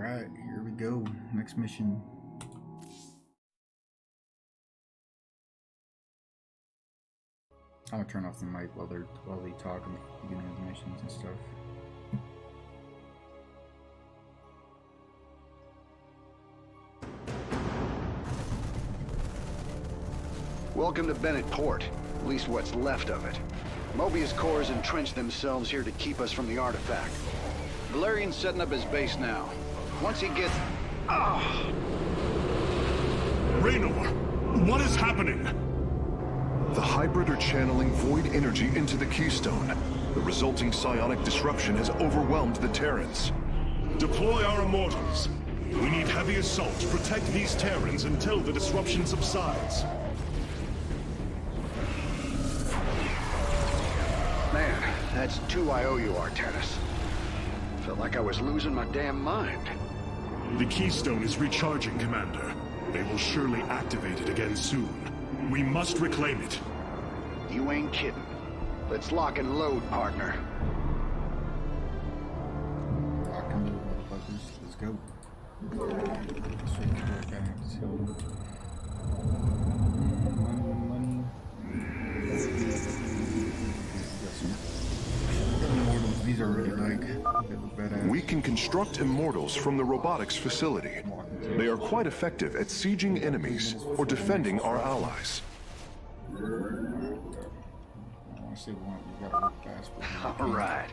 Alright, here we go. Next mission. I'm gonna turn off the mic while they talk and beginning of the missions and stuff. Welcome to Bennett Port, at least what's left of it. Mobius Corps has entrenched themselves here to keep us from the artifact. Valerian's setting up his base now. Once he gets... Raynor, what is happening? The hybrid are channeling void energy into the Keystone. The resulting psionic disruption has overwhelmed the Terrans. Deploy our immortals. We need heavy assault to protect these Terrans until the disruption subsides. Man, that's 2 IOU Artanis. Felt like I was losing my damn mind. The Keystone is recharging, Commander. They will surely activate it again soon. We must reclaim it. You ain't kidding. Let's lock and load, partner. Lock and load, motherfuckers. Let's go. Straight to work, I have to tell them. Money. Immortals, these are really like badass. We can construct immortals from the robotics facility. They are quite effective at sieging enemies or defending our allies. Alright.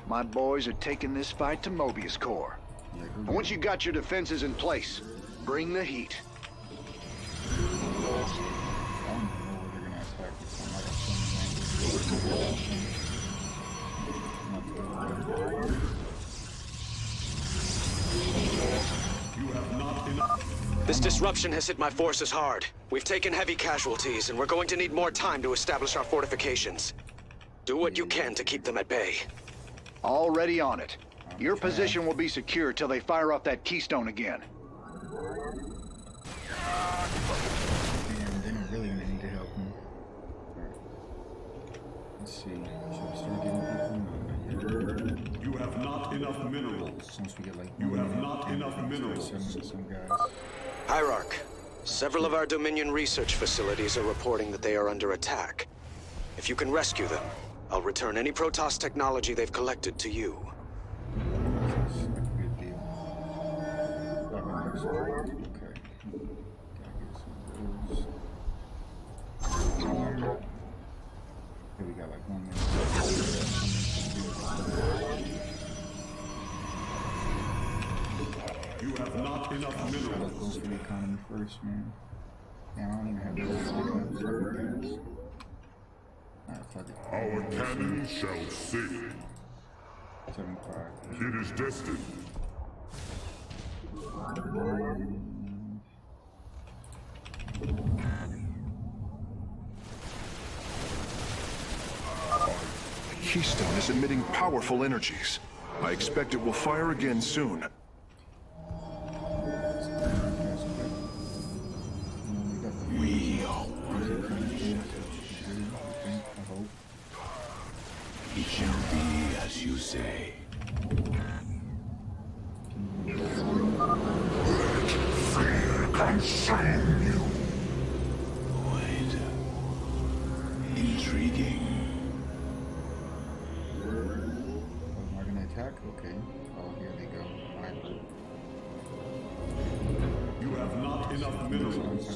My boys are taking this fight to Mobius Corps. And once you got your defenses in place, bring the heat. This disruption has hit my forces hard. We've taken heavy casualties, and we're going to need more time to establish our fortifications. Do what you can to keep them at bay. Already on it. Your position will be secure till they fire off that Keystone again. Damn, they're really gonna need to help me. Let's see. Should I start getting people? You have not enough minerals. Once we get like You have not enough minerals. Some guys. Hierarch, several of our Dominion research facilities are reporting that they are under attack. If you can rescue them, I'll return any Protoss technology they've collected to you. That's a good deal. Okay. Gotta get some of those. Okay, we got like 1 minute. You have not enough Let's go minerals. for the economy first, man. Damn, I don't even have those guys. Alright, fuck it. Our cannon shall sing. 75. It is destined. The Keystone is emitting powerful energies. I expect it will fire again soon. It shall be as you say. Fear consume you. Wait. Intriguing. Am I gonna attack? Okay. Oh, here they go. Alright. You have not enough minerals.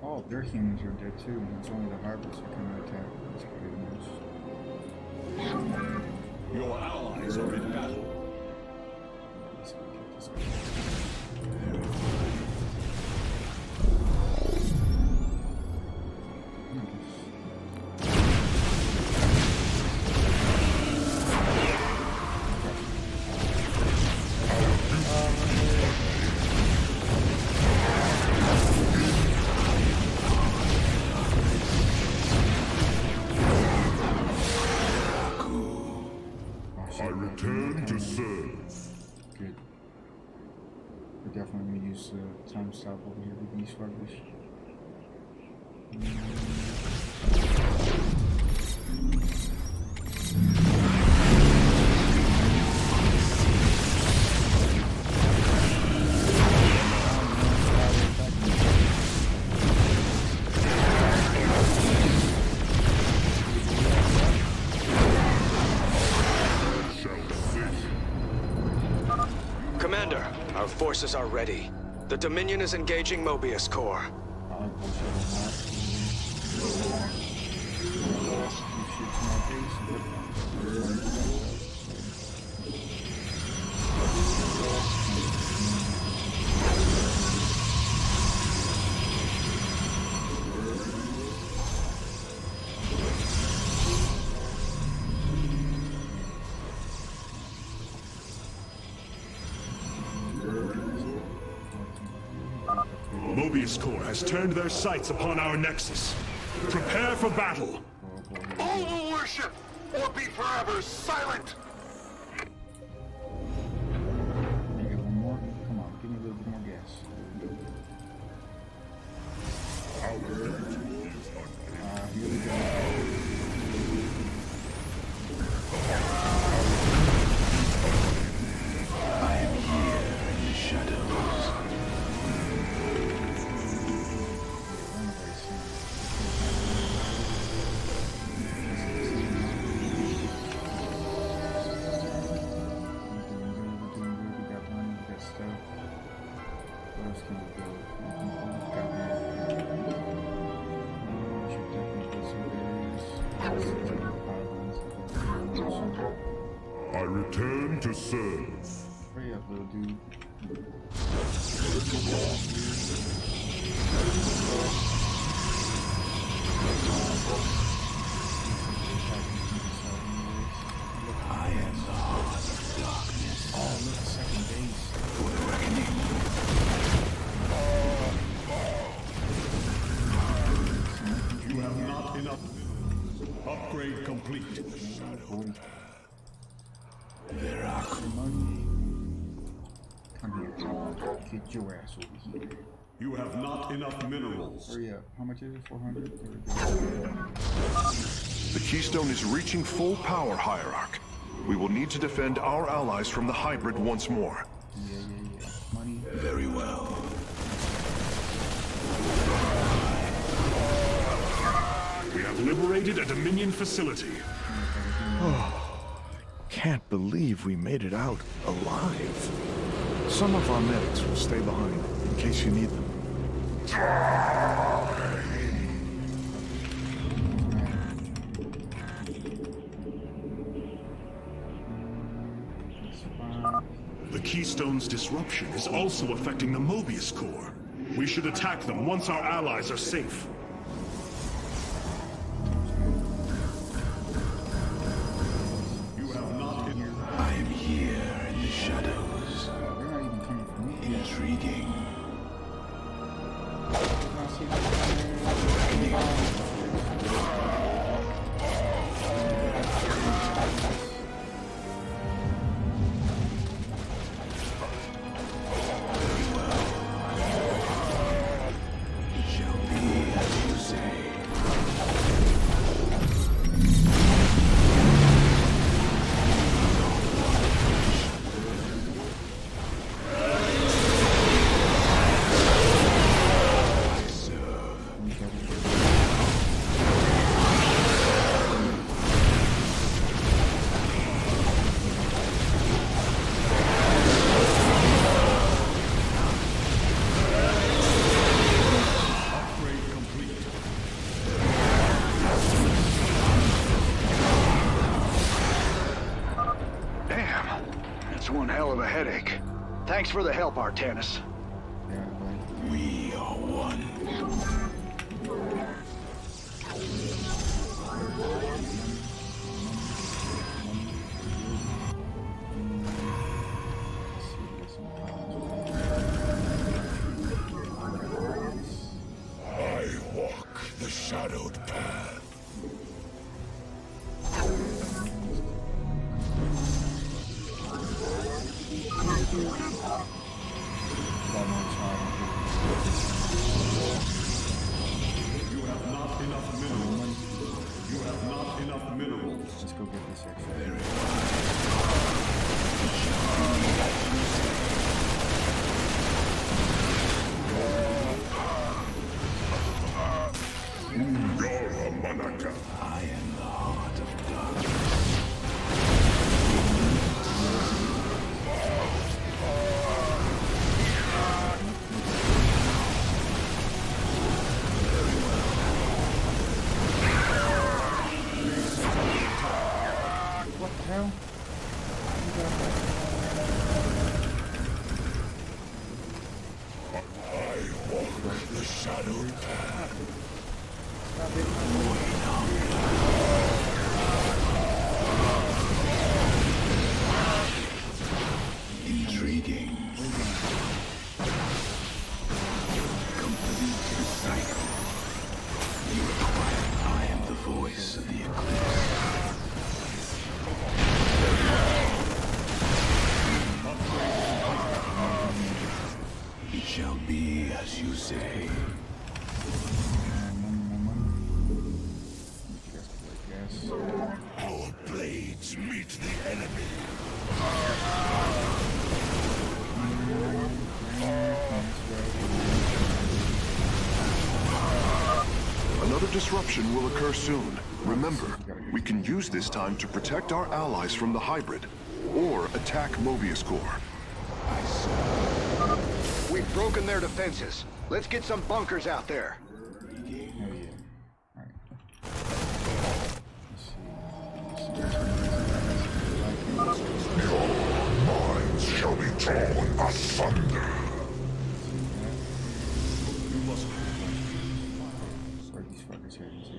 Oh, their humans are dead too. It's only the hybrids that can attack. That's good news. Your allies are in battle. Let's go get this guy. I return to serve. Good. We're definitely gonna use time stop over here with these fuckers. Commander, our forces are ready. The Dominion is engaging Mobius Core. I like bullshit on that. You shoot to my face and put it down. Mobius Core has turned their sights upon our Nexus. Prepare for battle. All will worship or be forever silent! Can you get one more? Come on, give me a little bit more gas. Here we go. I am here in the shadows. I return to serve. Hurry up, little dude. I am the heart of darkness. Oh, look, second base. For the reckoning. You have not enough. Upgrade complete. There are Come here. Get your ass over here. You have not enough minerals. Hurry up. How much is it? 400? There we go. The Keystone is reaching full power, Hierarch. We will need to defend our allies from the hybrid once more. Yeah. Money. very well. We have liberated a Dominion facility. Can't believe we made it out alive. Some of our medics will stay behind in case you need them. The Keystone's disruption is also affecting the Mobius Core. We should attack them once our allies are safe. You have not hit. I am here in the shadows. They're not even coming from me. Intriguing. Now see, It shall be as you say. I serve. Upgrade complete. Damn, that's one hell of a headache. Thanks for the help, Artanis. yeah, but We are one. I walk the shadowed path. You have not enough minerals. You have not enough minerals. let's go get this extra. Yara Manaka. I am the heart of darkness. hell? The shadow Intriguing. Complete the cycle. You require I am the voice of the eclipse. It shall be as you say. Our blades meet the enemy. Another disruption will occur soon. Remember, we can use this time to protect our allies from the hybrid, or attack Mobius Core. We've broken their defenses. Let's get some bunkers out there. Oh yeah. Alright. Your minds shall be torn asunder. Where these fuckers heading to?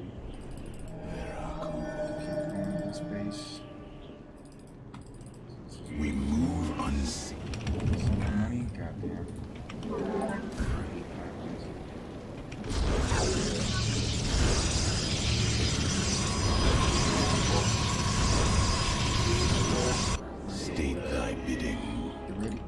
Okay, space. We move unseen. Some money? Goddamn. State thy bidding. You ready?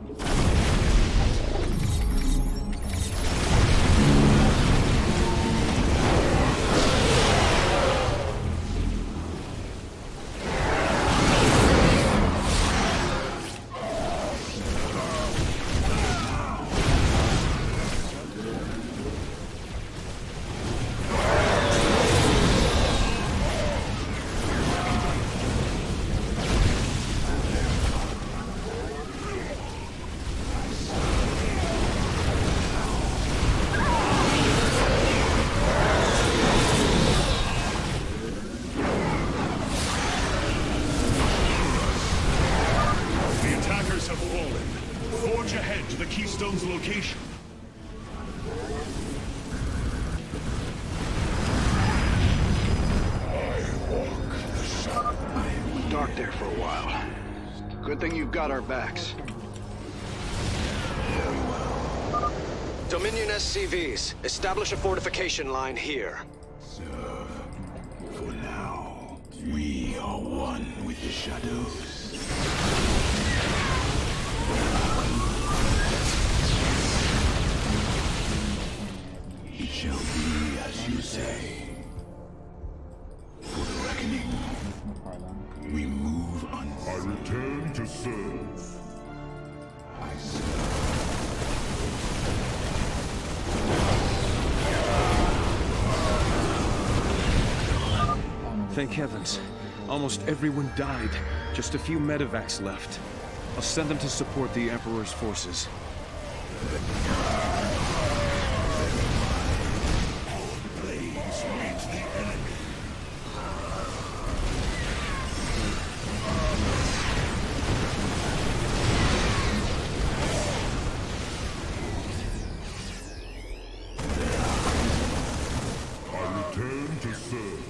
The attackers have fallen. Forge ahead to the Keystone's location. Dark there for a while. Good thing you've got our backs. Dominion SCVs, establish a fortification line here. Sir, for now, we are one with the shadows. It shall be as you say. For the reckoning, we move I unseen. return to serve. I serve. Thank heavens. Almost everyone died. Just a few medevacs left. I'll send them to support the Emperor's forces. Blades meet the enemy. I return to serve.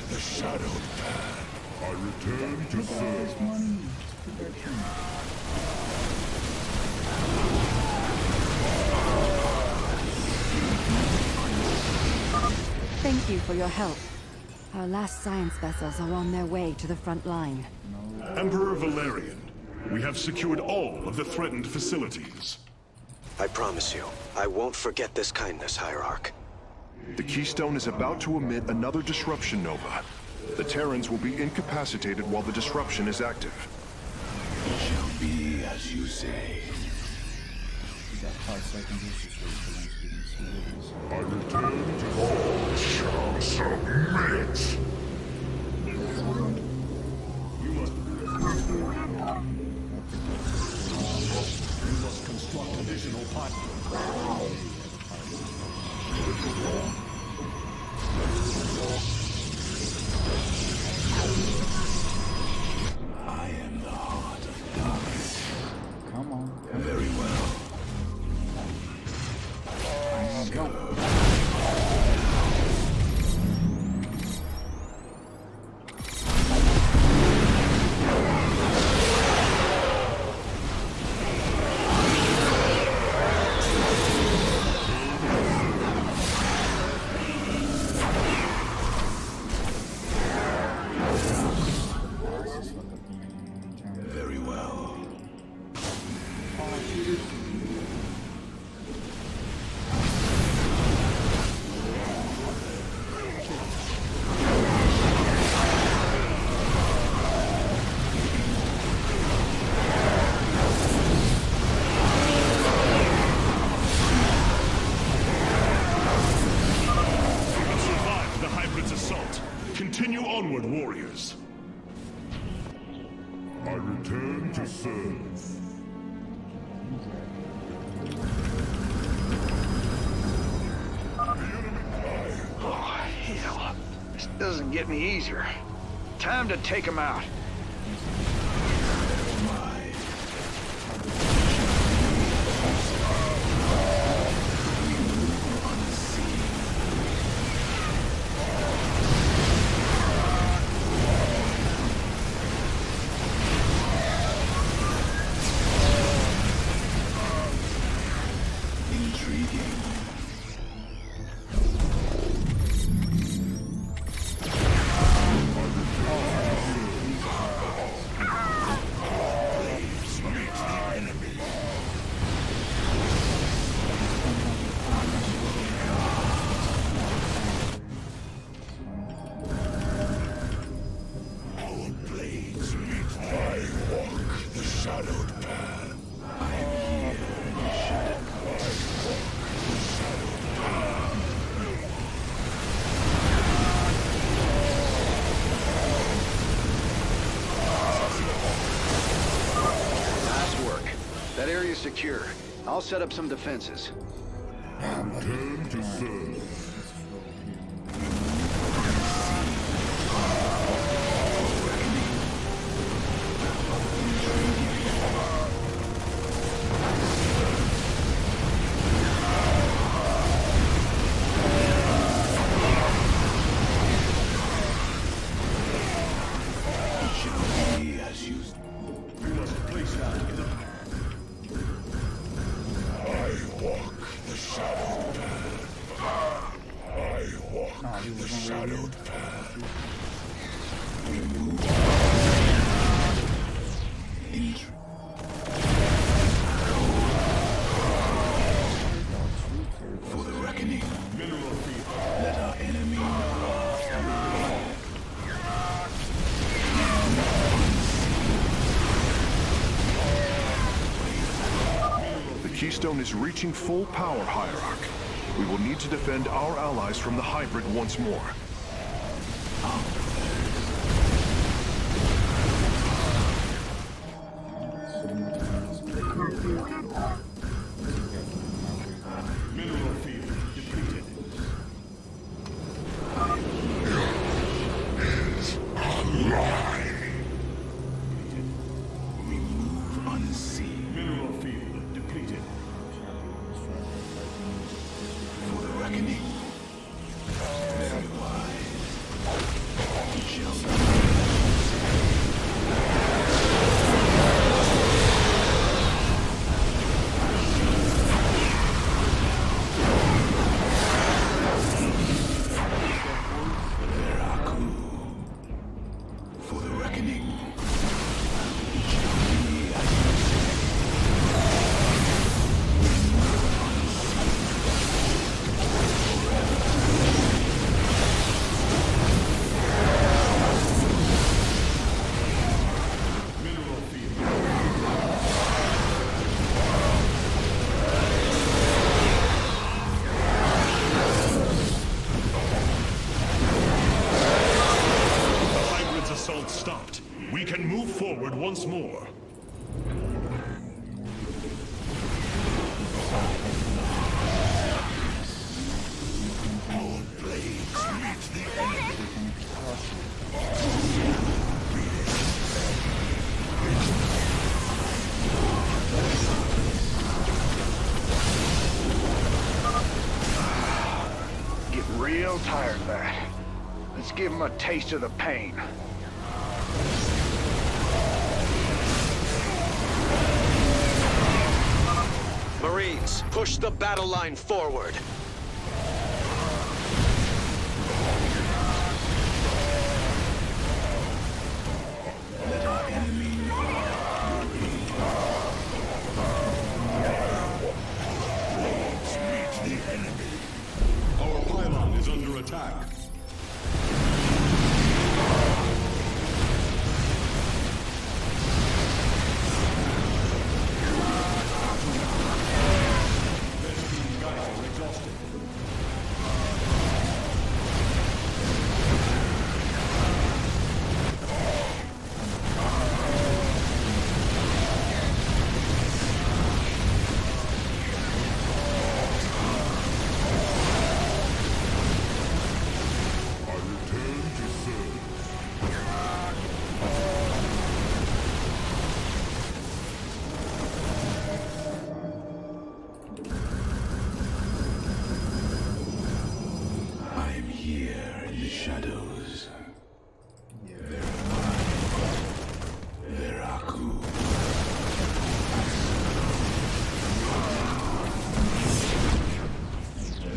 The shadowed path. I return to serve. Money. Thank you for your help. Our last science vessels are on their way to the front line. Emperor Valerian, we have secured all of the threatened facilities. I promise you, I won't forget this kindness, Hierarch. The Keystone is about to emit another disruption nova. The Terrans will be incapacitated while the disruption is active. It shall be as you say. We got 5 seconds. Let's just wait for them to see what I return to all shall submit. You must construct additional pipelines. I am the heart of darkness. Come on. Very well. Go. Very well. Survive the hybrid's assault. Continue onward, warriors. I return to serve. Oh, hell. This doesn't get any easier. Time to take him out. Intriguing. Our blades meet. I walk the shadowed path. I am here in the shadow. Nice work. That area's secure. I'll set up some defenses. Return to serve. It shall be as you We must place that in a... I walk the shadowed path. I walk the shadowed path. for the reckoning. Mineral field. Let our enemy The Keystone is reaching full power, Hierarch. We will need to defend our allies from the hybrid once more. Mineral field depleted. remove unseen Mineral field depleted. for the reckoning. Very wise. forward once more. Our blades meet the enemy. Getting real tired of that. Let's give him a taste of the pain. Marines, push the battle line forward. Let our enemy know our fury. Blades meet the enemy. Our pylon is under attack. I am here in the shadows. Veraku.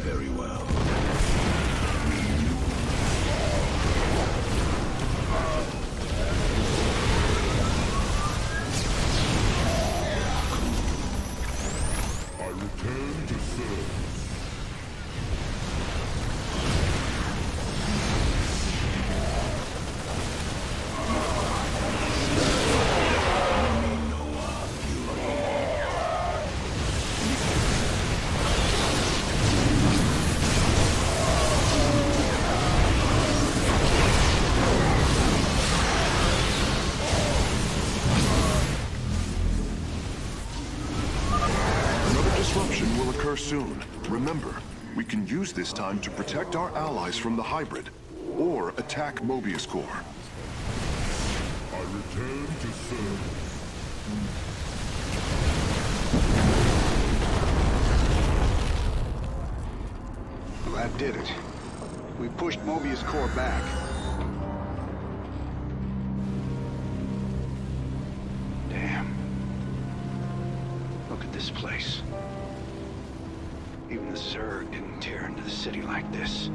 Very well. I return to serve. Another disruption will occur soon. Remember, we can use this time to protect our allies from the hybrid, or attack Mobius Core. I return to serve. Well, that did it. We pushed Mobius Core back. Damn. Look at this place. Even the Zerg didn't tear into the city like this.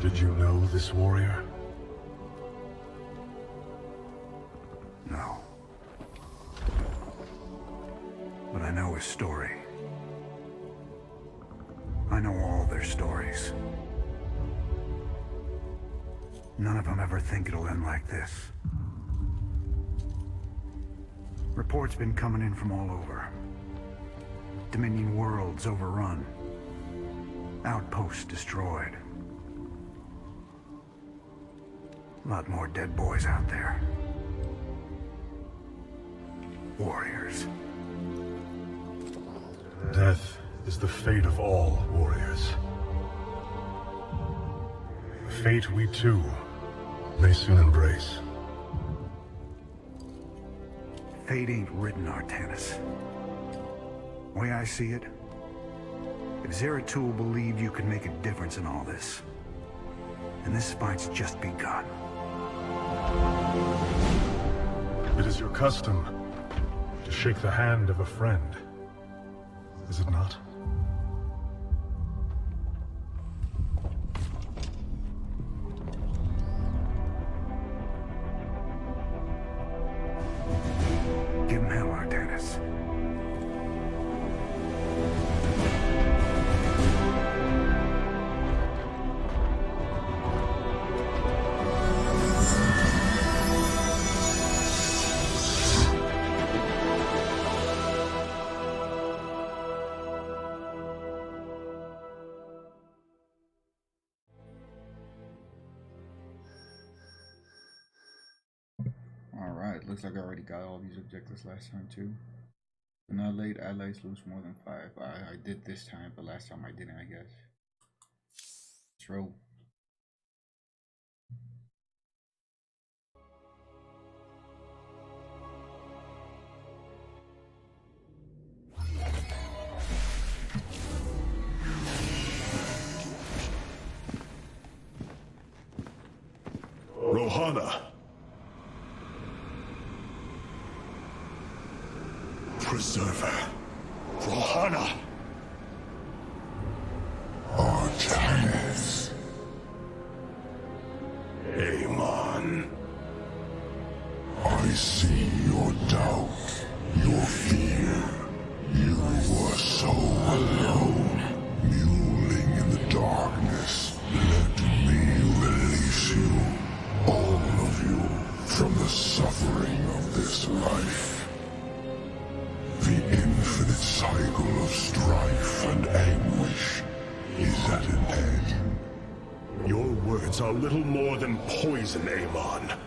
Did you know this warrior? No. But I know his story. I know all their stories. None of them ever think it'll end like this. Reports been coming in from all over. Dominion worlds overrun. Outposts destroyed. A lot more dead boys out there. Warriors. Death is the fate of all warriors. A fate we too may soon embrace. Fate ain't written, Artanis. Way I see it, if Zeratul believed you could make a difference in all this, then this fight's just begun. It is your custom to shake the hand of a friend, is it not? Give him hell, Artanis. Alright, looks like I already got all these objectives last time too. Do not let allies lose more than 5. I did this time, but last time I didn't, I guess. Let's roll. Rohana. Preserver. Rohana. Artanis. Amon. I see your doubt, your fear. You were so alone, mewling in the darkness. Let me release you, all of you, from the suffering of this life. The infinite cycle of strife and anguish is at an end. Your words are little more than poison, Amon.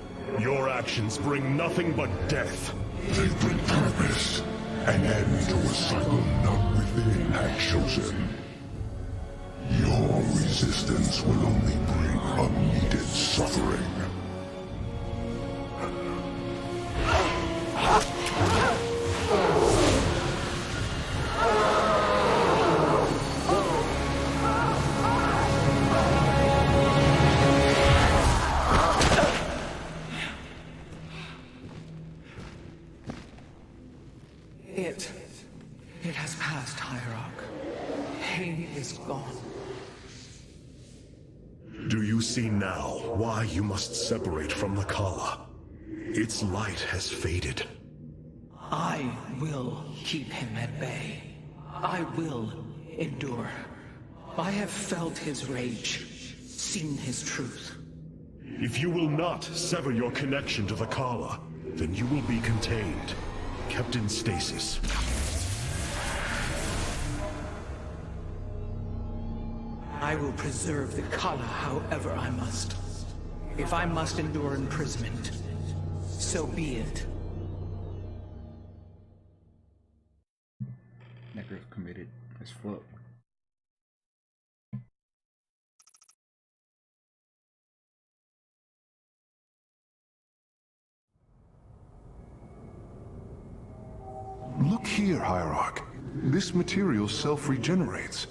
Your actions bring nothing but death. They bring purpose, an end to a cycle none within had chosen. Your resistance will only bring unneeded suffering. It has passed, Hierarch. Pain is gone. Do you see now why you must separate from the Kala? Its light has faded. I will keep him at bay. I will endure. I have felt his rage, seen his truth. If you will not sever your connection to the Kala, then you will be contained, kept in stasis. I will preserve the Kala however I must. If I must endure imprisonment, so be it. Necro's committed as fuck. Look here, Hierarch. This material self-regenerates.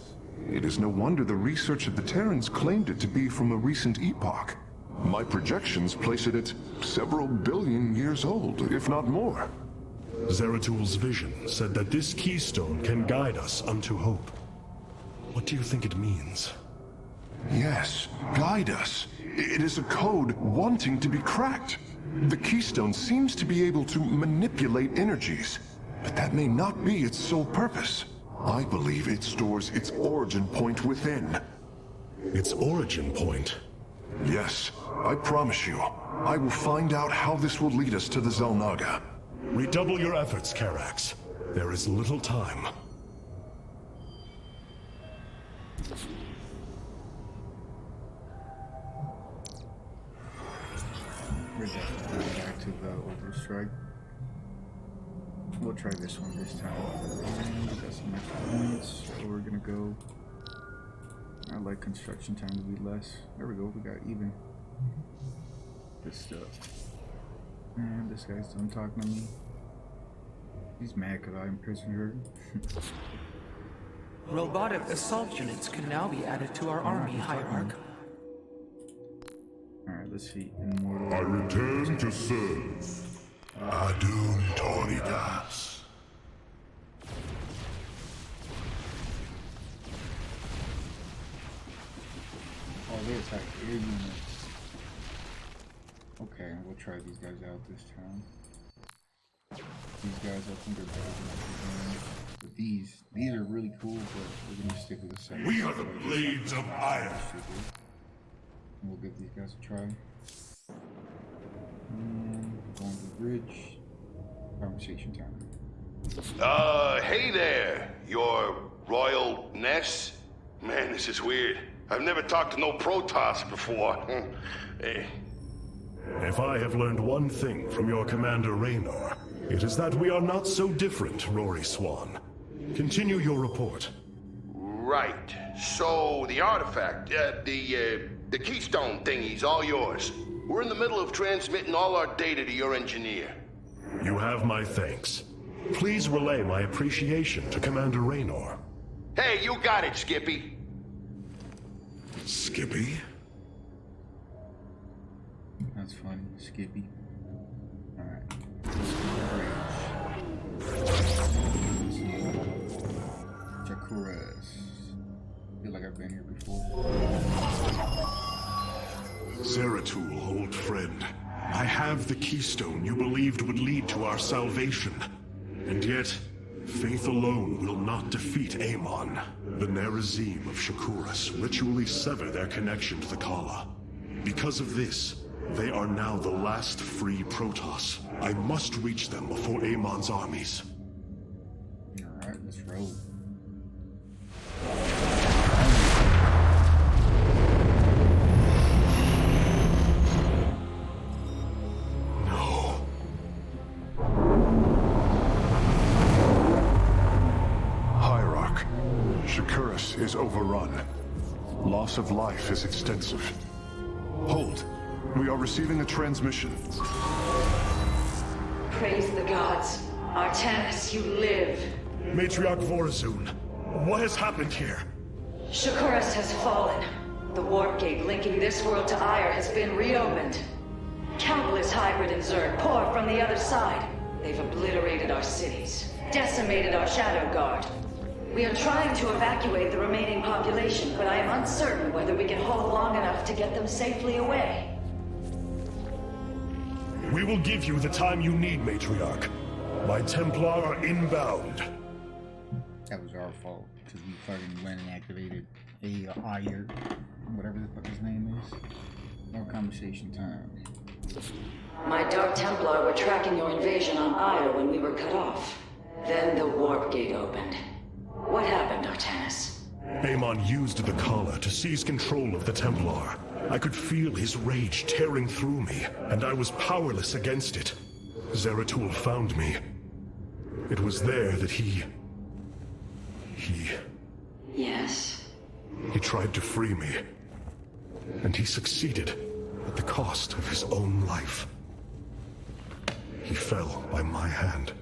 It is no wonder the research of the Terrans claimed it to be from a recent epoch. My projections place it at several billion years old, if not more. Zeratul's vision said that this keystone can guide us unto hope. What do you think it means? Yes, guide us. It is a code wanting to be cracked. The keystone seems to be able to manipulate energies, but that may not be its sole purpose. I believe it stores its origin point within. Its origin point? Yes, I promise you. I will find out how this will lead us to the Zelnaga. Redouble your efforts, Karax. There is little time. We're definitely going back to the overstrike. We'll try this one this time. And we got some extra points, so we're gonna go. I like construction time to be less. There we go, we got even. Good stuff. And this guy's done talking to me. He's mad because I imprisoned her. Robotic assault units can now be added to our army, Hierarch. Alright, let's see. Immortal. I return to serve. Adun Toridas. Oh, they attack air units. Okay, we'll try these guys out this time. These guys, I think, are better than everything. But these are really cool, but we're gonna stick with the second. We are the blades of iron. And we'll give these guys a try. And going to the bridge. Conversation time. Hey there, your Royal Ness? Man, this is weird. I've never talked to no Protoss before. Hey. If I have learned one thing from your Commander Raynor, it is that we are not so different, Rory Swan. Continue your report. Right. So, the artifact, the keystone thingy's all yours. We're in the middle of transmitting all our data to your engineer. You have my thanks. Please relay my appreciation to Commander Raynor. Hey, you got it, Skippy. Skippy? That's funny, Skippy. Alright. Jakuras. Feel like I've been here before. Zeratul, old friend. I have the keystone you believed would lead to our salvation. And yet, faith alone will not defeat Amon. The Nerazim of Shakuras ritually sever their connection to the Kala. Because of this, they are now the last free Protoss. I must reach them before Amon's armies. Alright, let's roll. Shakuras is overrun. Loss of life is extensive. Hold. We are receiving a transmission. Praise the gods. Artanis, you live. Matriarch Vorazun, what has happened here? Shakuras has fallen. The warp gate linking this world to Ire has been reopened. Countless hybrid and Zerg pour from the other side. They've obliterated our cities, decimated our Shadow Guard. We are trying to evacuate the remaining population, but I am uncertain whether we can hold long enough to get them safely away. We will give you the time you need, Matriarch. My Templar are inbound. That was our fault, because we fucking went and activated Ire, whatever the fuck his name is. No conversation time. My Dark Templar were tracking your invasion on Ire when we were cut off. Then the warp gate opened. What happened, Artanis? Amon used the Kala to seize control of the Templar. I could feel his rage tearing through me, and I was powerless against it. Zeratul found me. It was there that he... Yes? He tried to free me. And he succeeded, at the cost of his own life. He fell by my hand.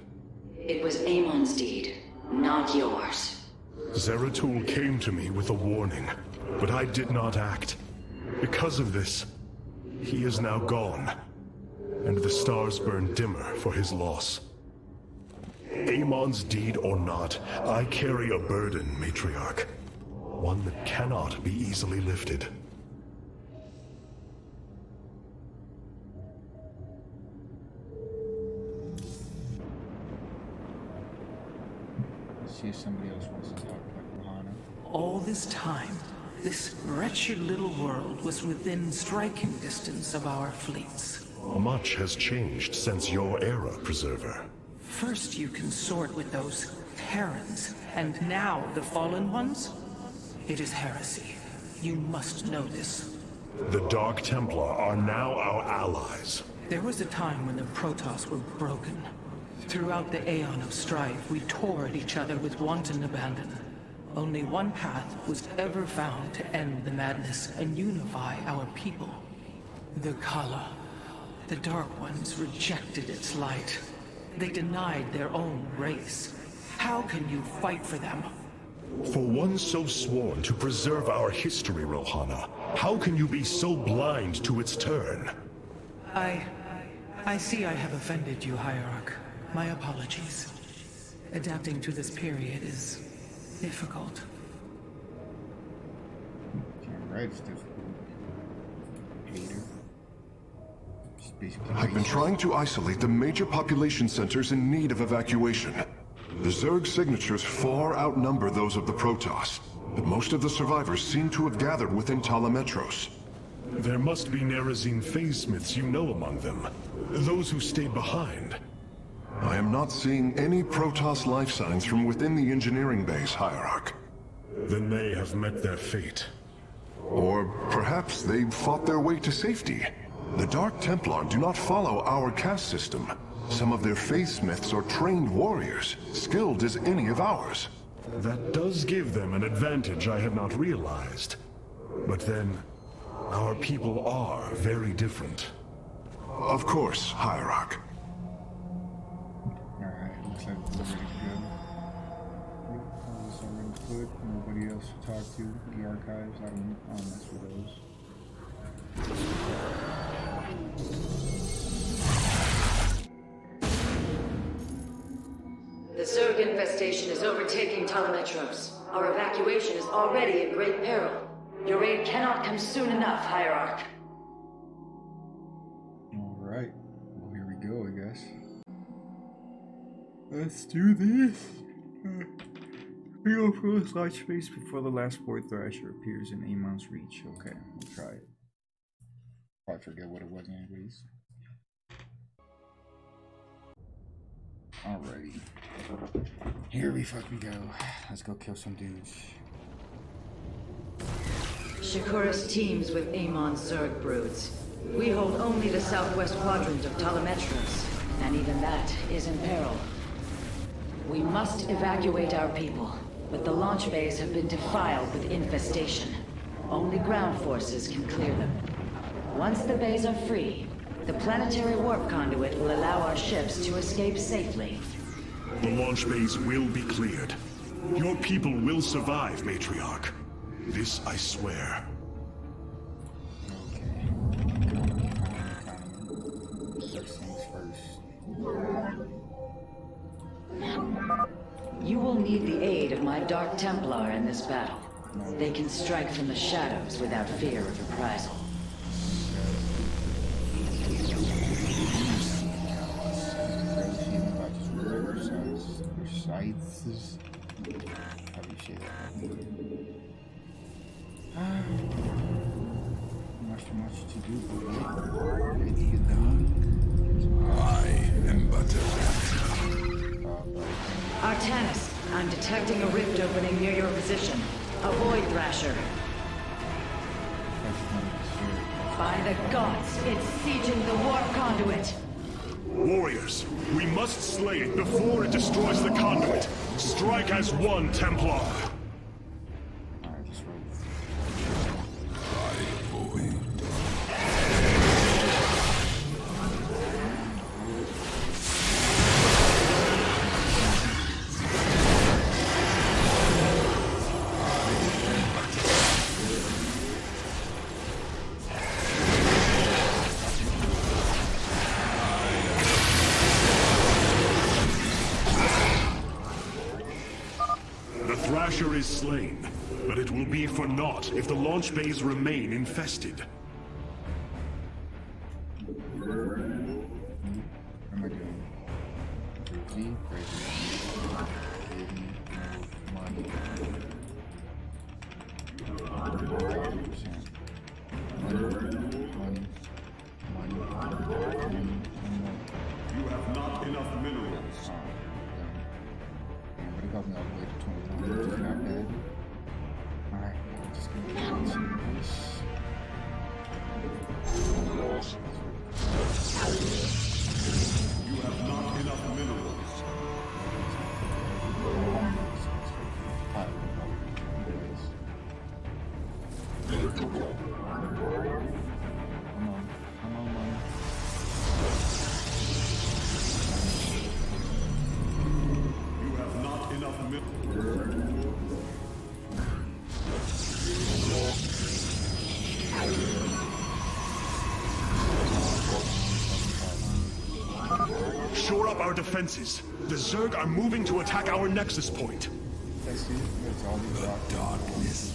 It was Amon's deed, not yours. Zeratul came to me with a warning, but I did not act. Because of this, he is now gone, and the stars burn dimmer for his loss. Amon's deed or not, I carry a burden, Matriarch. One that cannot be easily lifted. Let's see if somebody else wants to talk like Rohana. All this time, this wretched little world was within striking distance of our fleets. Much has changed since your era, Preserver. First you consort with those Terrans, and now the Fallen Ones? It is heresy. You must know this. The Dark Templar are now our allies. There was a time when the Protoss were broken. Throughout the Aeon of Strife, we tore at each other with wanton abandon. Only one path was ever found to end the madness and unify our people. The Kala. The Dark Ones rejected its light. They denied their own race. How can you fight for them? For one so sworn to preserve our history, Rohana, how can you be so blind to its turn? I see I have offended you, Hierarch. My apologies. Adapting to this period is difficult. Right, it's difficult. Hater. I've been trying to isolate the major population centers in need of evacuation. The Zerg signatures far outnumber those of the Protoss, but most of the survivors seem to have gathered within Talametros. There must be Nerazine phase-smiths you know among them. Those who stayed behind. I am not seeing any Protoss life signs from within the engineering base, Hierarch. Then they have met their fate. Or perhaps they fought their way to safety. The Dark Templar do not follow our caste system. Some of their phase-smiths are trained warriors, skilled as any of ours. That does give them an advantage I had not realized. But then, our people are very different. Of course, Hierarch. Alright, looks like we're ready to go. All already put. Nobody else to talk to. The archives, I don't mess with those. The Zerg infestation is overtaking Talametros. Our evacuation is already in great peril. Your aid cannot come soon enough, Hierarch. Alright. Well, here we go, I guess. Let's do this! We go for a slight space before the last Void Thrasher appears in Amon's reach. Okay, we'll try it. I forget what it was anyways. Alrighty. Here we fucking go. Let's go kill some dudes. Shakuras teams with Amon's Zerg broods. We hold only the southwest quadrant of Talametros, and even that is in peril. We must evacuate our people, but the launch bays have been defiled with infestation. Only ground forces can clear them. Once the bays are free, the planetary warp conduit will allow our ships to escape safely. The launch bays will be cleared. Your people will survive, Matriarch. This I swear. Okay. First things first. You will need the aid of my Dark Templar in this battle. They can strike from the shadows without fear of reprisal. Scythes. How do you say that? Much to do, but ready to get done. I am but Artanis, I'm detecting a rift opening near your position. Avoid Thrasher. By the gods, it's sieging the warp conduit. Warriors, we must slay it before it destroys the conduit. Strike as one, Templar. Thrasher is slain, but it will be for naught if the launch bays remain infested. What am I doing? Crazy, You have not enough minerals. Shore up our defenses. The Zerg are moving to attack our nexus point. I see. It's all these The rocks. darkness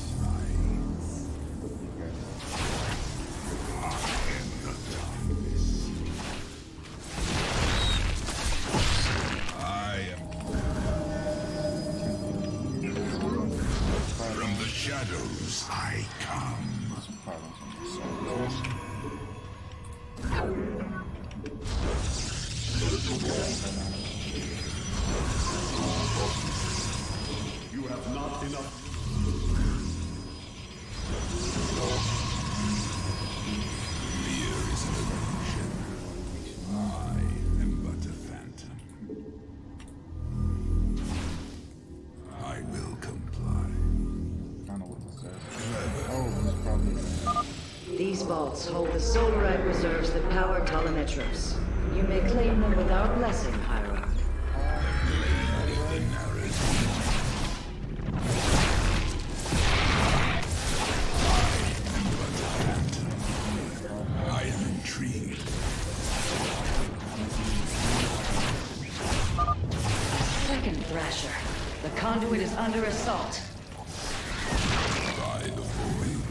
from the shadows I come. You have not enough. Fear is an illusion. I am but a phantom. I will comply. I don't know what this says. Oh, this is probably. These vaults hold the solarite reserves that power Telemetros. You may claim them with our blessing, Hierarch. I am intrigued. Second Thrasher. The conduit is under assault. By the void.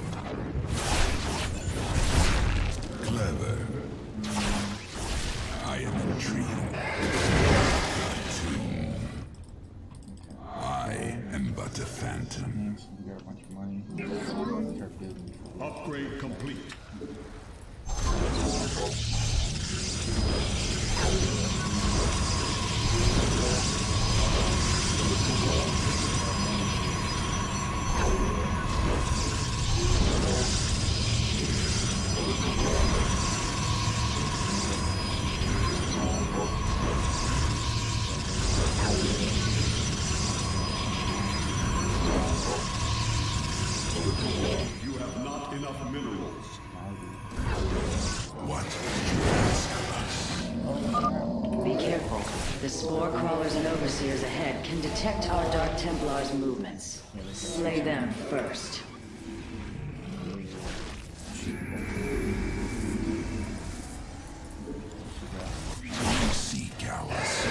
Clever. I am intrigued. Cartoon. I am but a phantom. We got a bunch of money. Upgrade complete. You have not enough minerals. What did you ask of us? Be careful. The spore crawlers and overseers ahead can detect our Dark Templars' movements. Slay them first. You seek ours.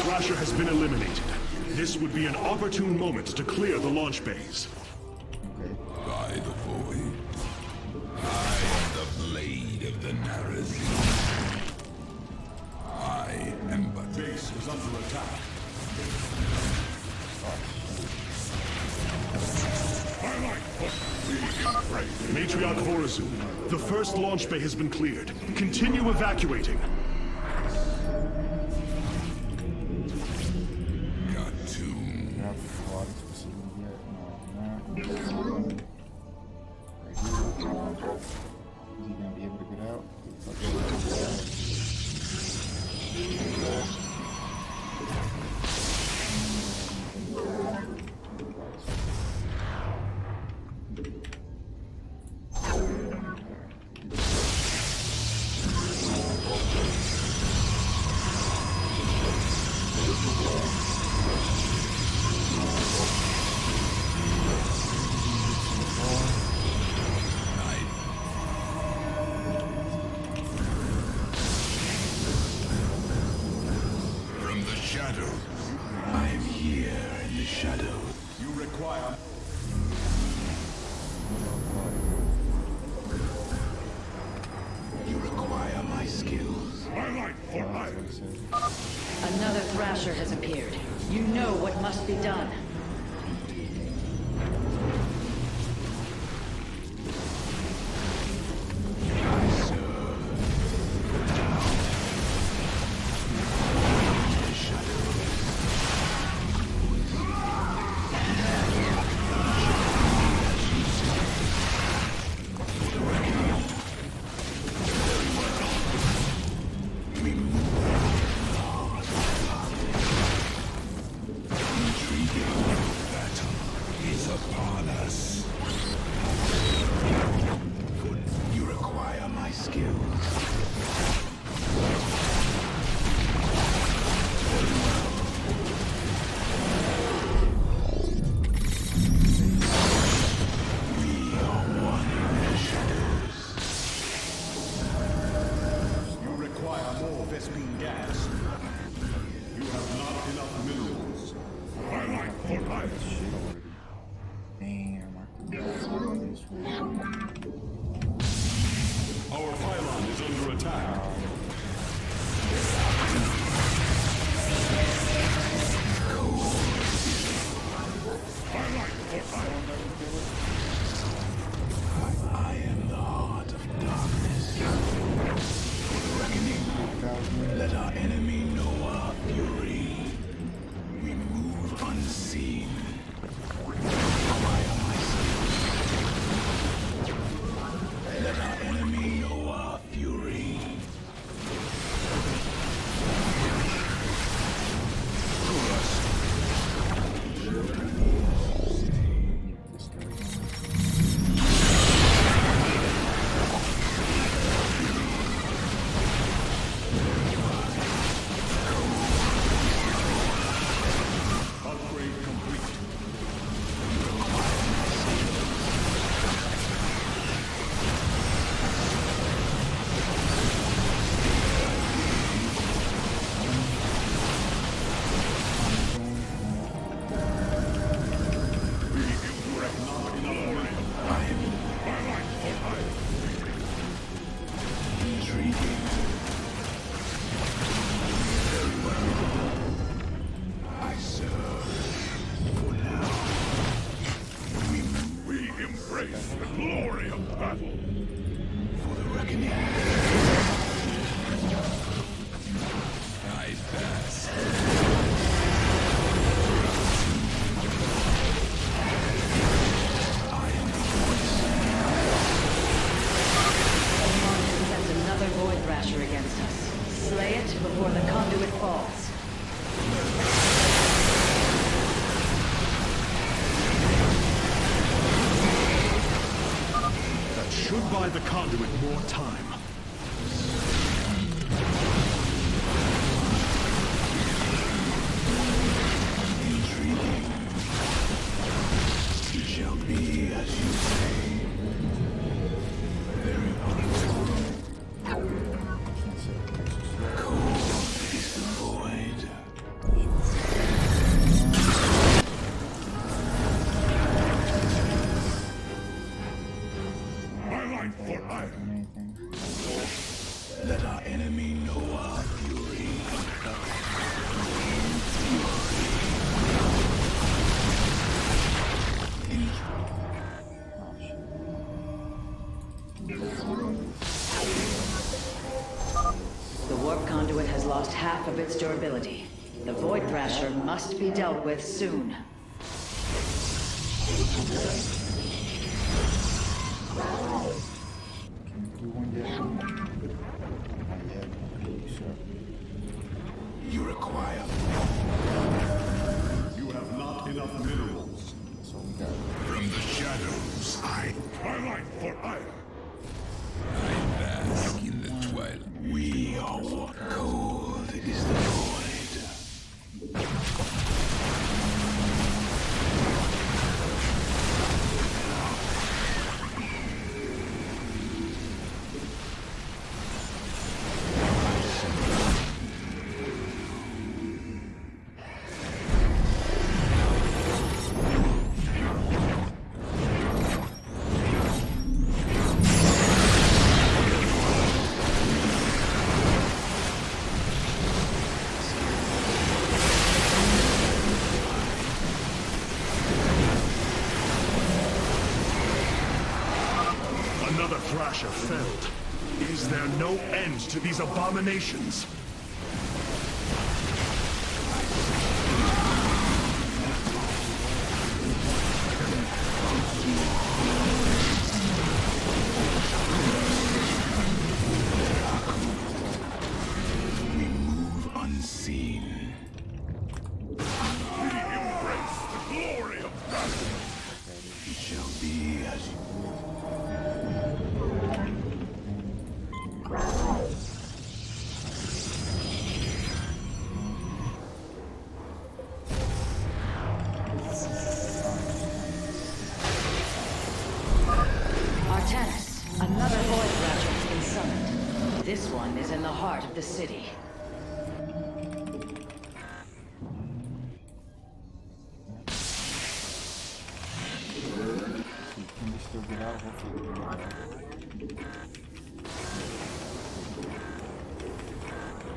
Thrasher has been eliminated. This would be an opportune moment to clear the launch bays. By the void. I am the blade of the Narazim. I am but Base is under attack. Matriarch Horazu, the first launch bay has been cleared. Continue evacuating. Cartoon. Is he gonna be able to get out? From the shadow. I am here in the shadow. You require... You require my skills. Another Thrasher has appeared. You know what must be done. Intriguing. glory of battle. For the reckoning. I pass. Another Void Thrasher against us. Slay it before the conduit falls. That should buy the conduit more time. Intriguing. It shall be as you say. Very wonderful. Cold is the void. My life for iron. Let our enemy know our fury. The warp conduit has lost half of its durability. The Void Thrasher must be dealt with soon. You require. You have not enough minerals. From the shadows, my life for iron. I bask in the twilight. We are what cold is the void. Another Thrasher felled. Is there no end to these abominations? We move unseen. We embrace the glory of battle. It shall be as you. Artanis, another Void Thrasher has been summoned. This one is in the heart of the city. Can we still get out? Hopefully we can get out.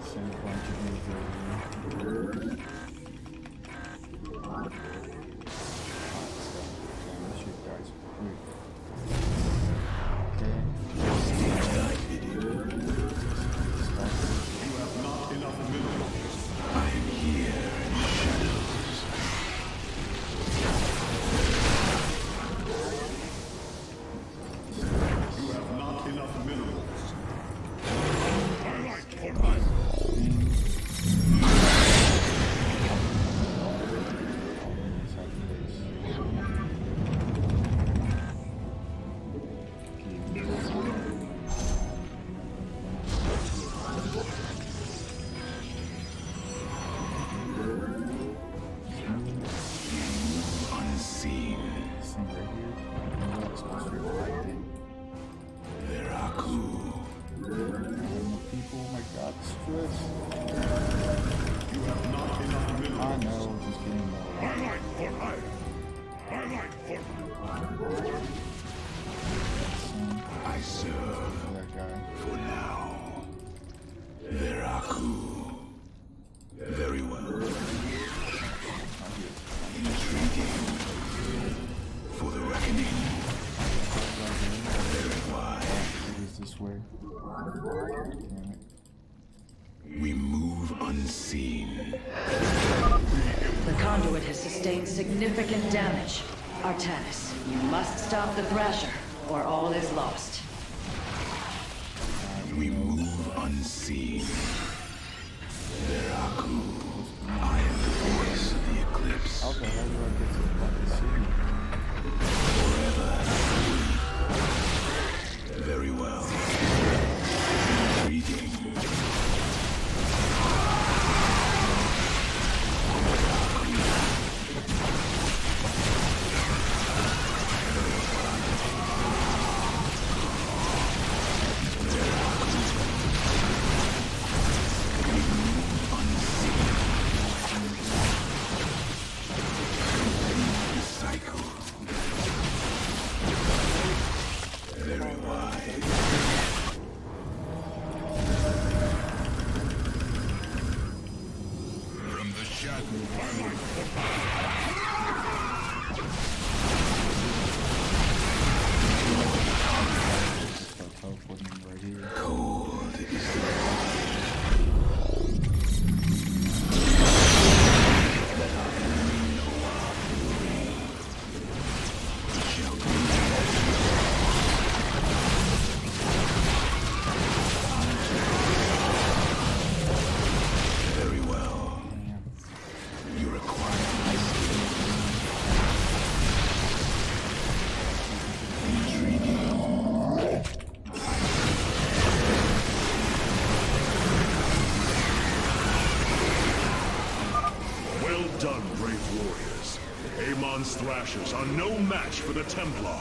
Send a bunch of these over here. Damn, this shit dies quick. Okay. You have not enough minerals. I am here in the shadows. You have not enough minerals. I like for iron. this way. Damn it. We move unseen. The conduit has sustained significant damage. Artanis, you must stop the Thrasher, or all is lost. We move unseen. Veraku, I am the voice of the eclipse. How the hell do I get to the fucking city? Forever. Very well. Intriguing. Thrashers are no match for the Templar.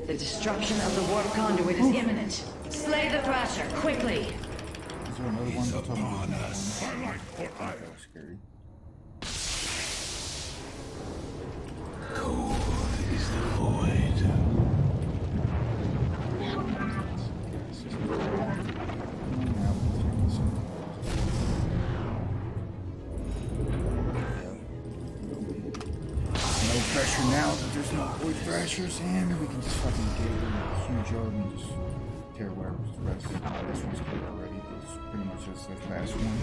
The destruction of the warp conduit is imminent. Slay the Thrasher, quickly! Is there another one to talk about? That was scary. Cold is the void. Pressure now that there's no void thrashers, and we can just fucking get in a huge army and just tear whatever the rest. This one's clear already. It's pretty much just the last one.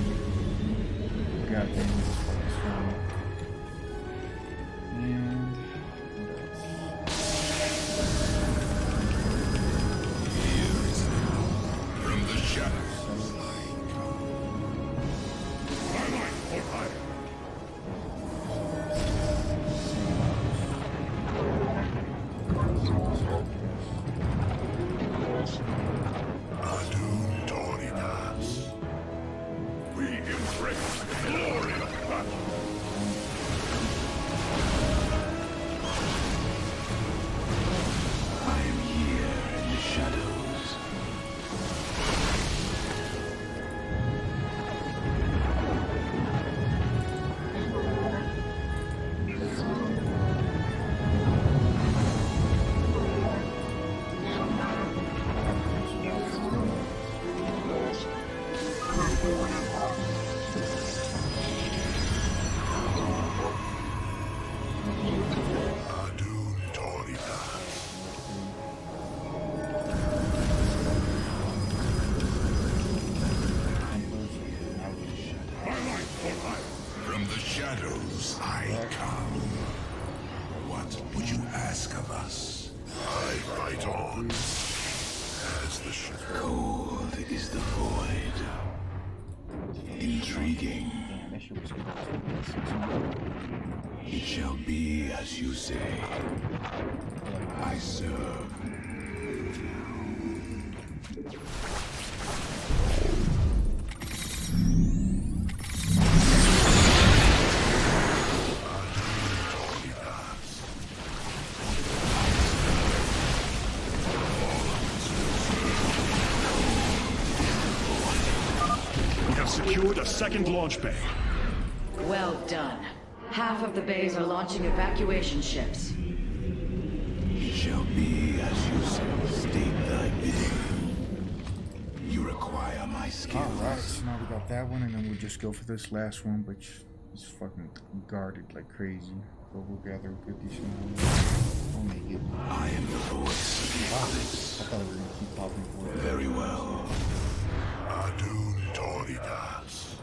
God damn, this fucking strong. And Here is from the shadows. From the shadows I come. What would you ask of us? I fight on. As the shadow. Cold is the void. Intriguing. It shall be as you say. I serve. Secured a second launch bay. Well done. Half of the bays are launching evacuation ships. It shall be as you say. State thy bidding. You require my skills. Alright, so now we got that one, and then we'll just go for this last one, which is fucking guarded like crazy. But we'll gather a good decent amount. We'll make it. I am the voice of the eclipse. thought we were gonna keep popping forward. Very well. Adun Toridas.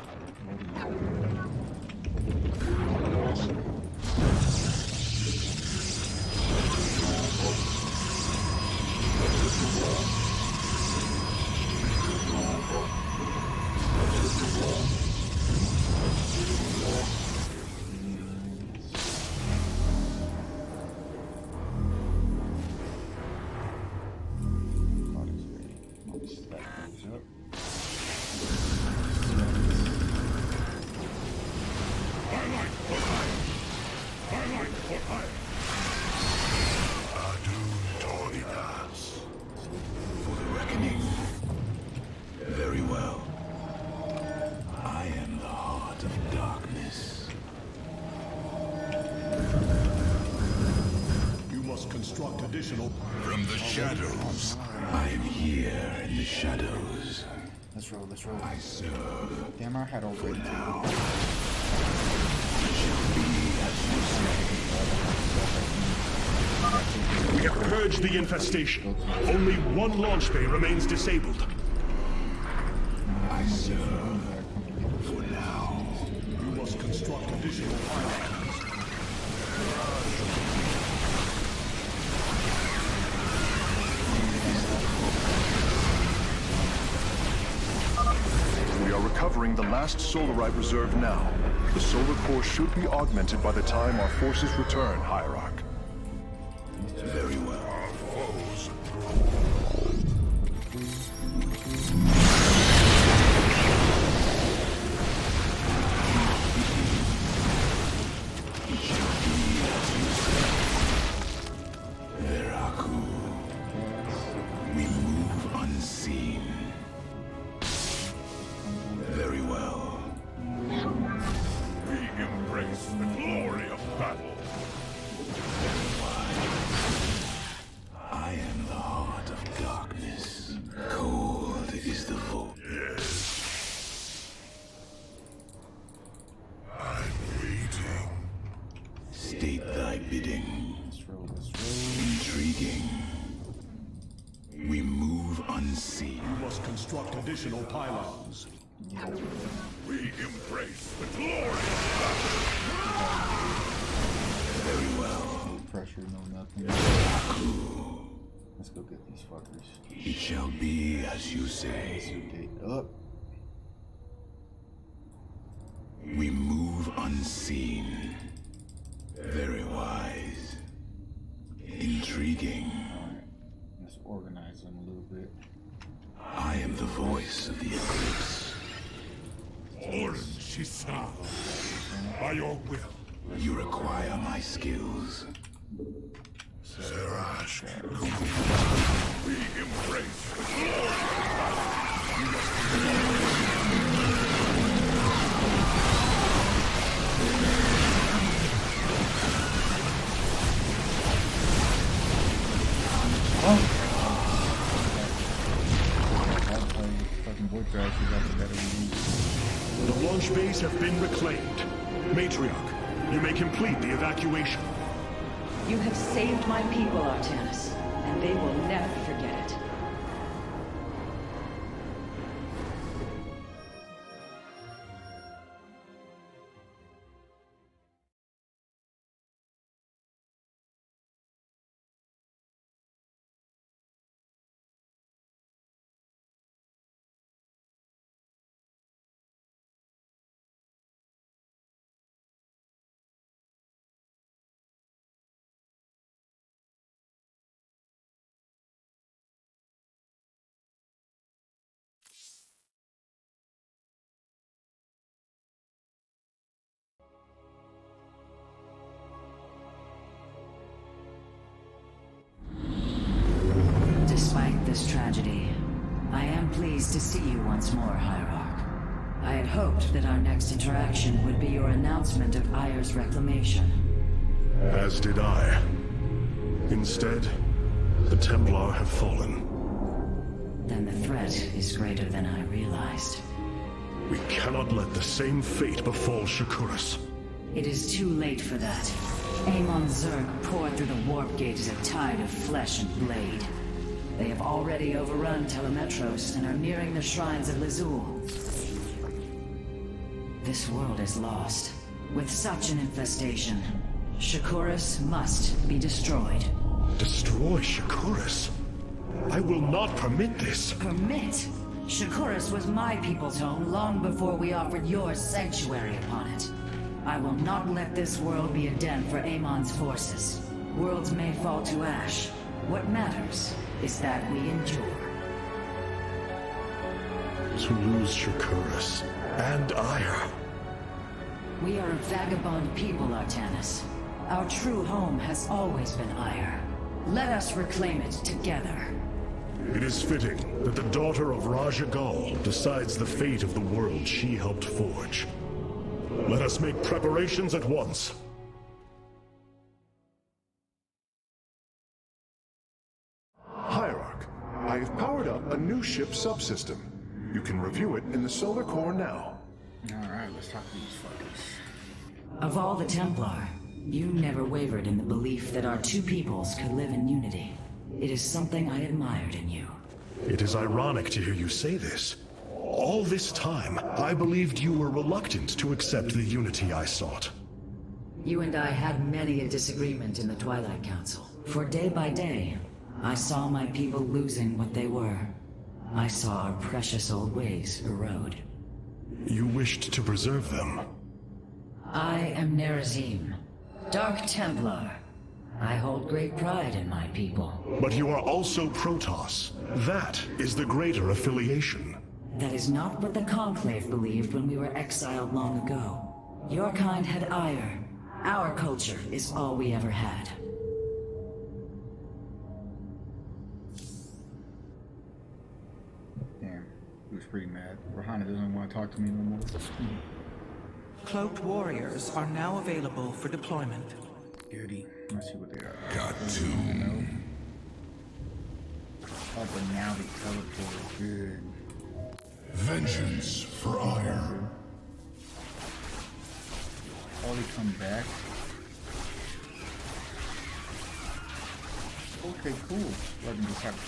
Very well. I am the heart of darkness. You must construct additional... From the shadows. I am here in the shadows. Let's roll, let's roll. I serve. Damn, our head over now. It shall be as you say. We have purged the infestation. Only one launch bay remains disabled. I serve. For now. You must construct additional pylons. We are recovering the last solarite reserve now. The solar core should be augmented by the time our forces return, Hierarch. Very well. Our foes Veraku. We move unseen. Very well. We embrace the glory of battle. I am the heart of darkness. Cold is the vote. Yes. I'm waiting. State thy bidding. Intriguing. We move unseen. You must construct additional pylons. We embrace the glory of battle. Very well. No pressure, no nothing. Let's go get these fuckers. It shall be as you say. Gate up. We move unseen. Very wise. Intriguing. Alright. Let's organize them a little bit. I am the voice of the eclipse. Orin Shisao, by your will. You require my skills. Serash, we embrace the glory of battle. You must The launch bays have been reclaimed. Matriarch, you may complete the evacuation. You have saved my people, Artanis, and they will never forget it. Despite this tragedy, I am pleased to see you once more, Hierarch. I had hoped that our next interaction would be your announcement of Ayer's reclamation. As did I. Instead, the Templar have fallen. Then the threat is greater than I realized. We cannot let the same fate befall Shakuras. It is too late for that. Amon Zerg poured through the warp gate as a tide of flesh and blade. They have already overrun Telemetros and are nearing the shrines of Lazul. This world is lost. With such an infestation, Shakuras must be destroyed. Destroy Shakuras? I will not permit this. Permit? Shakuras was my people's home long before we offered yours sanctuary upon it. I will not let this world be a den for Amon's forces. Worlds may fall to ash. What matters is that we endure. To lose Shakuras and Ire. We are a vagabond people, Artanis. Our true home has always been Ire. Let us reclaim it together. It is fitting that the daughter of Raja Gal decides the fate of the world she helped forge. Let us make preparations at once. Hierarch, I have powered up a new ship subsystem. You can review it in the solar core now. Alright, let's talk to these fuckers. Of all the Templar, you never wavered in the belief that our two peoples could live in unity. It is something I admired in you. It is ironic to hear you say this. All this time, I believed you were reluctant to accept the unity I sought. You and I had many a disagreement in the Twilight Council. For day by day, I saw my people losing what they were. I saw our precious old ways erode. You wished to preserve them. I am Nerazim, Dark Templar. I hold great pride in my people. But you are also Protoss. That is the greater affiliation. That is not what the Conclave believed when we were exiled long ago. Your kind had ire. Our culture is all we ever had. Damn, he was pretty mad. Rahana doesn't want to talk to me no more. Cloaked warriors are now available for deployment. Goody. Let's see what they are. Got to. Oh, but now they teleport. Good. Vengeance for Ire. Oh, they come back. Okay, cool. Let me just have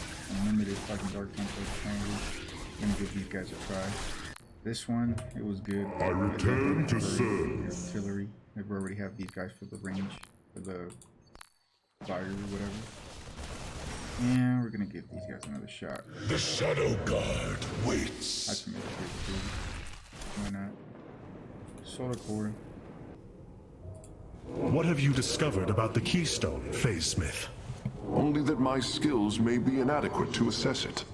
unlimited fucking Dark Temple changes. I'm gonna give these guys a try. This one, it was good. I return to serve. Artillery. We already have these guys for the range, for the fire or whatever. And we're gonna give these guys another shot. The Shadow Guard waits. That's a military too. Why not? Solar core. What have you discovered about the Keystone, Phase Smith? Only that my skills may be inadequate to assess it.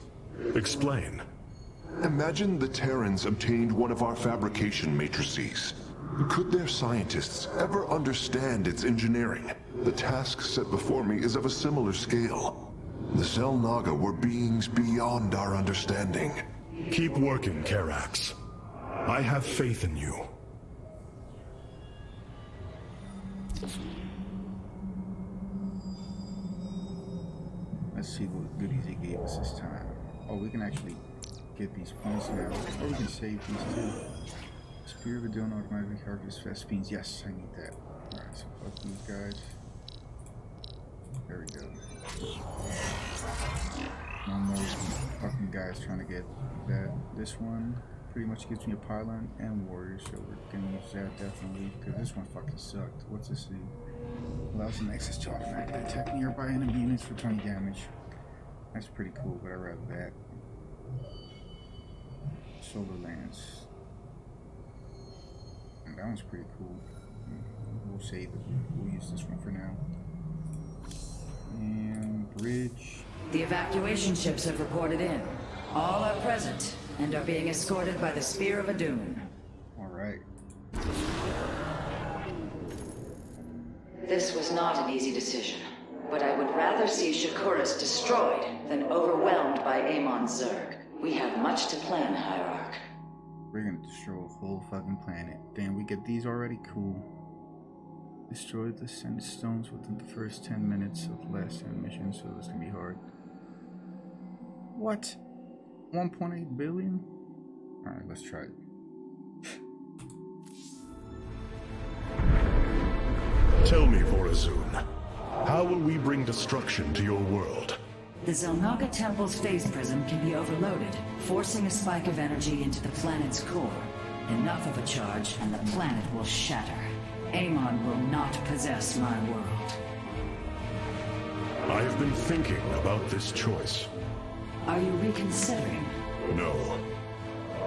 Explain. Imagine the Terrans obtained one of our fabrication matrices. Could their scientists ever understand its engineering? The task set before me is of a similar scale. The Cell Naga were beings beyond our understanding. Keep working, Karax. I have faith in you. Let's see what goodies he gave us this time. Oh, we can actually get these points now. Or we can save these too. Spear of a Dune automatically charges fast spins. Yes, I need that. Alright, so fuck these guys. There we go. No more fucking guys trying to get that. This one pretty much gives me a pylon and warrior, so we're gonna use that definitely, because this one fucking sucked. What's this do? Allows an access to automatically attack nearby enemy units for 20 damage. That's pretty cool, but I'd rather that. Solar Lance. And that one's pretty cool. We'll save it. We'll use this one for now. And bridge. The evacuation ships have reported in. All are present and are being escorted by the Spear of Adun. Alright. This was not an easy decision, but I would rather see Shakuras destroyed than overwhelmed by Amon Zerg. We have much to plan, Hierarch. We're gonna destroy a whole fucking planet. Damn, we get these already? Cool. Destroy the Send Stones within the first 10 minutes of the last 10 missions, so this can be hard. What? 1.8 billion? Alright, let's try it. Tell me, Vorazun, how will we bring destruction to your world? The Zelnaga Temple's phase prism can be overloaded, forcing a spike of energy into the planet's core. Enough of a charge, and the planet will shatter. Amon will not possess my world. I've been thinking about this choice. Are you reconsidering? No.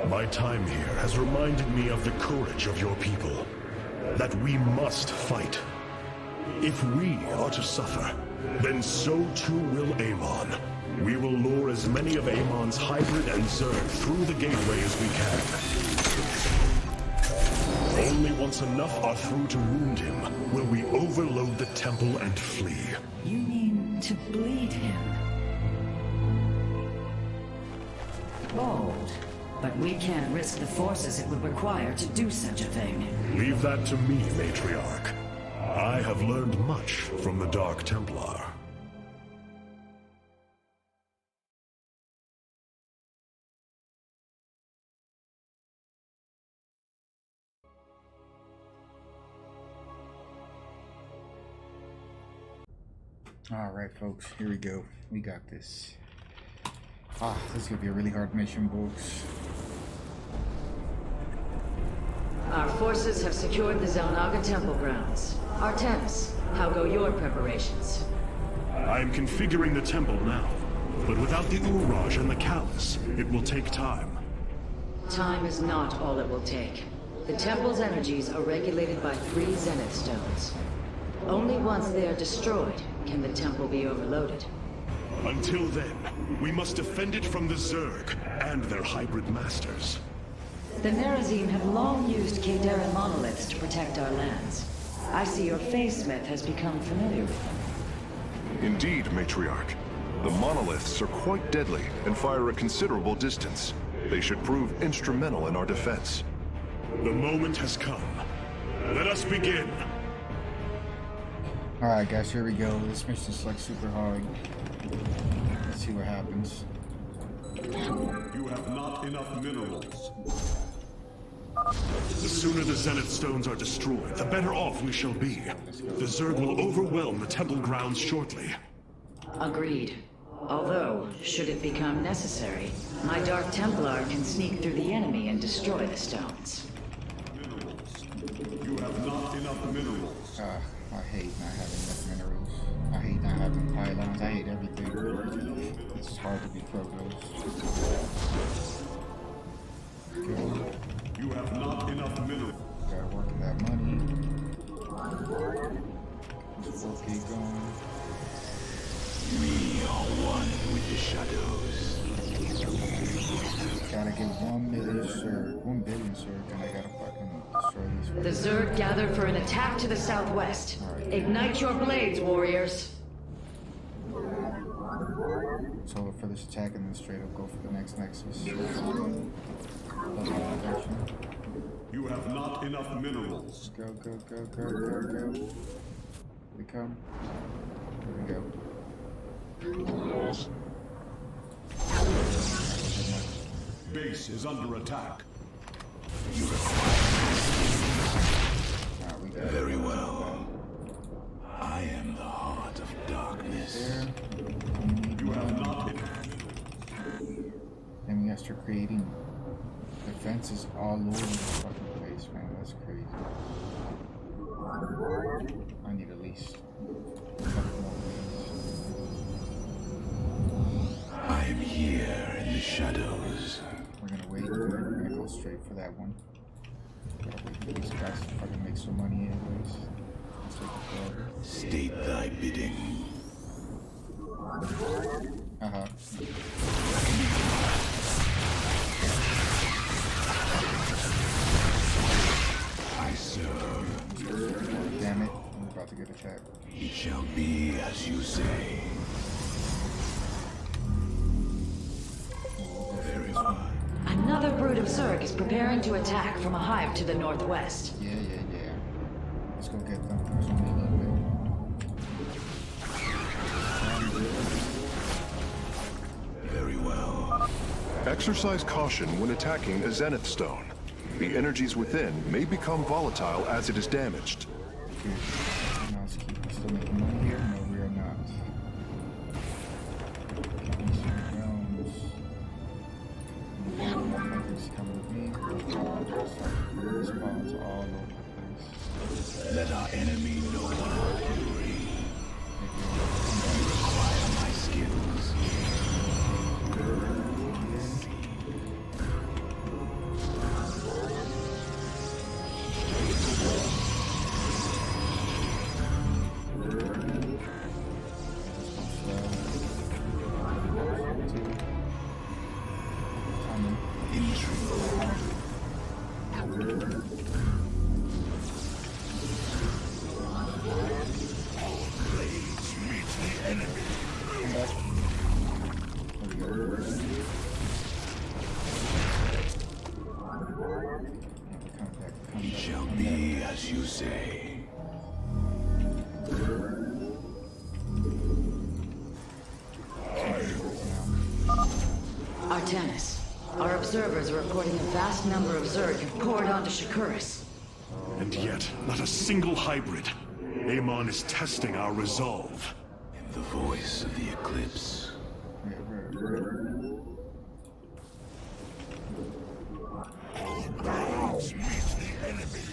My time here has reminded me of the courage of your people. That we must fight. If we are to suffer, then so too will Amon. We will lure as many of Amon's hybrid and Zerg through the gateway as we can. Only once enough are through to wound him will we overload the temple and flee. You mean to bleed him? Bold. But we can't risk the forces it would require to do such a thing. Leave that to me, Matriarch. I have learned much from the Dark Templar. Alright folks, here we go. We got this. This is gonna be a really hard mission, folks. Our forces have secured the Zelnaga Temple grounds. Artemis, how go your preparations? I am configuring the temple now, but without the Uraj and the Callus, it will take time. Time is not all it will take. The temple's energies are regulated by 3 Zenith stones. Only once they are destroyed can the temple be overloaded. Until then, we must defend it from the Zerg and their hybrid masters. The Nerazim have long used Kadaran monoliths to protect our lands. I see your Phase-Smith has become familiar with them. Indeed, Matriarch. The monoliths are quite deadly and fire a considerable distance. They should prove instrumental in our defense. The moment has come. Let us begin. Alright guys, here we go. This mission's like super hard. Let's see what happens. You have not enough minerals. The sooner the Zenith stones are destroyed, the better off we shall be. The Zerg will overwhelm the temple grounds shortly. Agreed. Although, should it become necessary, my Dark Templar can sneak through the enemy and destroy the stones. Minerals. You have not enough minerals. I hate not having enough minerals. I hate not having pylons. I hate everything. It's hard to be Protos. Okay. You have not enough minerals. Gotta work for that money. Let's 4K going. We are one with the shadows. Gotta get 1 million Zerg. 1 billion Zerg, and I gotta fucking destroy these. The Zerg gathered for an attack to the southwest. Right. Ignite your blades, warriors. So for this attack and then straight up go for the next Nexus. You have not enough minerals. Go, go, go, go, go, go. Here we come. Here we go. Base is under attack. Very well. I am the heart of darkness. You have not. Then we gotta start creating defenses all over the fucking place, man. That's crazy. I need at least a couple more ways. I am here in the shadows. We're gonna wait. We're gonna go straight for that one. Gotta wait for these guys to fucking make some money anyways. State thy bidding. I serve. Damn it, I'm about to get attacked. It shall be as you say. Very well. Another brood of Zerg is preparing to attack from a hive to the northwest. Yeah. Let's go get them. There's only a little bit. Very well. Exercise caution when attacking a Zenith Stone. The energies within may become volatile as it is damaged. Now let's keep still making money here. No, we are not. It's all over the place. Let our enemy know our fury. You require my skills. It shall be as you say. Artanis, our observers are reporting a vast number of Zerg have poured onto Shakuris. And yet, not a single hybrid. Amon is testing our resolve. In the voice of the Eclipse. Meet the enemy.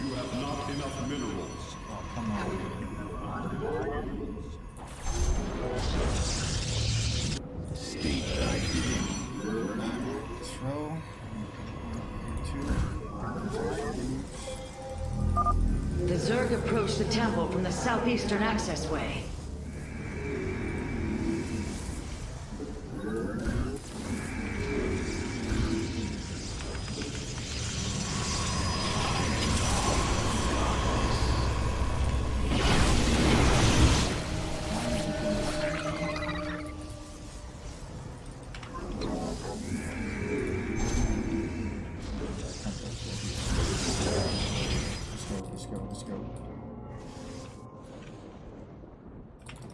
You have not enough minerals. Oh, come on. State thy bidding. Throw. The Zerg approached the temple from the southeastern accessway. Let's go.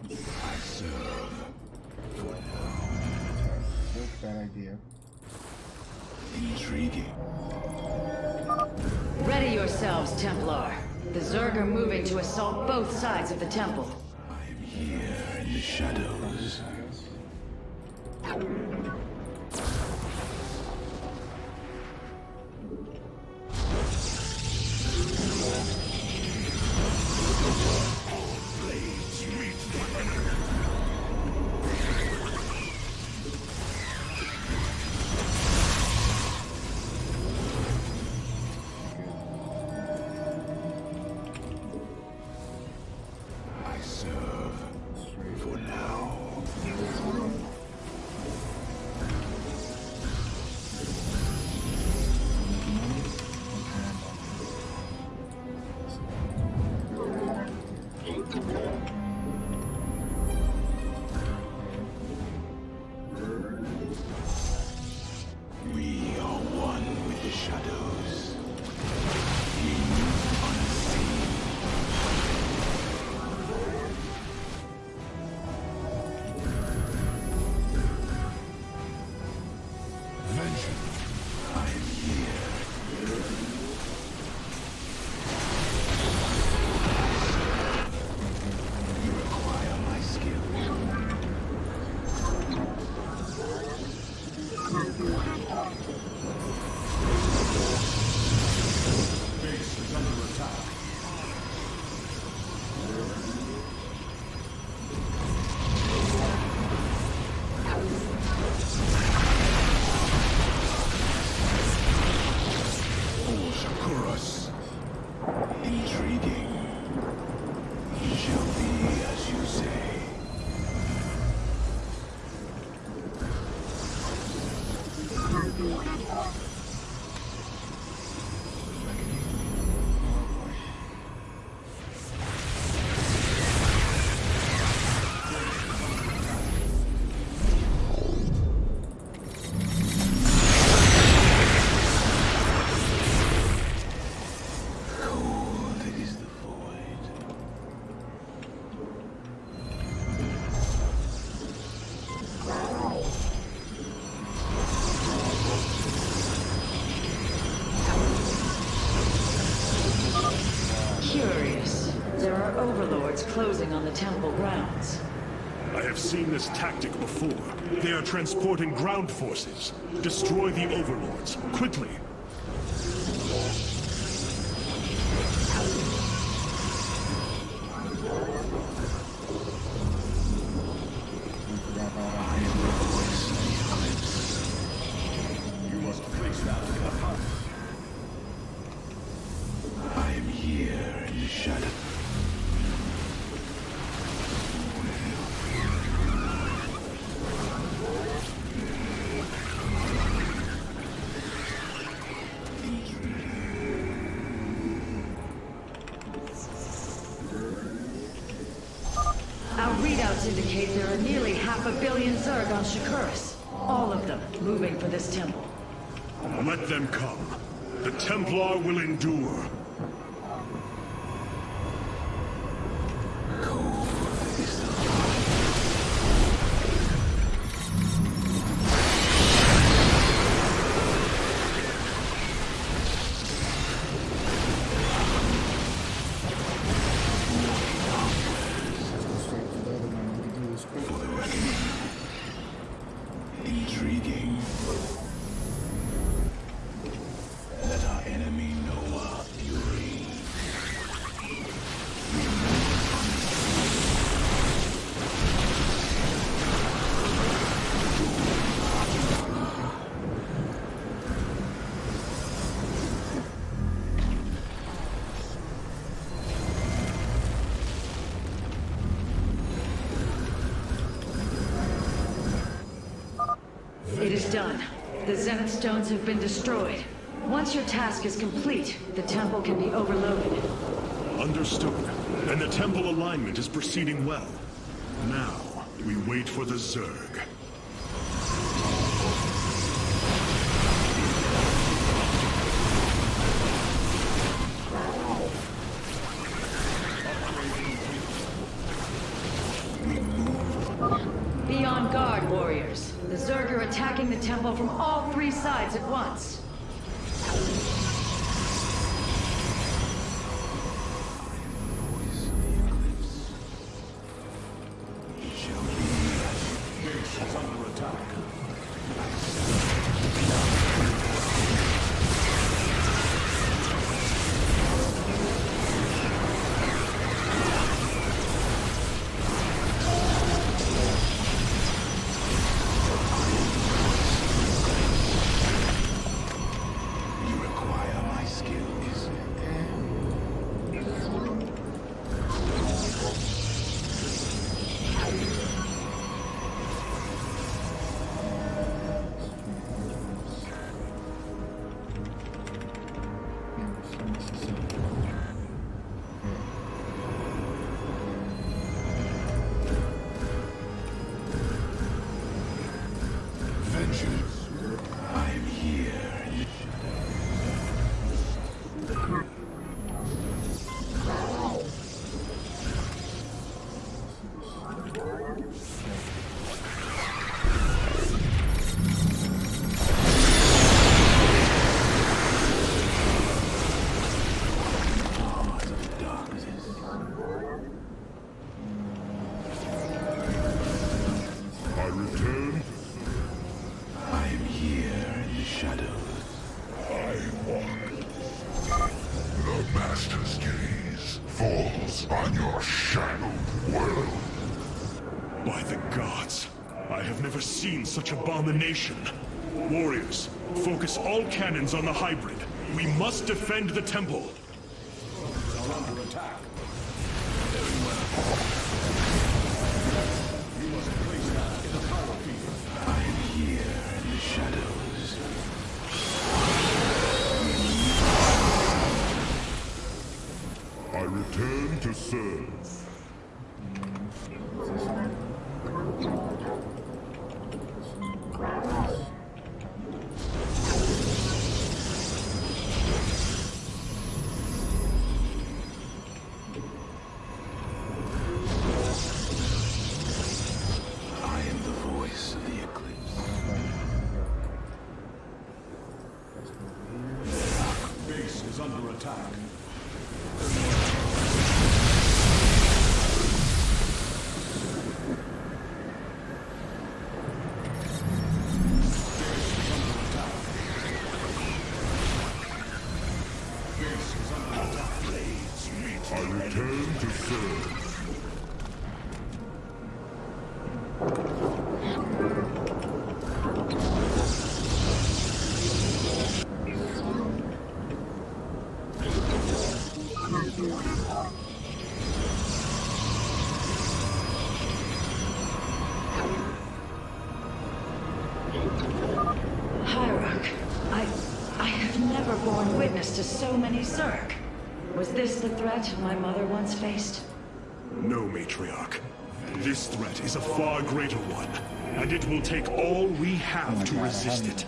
I serve for now. Bad idea. Intriguing. Ready yourselves, Templar. The Zerg are moving to assault both sides of the temple. I am here in the shadows. Curious. There are overlords closing on the temple grounds. I have seen this tactic before. They are transporting ground forces. Destroy the overlords, quickly! You must place that in the heart. I am here in the shadow. Our readouts indicate there are nearly 500 million Zerg on Shakuras. All of them moving for this temple. Let them come. The Templar will endure. Intriguing. Let our enemy know our fury. It is done. The Zenith Stones have been destroyed. Once your task is complete, the temple can be overloaded. Understood. And the temple alignment is proceeding well. Now, we wait for the Zerg. Be on guard, warriors. The Zerg are attacking the temple from all 3 sides at once. Base is under attack. You require my skills. Vengeance. I am here in the I return. I am here in the shadows. I walk. The Master's gaze falls on your shadowed world. By the gods, I have never seen such abomination. Warriors, focus all cannons on the hybrid. We must defend the temple. Are under attack. You must place that in the power field. I am here in the shadows. I return to serve. I am the voice of the eclipse. Base is under attack. to so many Zerg. Was this the threat my mother once faced? No, Matriarch. This threat is a far greater one, and it will take all we have to resist it.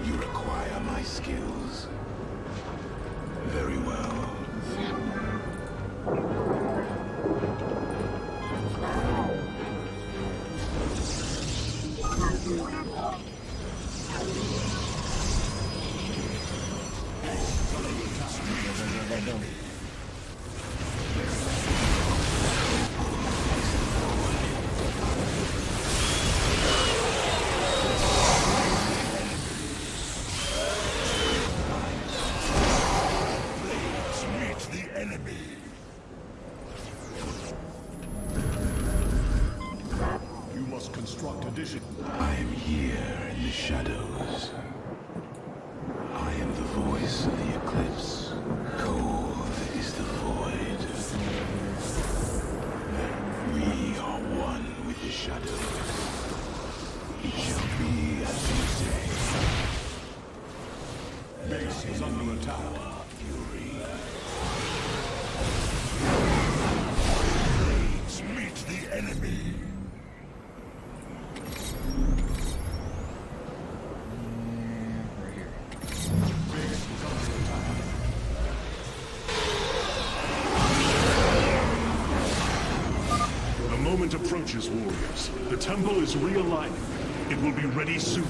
You require my skills. Very well. I am here in the shadows. I am the voice of the eclipse. Cold is the void. We are one with the shadows. It shall be as you say. Base is under attack. Fury. Blades meet the enemy. Approaches, warriors. The temple is realigning. It will be ready soon.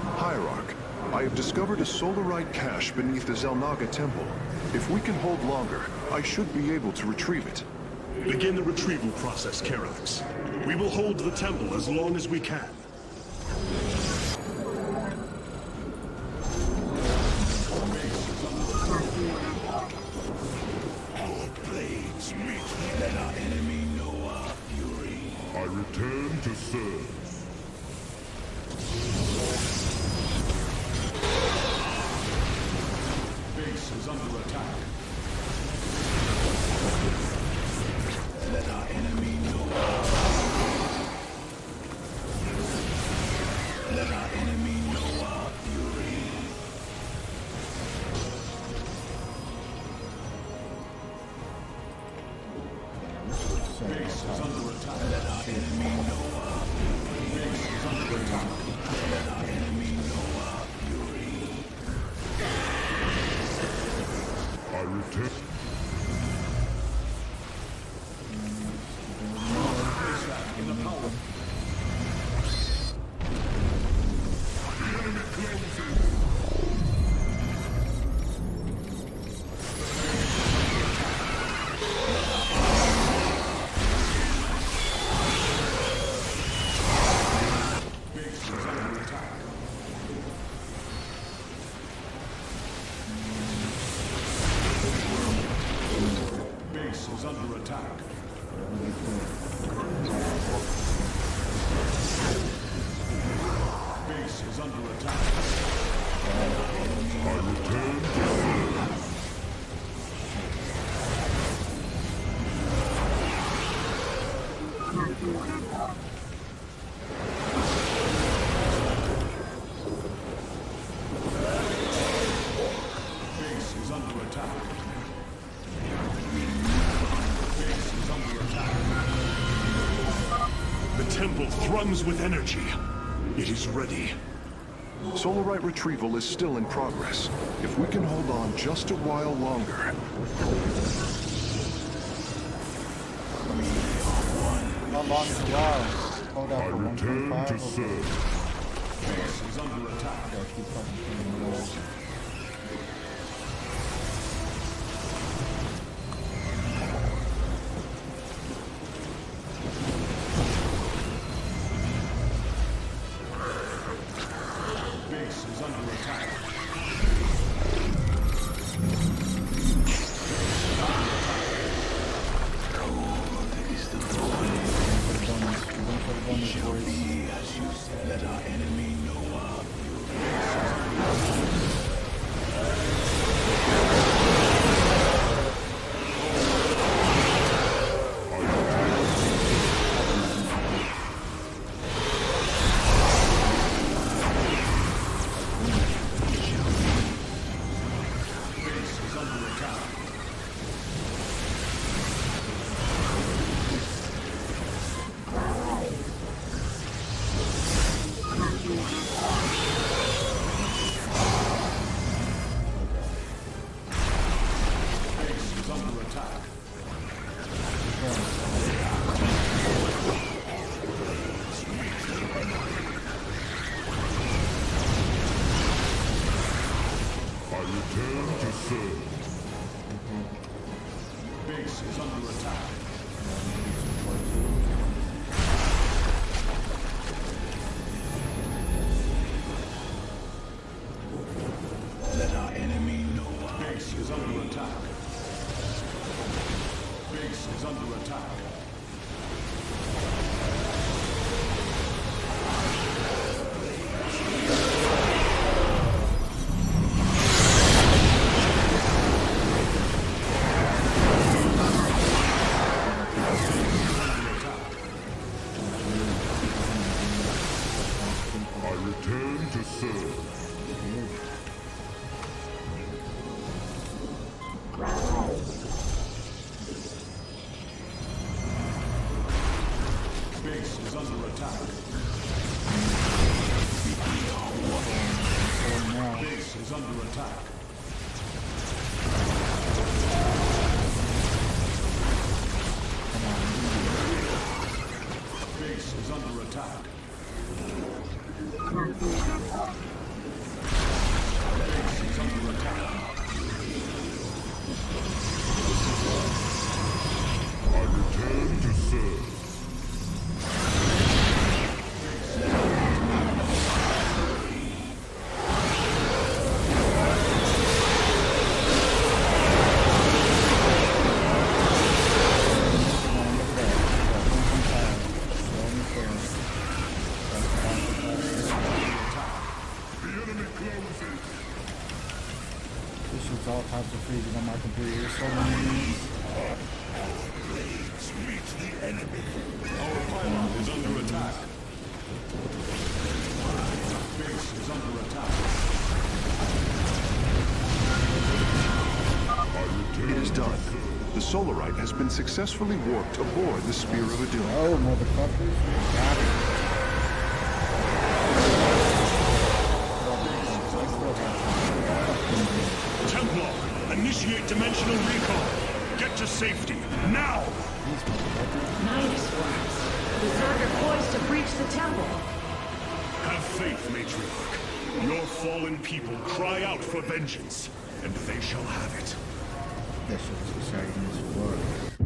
Hierarch, I have discovered a solarite cache beneath the Zelnaga temple. If we can hold longer, I should be able to retrieve it. Begin the retrieval process, Karax. We will hold the temple as long as we can. Our blades meet. Let our enemy know our fury. I return to serve. Base is under attack. Let our enemy know our fury. Let our enemy know our fury. Base is under attack. Let our enemy know our fury. Base is under attack. Let our enemy know our fury. I return. In the power. The enemy closes. Is under attack. Base is under attack. I return to serve. Base is under attack. The temple thrums with energy. It is ready. Solarite retrieval is still in progress. If we can hold on just a while longer... How long is a while? Hold up for 1.5. To serve. Base is under attack. Yeah, keep fucking killing the walls. Base is under attack. Let our enemy know Base is under attack. Let our enemy know. Base is under attack. Base is under attack. Base is under attack. Base is under attack. Base is under attack. Base is under attack. I return to serve. This shoots all types of freezing on my computer. There's so many units. Our pylon is under attack. Base is under attack. It is done. The Solarite has been successfully warped aboard the Spear of Doom. Oh, motherfuckers. Got it. Templar, initiate dimensional recon. Get to safety, now! Nidus worms. Berserker poised to breach the temple. Have faith, Matriarch. Your fallen people cry out for vengeance, and they shall have it. That shit was exciting as fuck.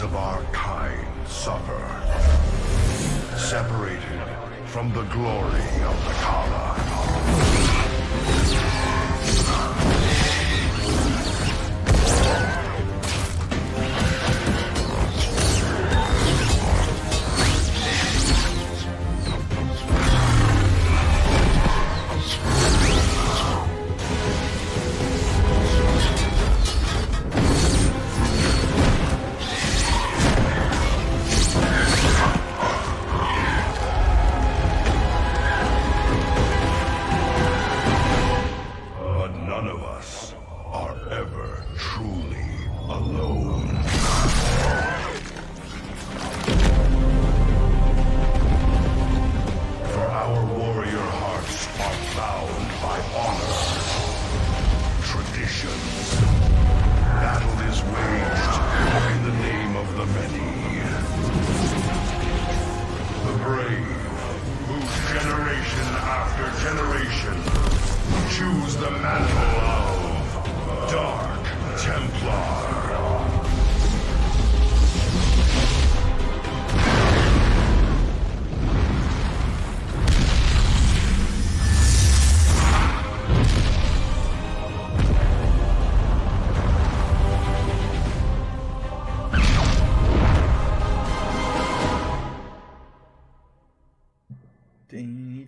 Of our kind suffer, separated from the glory of the Kala.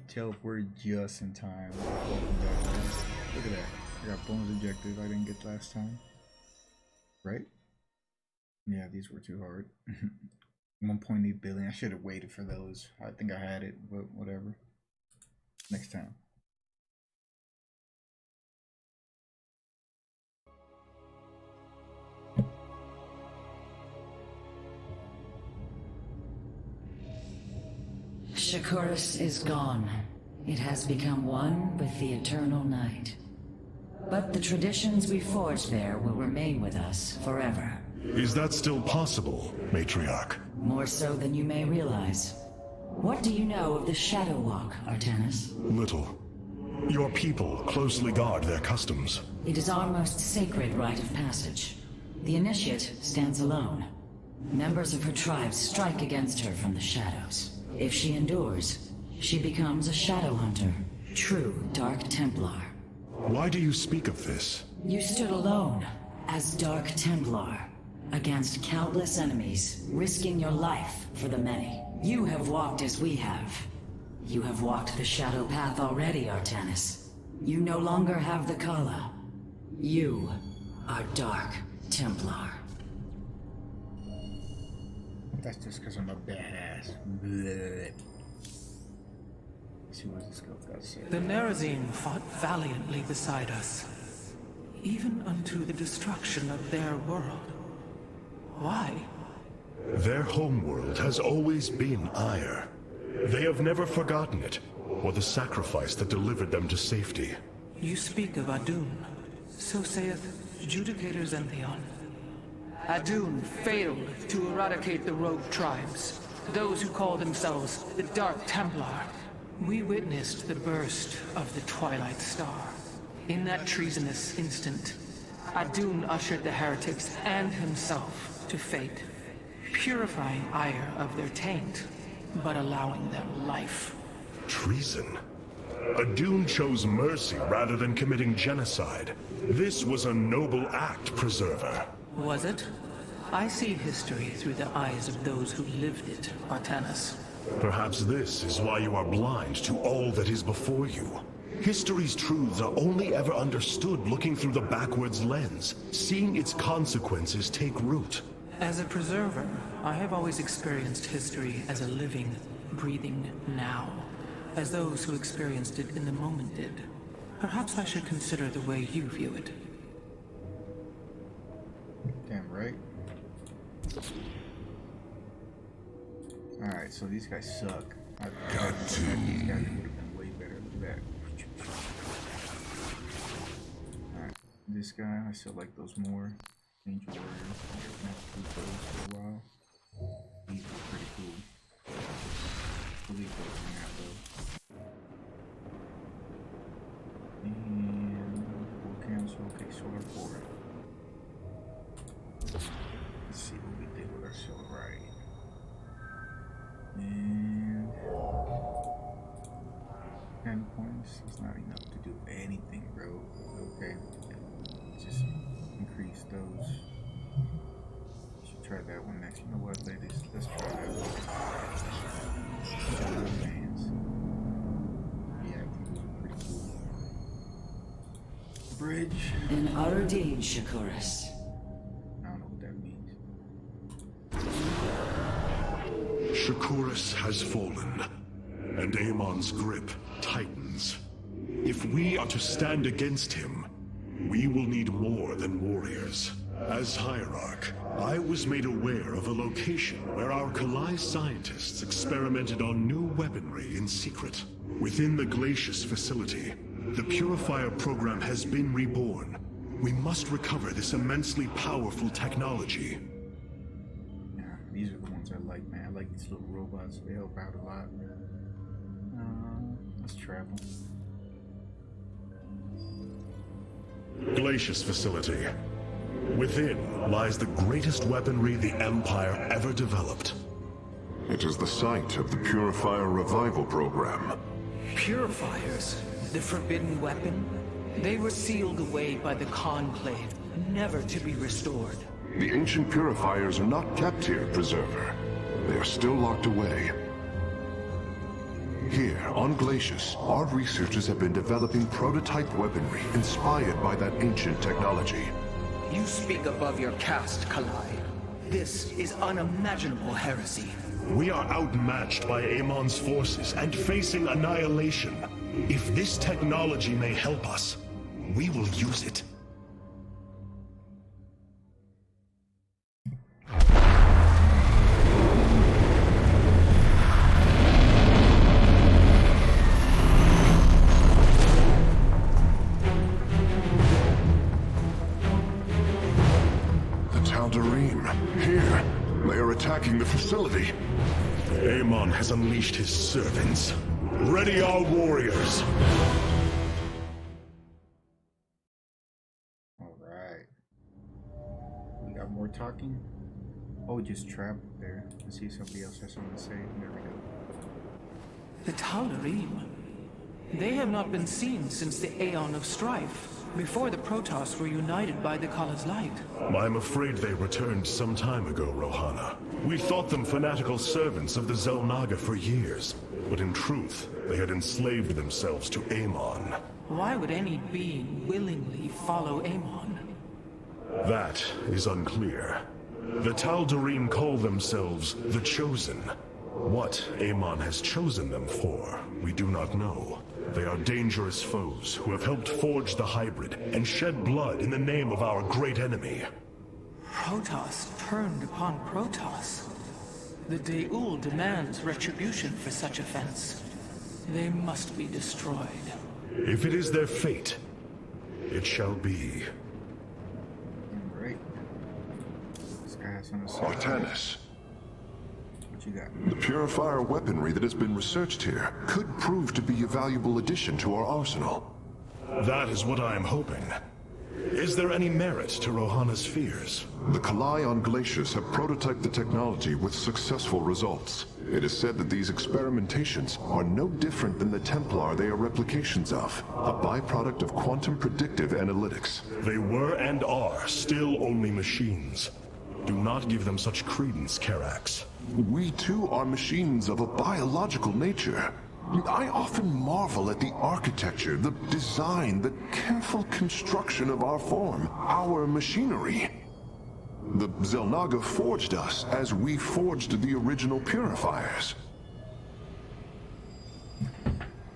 Teleport just in time. Look at that. I got bonus objectives I didn't get last time. Right? Yeah, these were too hard. 1.8 billion. I should have waited for those. I think I had it, but whatever. Next time. Shakuras is gone. It has become one with the eternal night. But the traditions we forged there will remain with us forever. Is that still possible, Matriarch? More so than you may realize. What do you know of the Shadow Walk, Artanis? Little. Your people closely guard their customs. It is our most sacred rite of passage. The Initiate stands alone. Members of her tribe strike against her from the shadows. If she endures, she becomes a Shadow Hunter, true Dark Templar. Why do you speak of this? You stood alone, as Dark Templar, against countless enemies, risking your life for the many. You have walked as we have. You have walked the Shadow Path already, Artanis. You no longer have the Kala. You are Dark Templar. That's just because I'm a badass. Blech. Let's see what this guy's got to say. The Nerazim fought valiantly beside us, even unto the destruction of their world. Why? Their homeworld has always been Ire. They have never forgotten it, or the sacrifice that delivered them to safety. You speak of Adun. So saith Judicator Zentheon. Adun failed to eradicate the rogue tribes, those who call themselves the Dark Templar. We witnessed the burst of the Twilight Star. In that treasonous instant, Adun ushered the heretics and himself to fate, purifying Ire of their taint, but allowing them life. Treason? Adun chose mercy rather than committing genocide. This was a noble act, Preserver. Was it? I see history through the eyes of those who lived it, Artanis. Perhaps this is why you are blind to all that is before you. History's truths are only ever understood looking through the backwards lens, seeing its consequences take root. As a preserver, I have always experienced history as a living, breathing now, as those who experienced it in the moment did. Perhaps I should consider the way you view it. Damn right. Alright, so these guys suck. I thought these guys would have been way better. Look at that. Alright, this guy, I still like those more. Change warriors. I'm gonna have to keep those for a while. These are pretty cool. Believe those in that though. And we'll cancel. Okay, solar forward. Let's see what we did with our solar right. And 10 points is not enough to do anything. anything, bro. Okay. Just increase those. Should try that one next. You know what, ladies? Let's try that one. Hands. Yeah, I think those are pretty cool. Bridge. An Ardeen, Shakuras. I don't know what that means. Shakuras has fallen, and Amon's grip tightens. If we are to stand against him, we will need more than warriors. As Hierarch, I was made aware of a location where our Kalai scientists experimented on new weaponry in secret. Within the Glacius facility, the Purifier program has been reborn. We must recover this immensely powerful technology. Yeah, these are the ones I like, man. I like these little robots. They help out a lot. Let's travel. Glacius facility. Within lies the greatest weaponry the Empire ever developed. It is the site of the Purifier Revival Program. Purifiers? The forbidden weapon? They were sealed away by the Conclave, never to be restored. The ancient purifiers are not kept here, Preserver. They are still locked away. Here, on Glacius, our researchers have been developing prototype weaponry inspired by that ancient technology. You speak above your caste, Kalai. This is unimaginable heresy. We are outmatched by Amon's forces and facing annihilation. If this technology may help us, we will use it. Here, they are attacking the facility. Amon has unleashed his servants. Ready our warriors! Alright. We got more talking? Oh, just traveled there. Let's see if somebody else has something to say. There we go. The Tal'Darim. They have not been seen since the Aeon of Strife, before the Protoss were united by the Kala's light. I'm afraid they returned some time ago, Rohana. We thought them fanatical servants of the Xel'Naga for years, but in truth, they had enslaved themselves to Amon. Why would any being willingly follow Amon? That is unclear. The Tal'Darim call themselves the Chosen. What Amon has chosen them for, we do not know. They are dangerous foes who have helped forge the hybrid and shed blood in the name of our great enemy. Protoss turned upon Protoss. The Deul demands retribution for such offense. They must be destroyed. If it is their fate, it shall be. Alright. This guy has something to say. Artanis. What you got? The purifier weaponry that has been researched here could prove to be a valuable addition to our arsenal. That is what I am hoping. Is there any merit to Rohana's fears? The Kalai on Glacius have prototyped the technology with successful results. It is said that these experimentations are no different than the Templar they are replications of, a byproduct of quantum predictive analytics. They were and are still only machines. Do not give them such credence, Karax. We too are machines of a biological nature. I often marvel at the architecture, the design, the careful construction of our form, our machinery. The Xel'Naga forged us as we forged the original purifiers.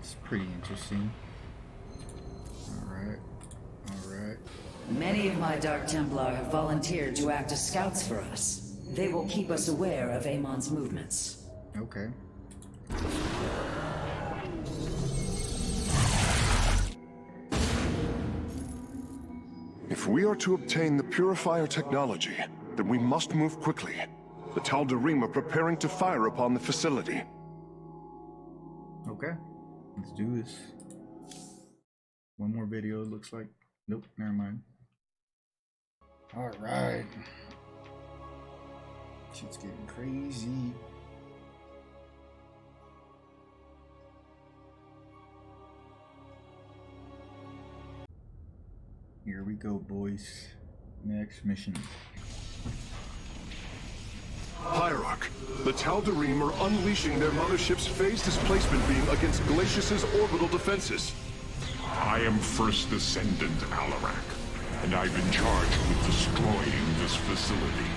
It's pretty interesting. Alright. Alright. Many of my Dark Templar have volunteered to act as scouts for us. They will keep us aware of Amon's movements. Okay. If we are to obtain the purifier technology, then we must move quickly. The Tal'Darim are preparing to fire upon the facility. Okay. Let's do this. One more video, it looks like. Nope, never mind. Alright. Shit's getting crazy. Here we go, boys. Next mission. Hierarch, the Tal'Darim are unleashing their mothership's phase displacement beam against Glacius's orbital defenses. I am First Descendant Alarak, and I've been charged with destroying this facility.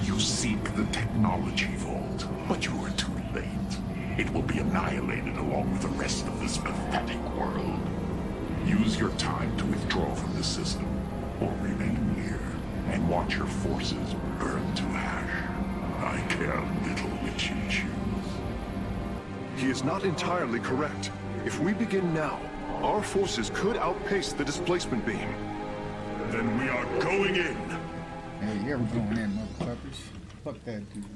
You seek the technology vault, but you are too late. It will be annihilated along with the rest of this pathetic world. Use your time to withdraw from the system, or remain here, and watch your forces burn to ash. I care little which you choose. He is not entirely correct. If we begin now, our forces could outpace the displacement beam. Then we are going in! Hey, yeah, we're going in, motherfuckers. Fuck that dude.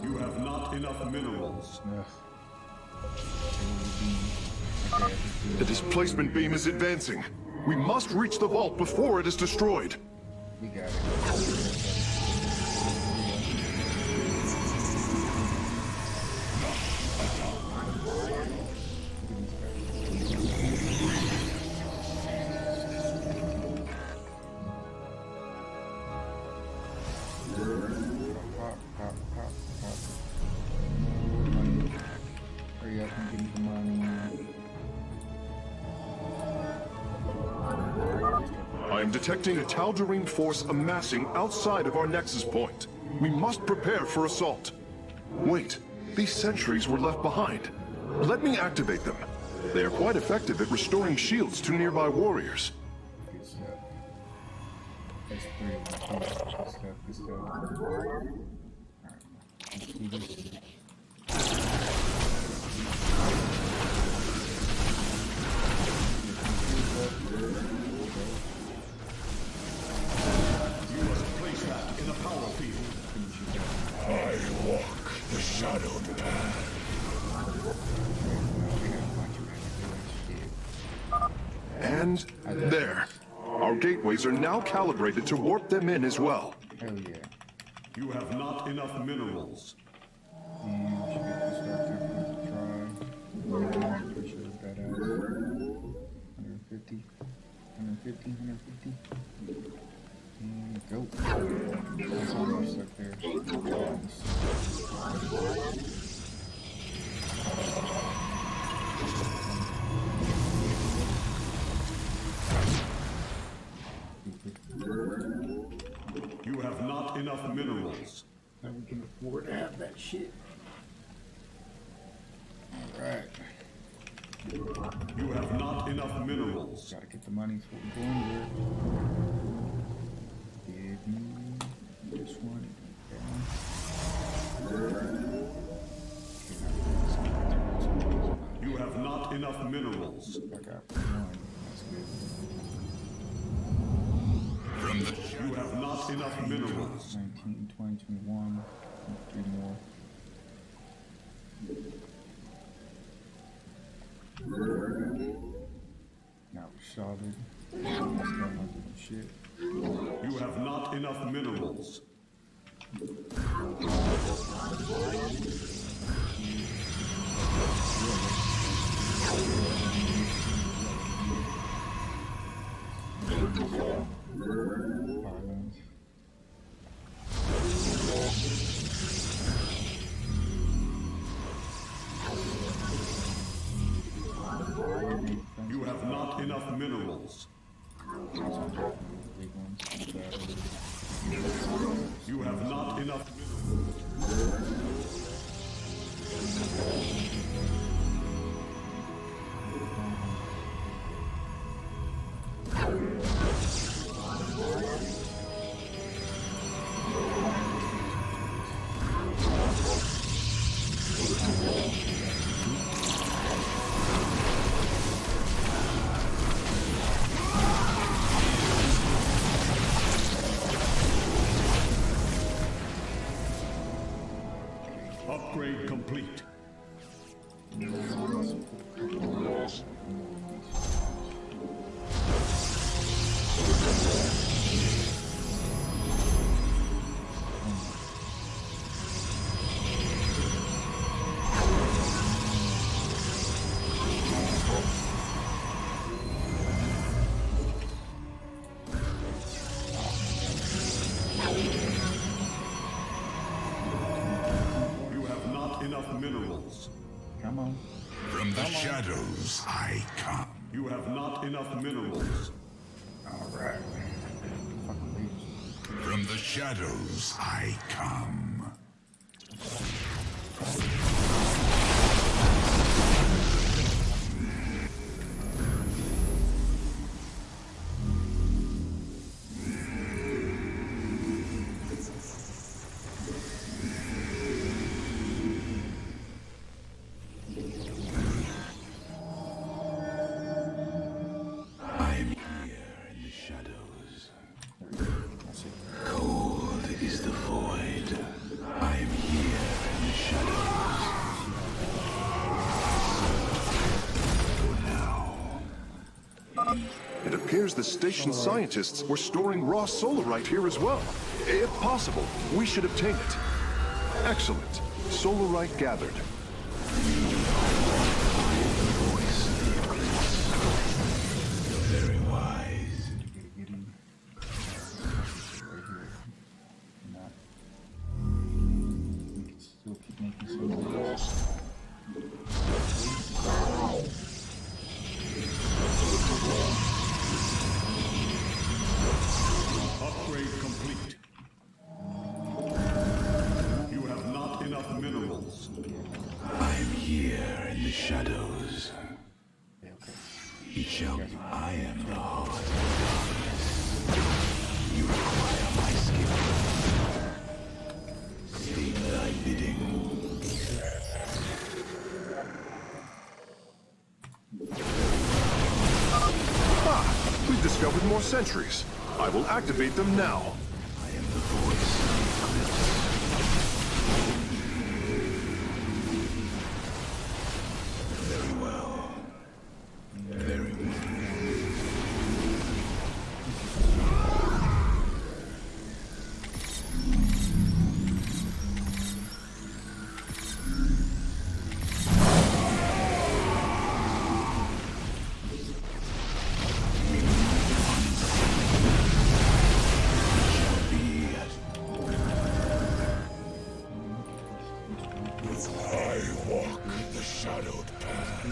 You have not enough minerals. The displacement beam is advancing. We must reach the vault before it is destroyed. We got it. Hurry up and give me the money. I am detecting a Tal'Darim force amassing outside of our nexus point. We must prepare for assault. Wait, these sentries were left behind. Let me activate them. They are quite effective at restoring shields to nearby warriors. Good stuff. That's 3 of them. Good stuff, good stuff. Alright, let's do this. In a power field. I walk the shadowed path. And there. Our gateways are now calibrated to warp them in as well. Hell yeah. You have not enough minerals. And we should get the Starcraft to try. Pretty sure it's got 150. 150, 150. And go. That's almost stuck there. You have not enough minerals. Now we can afford to have that shit. Alright. You have not enough minerals. Gotta get the money for we're going there. Give me this one. You have not enough minerals. I got one. That's good. From the you have not enough minerals. 19, 20, 21. 3 more. Now we're solid. Shit. You have not enough minerals. You have not enough minerals. You have not enough minerals. Upgrade complete. minerals. Come on. From the shadows I come. You have not enough minerals. Alright. From the shadows I come. Cold is the void. I am here in the shadows. For now. It appears the station scientists were storing raw solarite here as well. If possible, we should obtain it. Excellent. Solarite gathered. Very wise. Still keep making some noise. Upgrade complete. You have not enough minerals. I am here in the shadows. I am the heart of darkness. You require my skill. State thy bidding. We've discovered more sentries. I will activate them now. I am the voice of Eclipse. Very well. Very well. I walk the shadowed path.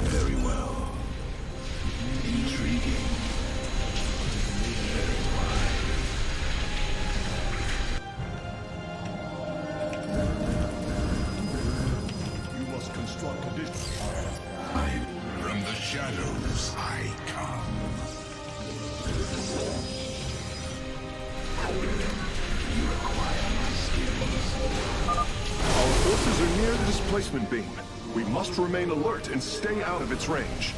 Very well. Intriguing. Very wise. You must construct additional. From the shadows I come. You require my skills. Our forces are near the displacement beam. We must remain alert and stay out of its range.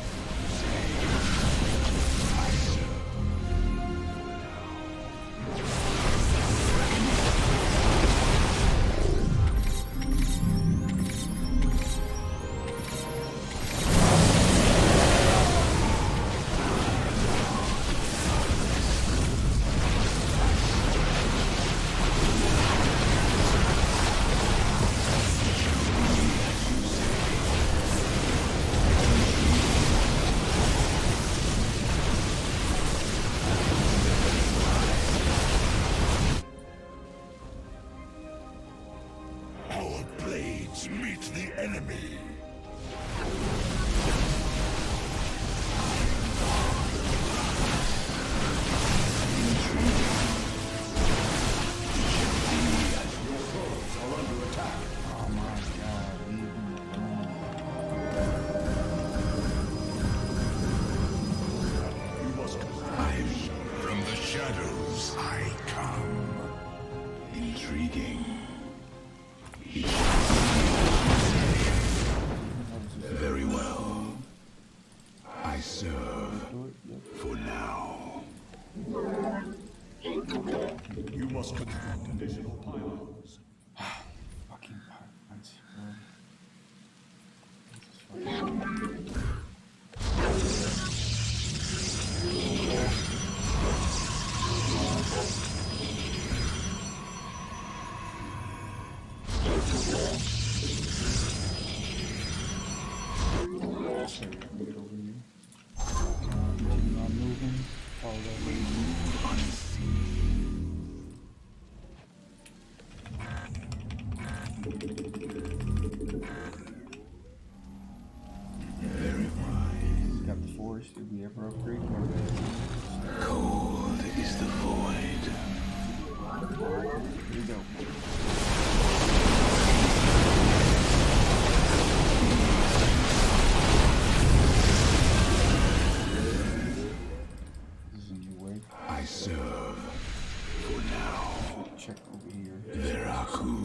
Our blades meet the enemy. Oh my god, leave him alone. From the shadows I come. Intriguing. So we can get over here. Continue on moving. Follow that way. Got the forest. Did we ever upgrade it? Cold is the void. Here we go. This is a new way. I serve for now. Check over here. Veraku.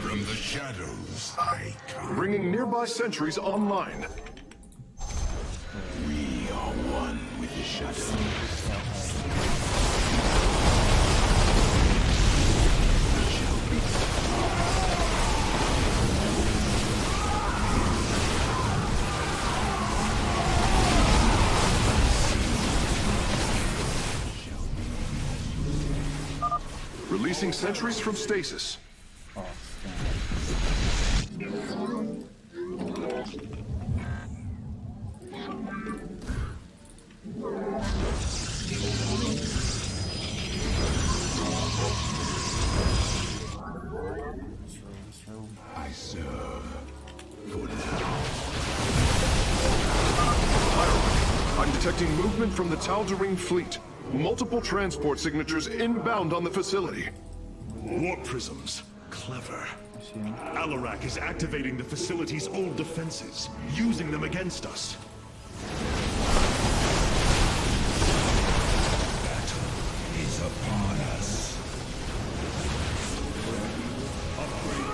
From the shadows, I come. Bringing nearby sentries online. We are one with the shadows. Releasing sentries from stasis. Oh, I serve for now. I'm detecting movement from the Tal'Darim fleet. Multiple transport signatures inbound on the facility. Warp prisms. Clever. Alarak is activating the facility's old defenses, using them against us. Battle is upon us. Upgrade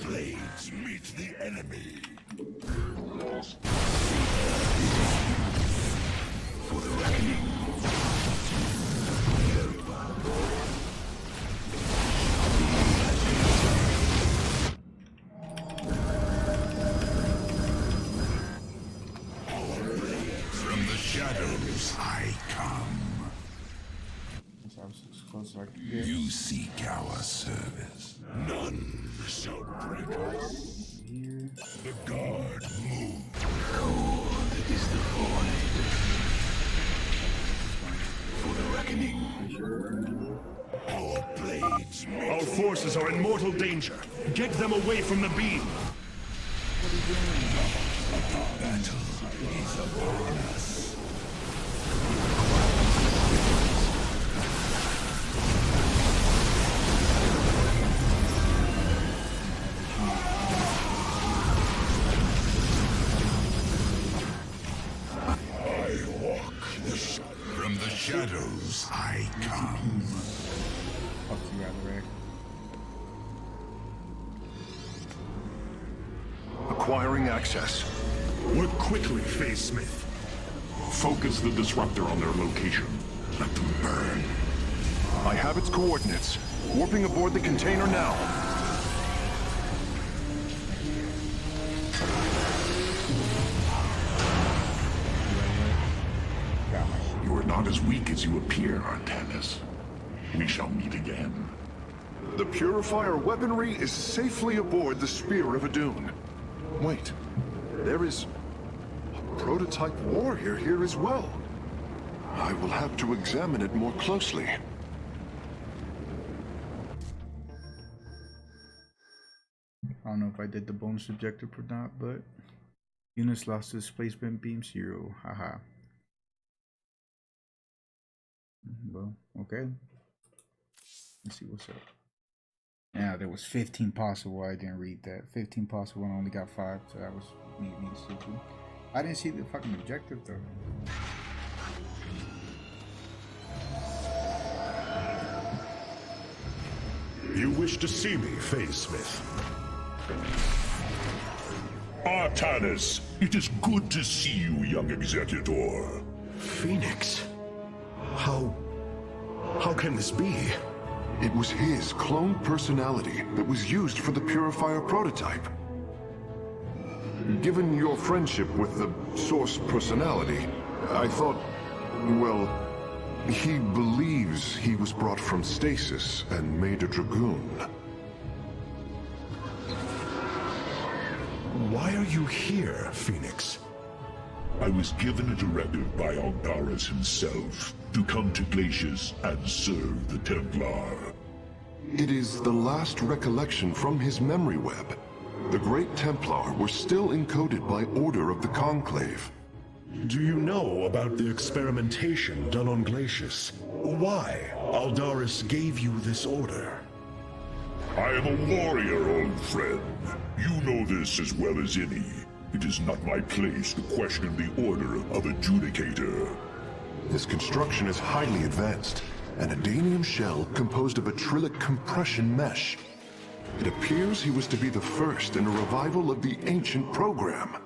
blades meet the enemy. For the reckoning. From the shadows I come. You seek our service. None shall break us. The guard move. Cold is the void. For the reckoning. Our blades. Our forces are in mortal danger. Get them away from the beam. Battle is upon us. From the shadows I come. Acquiring access. Work quickly, Phase Smith. Focus the disruptor on their location. Let them burn. I have its coordinates. Warping aboard the container now. You are not as weak as you appear, Artanis. We shall meet again. The Purifier weaponry is safely aboard the Spear of Adun. Wait, there is a prototype warrior here as well. I will have to examine it more closely. I don't know if I did the bonus objective or not, but Eunice lost the displacement beam 0. Haha. Well, okay. Let's see what's up. Now there was 15 possible. I didn't read that. 15 possible and I only got 5, so that was neat to see too. I didn't see the fucking objective though. You wish to see me, Phase Smith? Artanis, it is good to see you, young Executor. Phoenix? How can this be? It was his cloned personality that was used for the Purifier prototype. Given your friendship with the Source personality, I thought, well, he believes he was brought from stasis and made a Dragoon. Why are you here, Phoenix? I was given a directive by Aldaris himself to come to Glacius and serve the Templar. It is the last recollection from his memory web. The Great Templar were still encoded by order of the Conclave. Do you know about the experimentation done on Glacius? Why Aldaris gave you this order? I am a warrior, old friend. You know this as well as any. It is not my place to question the order of Adjudicator. His construction is highly advanced, an Adanium shell composed of a trillic compression mesh. It appears he was to be the first in a revival of the ancient program.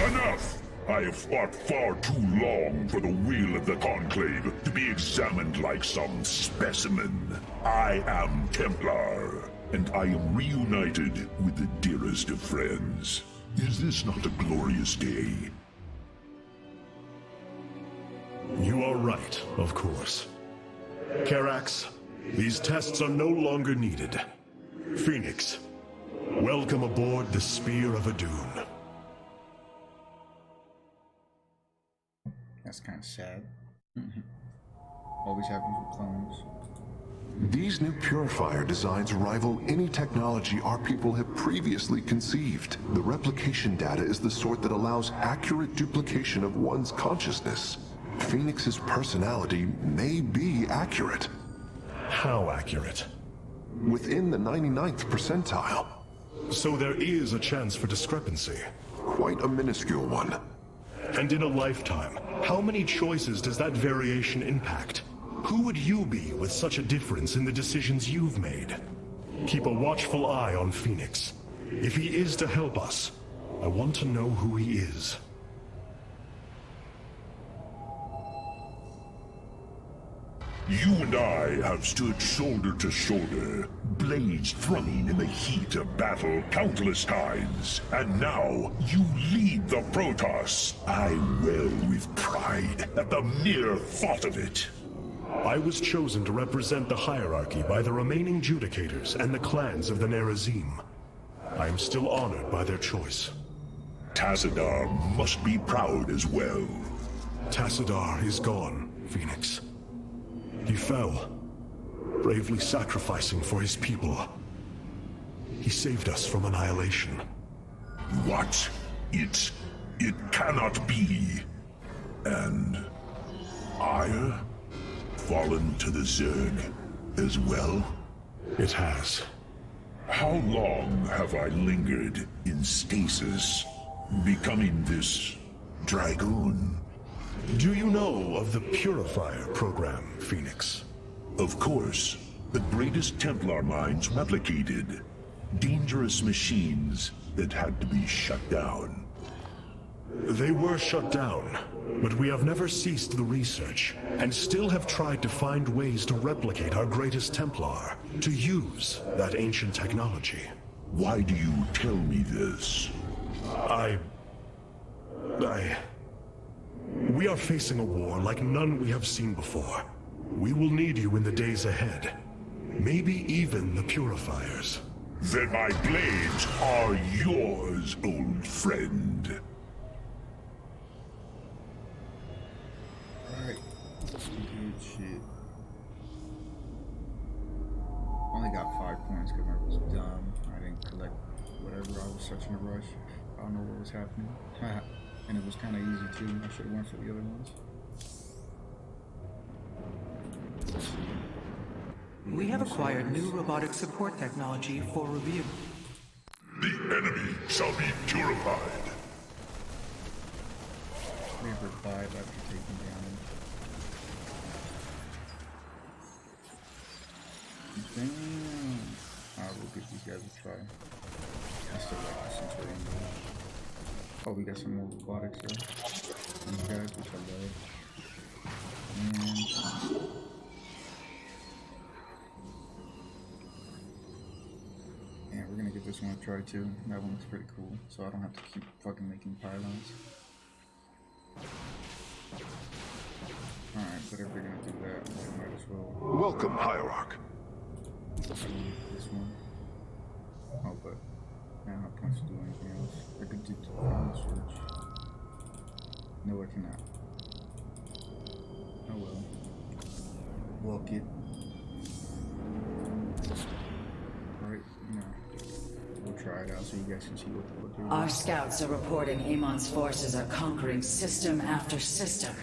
Enough! I have fought far too long for the will of the Conclave to be examined like some specimen. I am Templar, and I am reunited with the dearest of friends. Is this not a glorious day? You are right, of course. Karax, these tests are no longer needed. Phoenix, welcome aboard the Spear of Adun. That's kind of sad. Always happens with clones. These new purifier designs rival any technology our people have previously conceived. The replication data is the sort that allows accurate duplication of one's consciousness. Phoenix's personality may be accurate. How accurate? Within the 99th percentile. So there is a chance for discrepancy. Quite a minuscule one. And in a lifetime, how many choices does that variation impact? Who would you be with such a difference in the decisions you've made? Keep a watchful eye on Phoenix. If he is to help us, I want to know who he is. You and I have stood shoulder to shoulder, blades thrumming in the heat of battle countless times. And now, you lead the Protoss. I well with pride at the mere thought of it. I was chosen to represent the hierarchy by the remaining Judicators and the clans of the Nerazim. I am still honored by their choice. Tassadar must be proud as well. Tassadar is gone, Phoenix. He fell, bravely sacrificing for his people. He saved us from annihilation. What? It cannot be. And Ire? Fallen to the Zerg as well? It has. How long have I lingered in stasis, becoming this Dragoon? Do you know of the Purifier program, Phoenix? Of course. The greatest Templar minds replicated. Dangerous machines that had to be shut down. They were shut down, but we have never ceased the research, and still have tried to find ways to replicate our greatest Templar, to use that ancient technology. Why do you tell me this? We are facing a war like none we have seen before. We will need you in the days ahead. Maybe even the Purifiers. Then my blades are yours, old friend. Alright. Good shit. Only got 5 points because I was dumb. I didn't collect whatever. I was such in a rush. I don't know what was happening. And it was kind of easy too. I should have went for the other ones. We have acquired new robotic support technology for review. The enemy shall be purified. We revive after taking damage. Damn. We'll give these guys a try. I still like the Centurion though. Oh, we got some more robotics here. These guys, which I love. And yeah, we're gonna give this one a try too. That one looks pretty cool, so I don't have to keep fucking making pylons. Alright, but if we're gonna do that, we might as well. Welcome, Hierarch. This one. Oh, but I don't have points to do anything else. I could do search. No, I cannot. Oh well. Walk it. Alright, no. We'll try it out so you guys can see what they're doing. Our scouts are reporting Amon's forces are conquering system after system.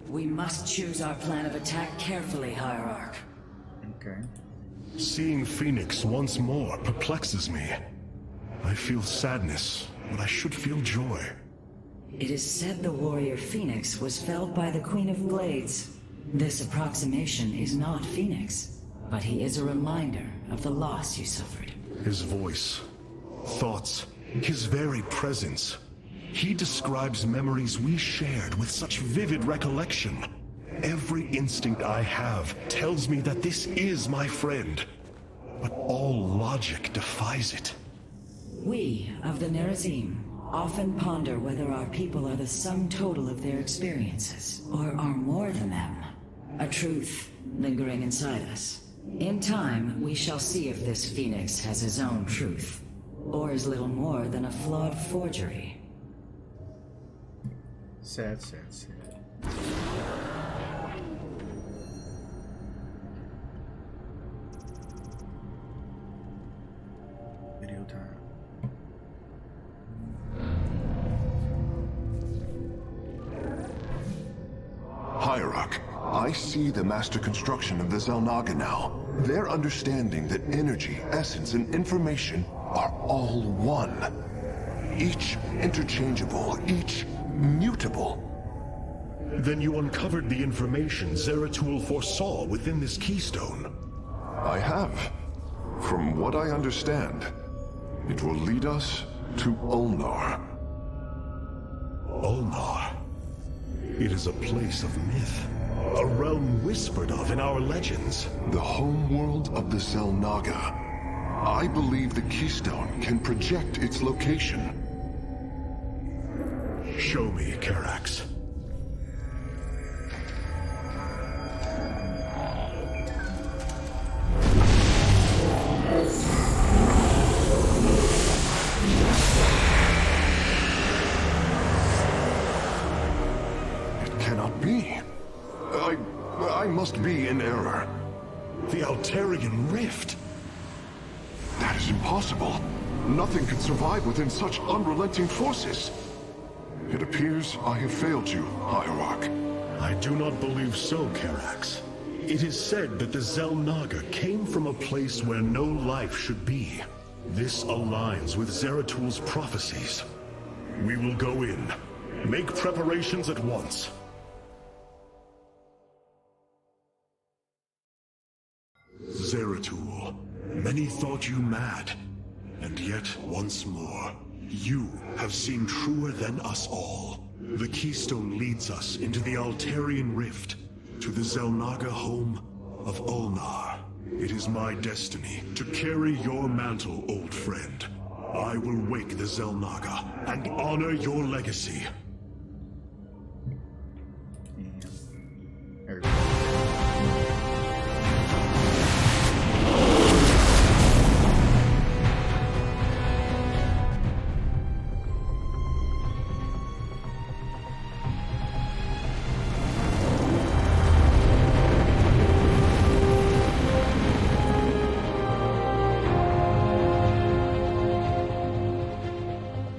We must choose our plan of attack carefully, Hierarch. Okay. Seeing Phoenix once more perplexes me. I feel sadness, but I should feel joy. It is said the warrior Phoenix was felled by the Queen of Blades. This approximation is not Phoenix, but he is a reminder of the loss you suffered. His voice, thoughts, his very presence. He describes memories we shared with such vivid recollection. Every instinct I have tells me that this is my friend, but all logic defies it. We of the Nerazim often ponder whether our people are the sum total of their experiences, or are more than them. A truth lingering inside us. In time, we shall see if this Phoenix has his own truth, or is little more than a flawed forgery. Sad, sad, sad. Video time. Hierarch, I see the master construction of the Xel'Naga now. Their understanding that energy, essence, and information are all one. Each interchangeable, each mutable. Then you uncovered the information Zeratul foresaw within this keystone. I have. From what I understand, it will lead us to Ulnar. Ulnar. It is a place of myth. A realm whispered of in our legends. The homeworld of the Xel'Naga. I believe the keystone can project its location. Show me, Karax. It cannot be. I must be in error. The Altarian Rift. That is impossible. Nothing can survive within such unrelenting forces. It appears I have failed you, Hierarch. I do not believe so, Karax. It is said that the Xel'Naga came from a place where no life should be. This aligns with Zeratul's prophecies. We will go in. Make preparations at once. Zeratul, many thought you mad. And yet, once more, you have seen truer than us all. The keystone leads us into the Altarian Rift, to the Xel'Naga home of Ulnar. It is my destiny to carry your mantle, old friend. I will wake the Xel'Naga and honor your legacy.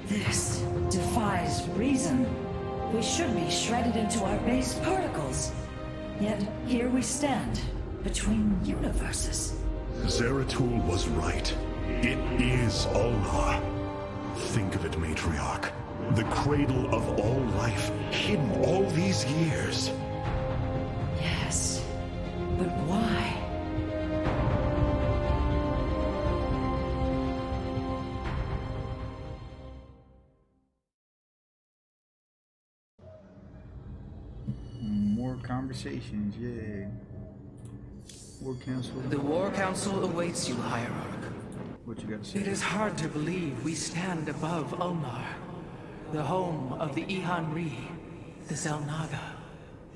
This defies reason. We should be shredded into our base particles. Yet here we stand, Between universes. Zeratul was right. It is Ulnar. Think of it, Matriarch. The cradle of all life, hidden all these years. Yes. But why? More conversations, yay. War Council. The War Council awaits you, Hierarch. What you got to say? It is hard to believe we stand above Ulnar, the home of the Ihan-Ri, the Xel'Naga.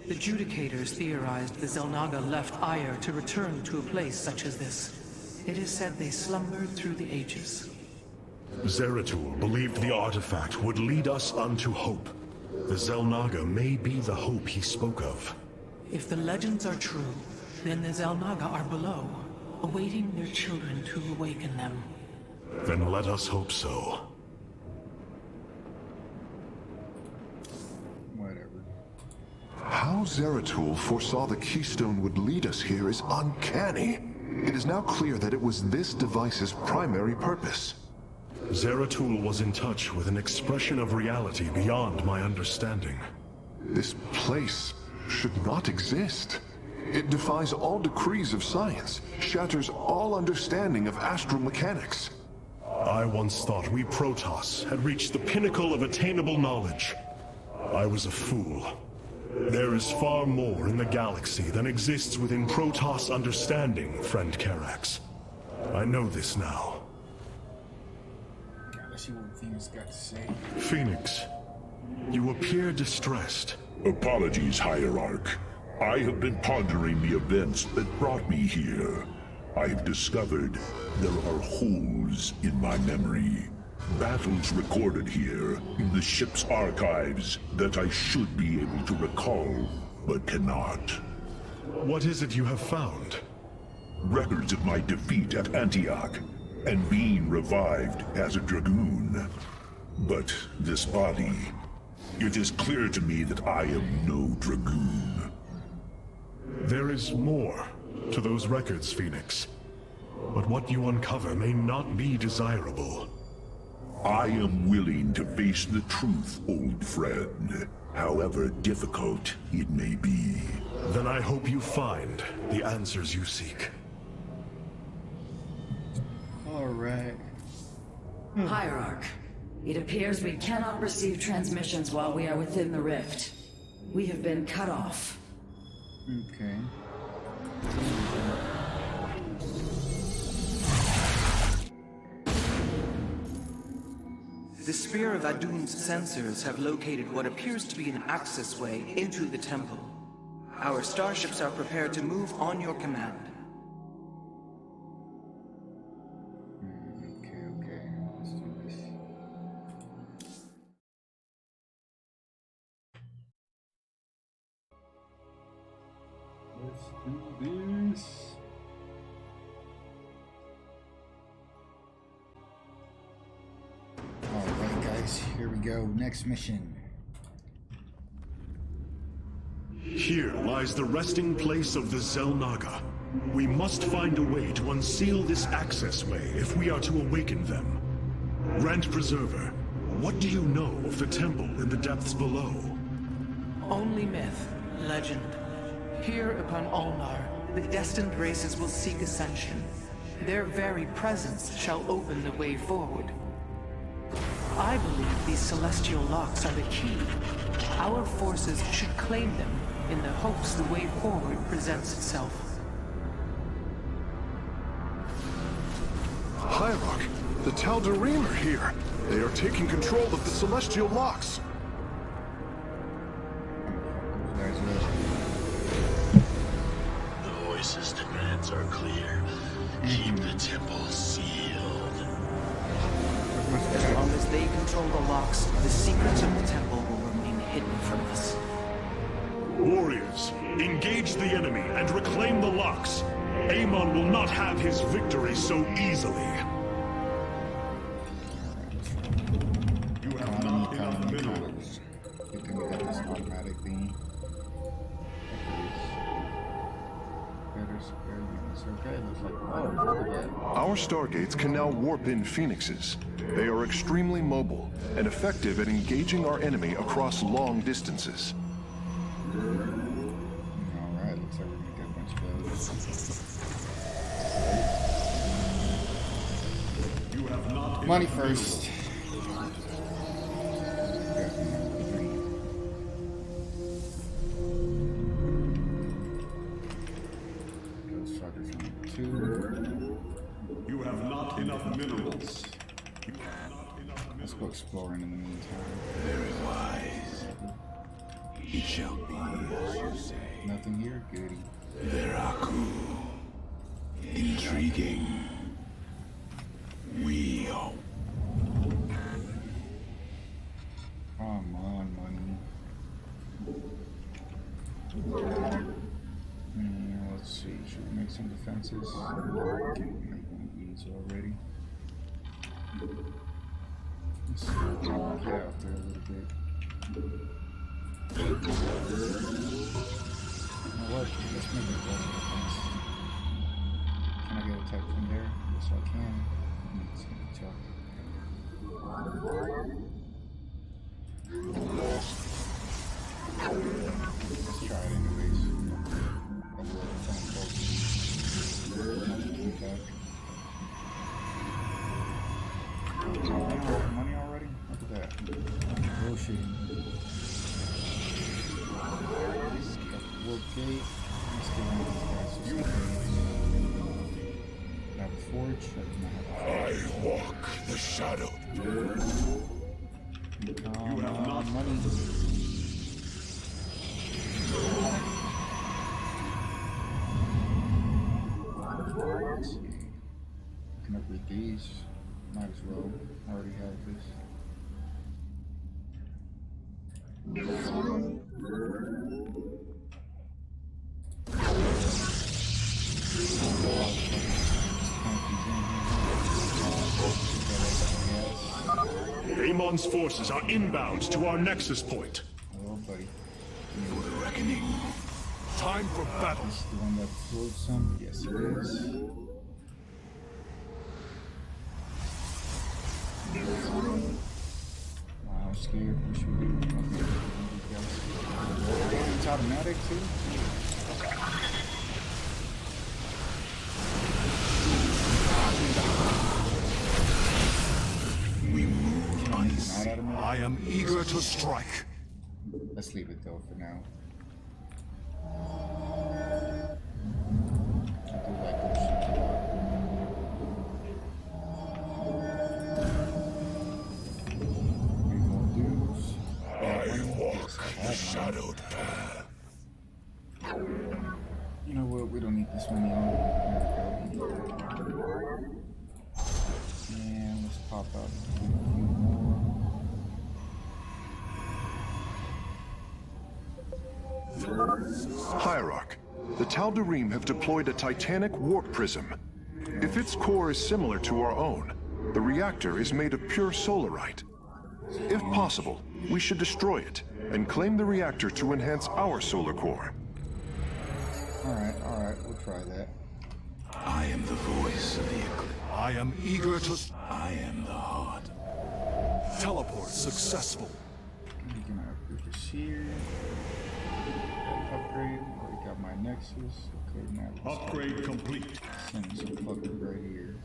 The Judicators theorized the Xel'Naga left Aiur to return to a place such as this. It is said they slumbered through the ages. Zeratul believed the artifact would lead us unto hope. The Xel'Naga may be the hope he spoke of. If the legends are true, then the Xel'Naga are below, awaiting their children to awaken them. Then let us hope so. Whatever. How Zeratul foresaw the Keystone would lead us here is uncanny. It is now clear that it was this device's primary purpose. Zeratul was in touch with an expression of reality beyond my understanding. This place should not exist. It defies all decrees of science, shatters all understanding of astral mechanics. I once thought we Protoss had reached the pinnacle of attainable knowledge. I was a fool. There is far more in the galaxy than exists within Protoss understanding, friend Karax. I know this now. Let's see what Phoenix got to say. Phoenix, you appear distressed. Apologies, Hierarch. I have been pondering the events that brought me here. I have discovered there are holes in my memory. Battles recorded here in the ship's archives that I should be able to recall, but cannot. What is it you have found? Records of my defeat at Antioch, and being revived as a Dragoon. But this body, it is clear to me that I am no Dragoon. There is more to those records, Phoenix. But what you uncover may not be desirable. I am willing to face the truth, old friend, however difficult it may be. Then I hope you find the answers you seek. Alright. Hierarch, it appears we cannot receive transmissions while we are within the rift. We have been cut off. Okay. The Spear of Adun's sensors have located what appears to be an access way into the temple. Our starships are prepared to move on your command. Okay. Let's do this. Let's do this. Alright guys, here we go. Next mission. Here lies the resting place of the Xel'Naga. We must find a way to unseal this access way if we are to awaken them. Grand Preserver, what do you know of the temple in the depths below? Only myth, legend. Here upon Ulnar, the destined races will seek ascension. Their very presence shall open the way forward. I believe these celestial locks are the key. Our forces should claim them in the hopes the way forward presents itself. Hierarch, the Tal'Darim are here. They are taking control of the celestial locks. The voice's demands are clear. Keep the temple sealed. As long as they control the locks, the secrets of the temple will remain hidden from us. Warriors, engage the enemy and reclaim the locks. Amon will not have his victory so easily. You have not been minerals. Good thing we got this automatic thingy. Better Okay, looks like, oh, look at that. Our stargates can now warp in phoenixes. They are extremely mobile and effective at engaging our enemy across long distances. Alright, looks like we're gonna get a bunch of those. You have not Money first. You have not enough minerals. Let's go exploring in the meantime. Very wise. It shall be as you say. Nothing here, goody. Veraku. Intriguing. We hope. Come on, money. Let's see. Should we make some defenses? Make one of these already. Let's see. Get out there a little bit. You know what? Let's make it better defense. Can I get attacked from there? Yes, I can. Let's get attacked. Let's try it anyways. Money already? Look at that. Bullshitting. Got the wood gate. Let's get one of these guys. Have a forge. I walk the shadow. You have not money. Let's see. Can upgrade these. Might as well. I already have this. Amon's forces are inbound to our nexus point. Oh, buddy. For the reckoning. Time for battle. This is the one that absorbed some? Yes, it is. Wow, I'm scared. What should we do? Okay, it's automatic too? We move unseen. I am eager to strike. Let's leave it though for now. I do like those shit a lot. Shadowed path. You know what? We don't need this one anymore. There we go. And let's pop out a few more. Hierarch, the Tal'Darim have deployed a titanic warp prism. If its core is similar to our own, the reactor is made of pure solarite. If possible, we should destroy it and claim the reactor to enhance our solar core. Alright, we'll try that. I am the voice of the eclipse. I am eager to... I am the heart. Teleport successful. I'm gonna upgrade this here. Upgrade. Already got my Nexus. Okay, now let's upgrade complete. Send some fuckers right here.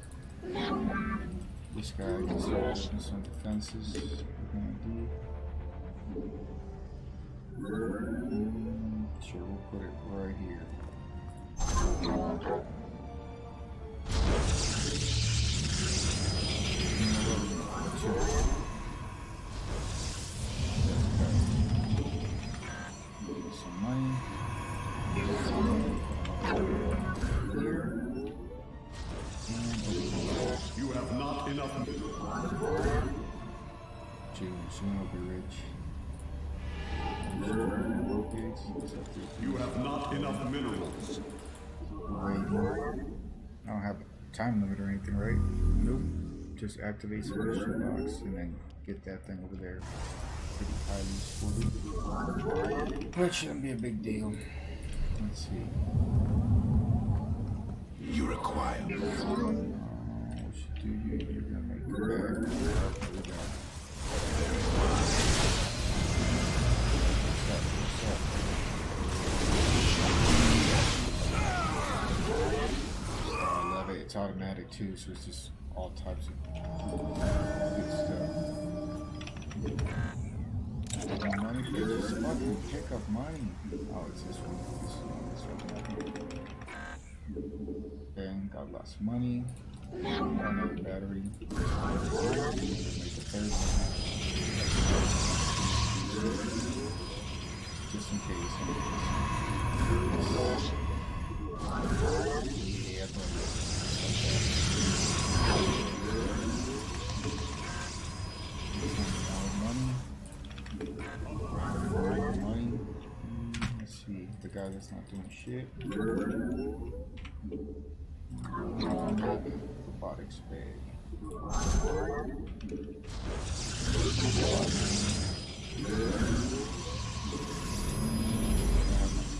This guy gets some defenses. We're gonna do. Sure, we'll put it right here. Some money. Here. You have not enough. Soon we'll be rich. You have not enough minerals. Waiting. I don't have a time limit or anything, right? Nope. Just activate some mission box and then get that thing over there. Pretty highly useful. Which shouldn't be a big deal. Let's see. you require. What you do here? You're gonna make it back. Here we go. I love it. It's automatic too, so it's just all types of good stuff. More money, bitch. Just fucking pick up money. Oh, it's this one. This one. Bang, got lots of money. Another battery. Make the third one. Just in case. Yeah, money. Let's see. The guy that's not doing shit. Robotics bay.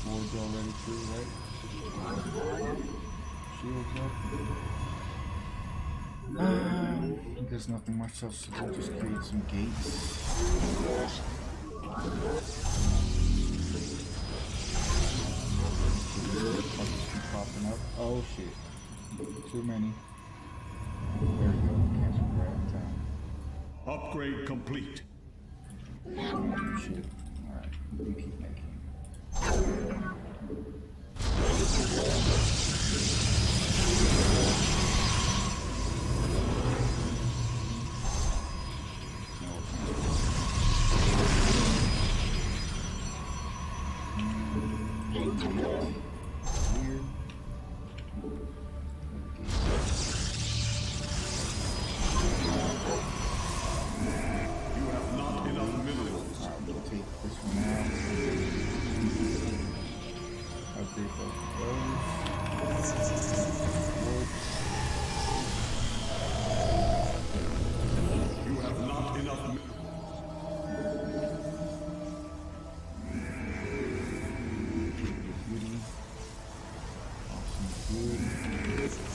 Boards already too, right? Shields up. There's nothing much else to do, just create some gates. Popping up. Oh shit. Too many. There we go. Cancel grab time. Upgrade complete. Shit. Alright, we can keep making.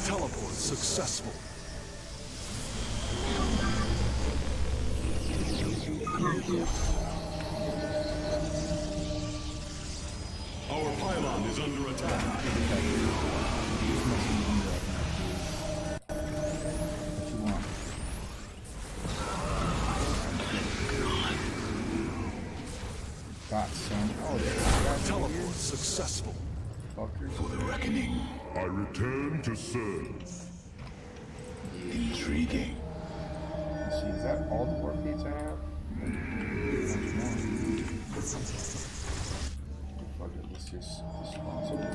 Teleport successful. Our pylon is under attack. Teleport successful. For the reckoning. I return to serve. Intriguing. Let's see, is that all the warp gates I have? Fuck it, let's just responsible.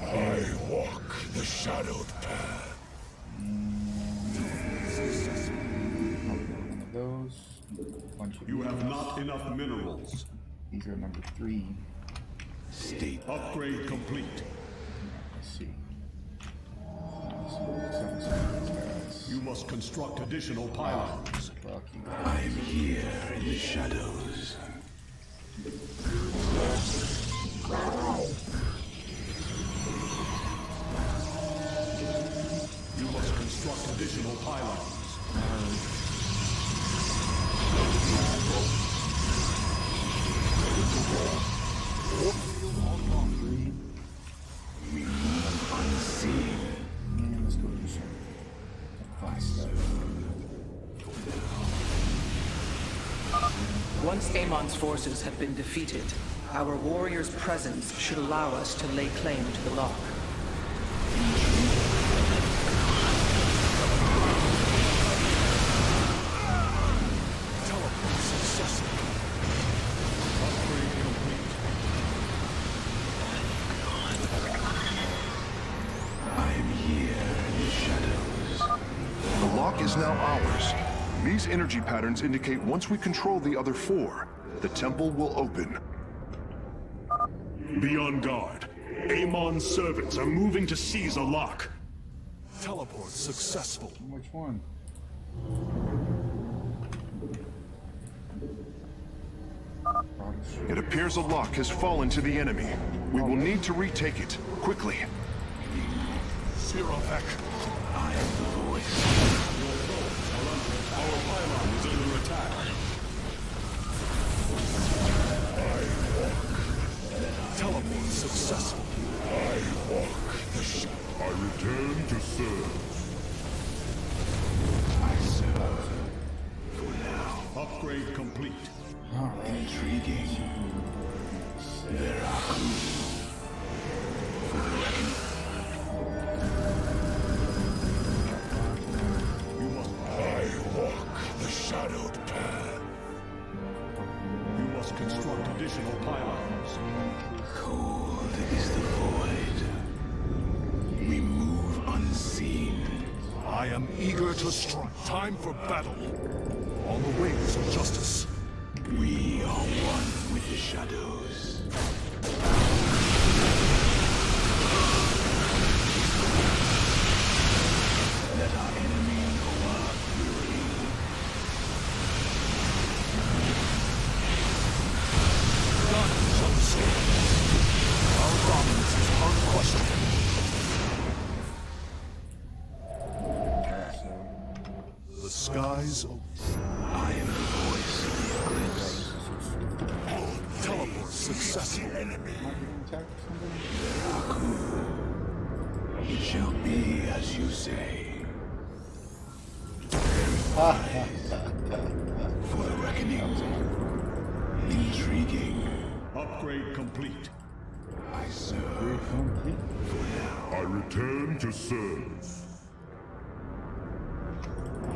I walk the shadowed path. One of those. Bunch of You have not enough minerals. These are number 3. State upgrade complete. Let's see. You must construct additional pylons. I'm here in the shadows. You must construct additional pylons. Once Amon's forces have been defeated, our warriors' presence should allow us to lay claim to the lock. Teleport successful. Upgrade complete. I'm here in the shadows. The lock is now ours. These energy patterns indicate once we control the other 4, the temple will open. Be on guard. Amon's servants are moving to seize a lock. Teleport successful. Which one? It appears a lock has fallen to the enemy. We will need to retake it, quickly. Sirovek, I am the voice. Our pylon is under attack. I walk. Teleport successful. I walk the shadow. I return to serve. I serve. For now. Upgrade complete. Intriguing. There are clues. For the reckoning. I walk the shadowed path. You must construct additional pylons. Cold is the void. We move unseen. I am eager to strike. Time for battle. On the wings of justice. We are one with the shadows. Let our enemy know our fury. Guns on swords. Our dominance is unquestioned. The skies open. I am the voice of the eclipse. Teleport successful. It shall be as you say. For the reckoning. Intriguing. Upgrade complete. I serve. For now. I return to serve.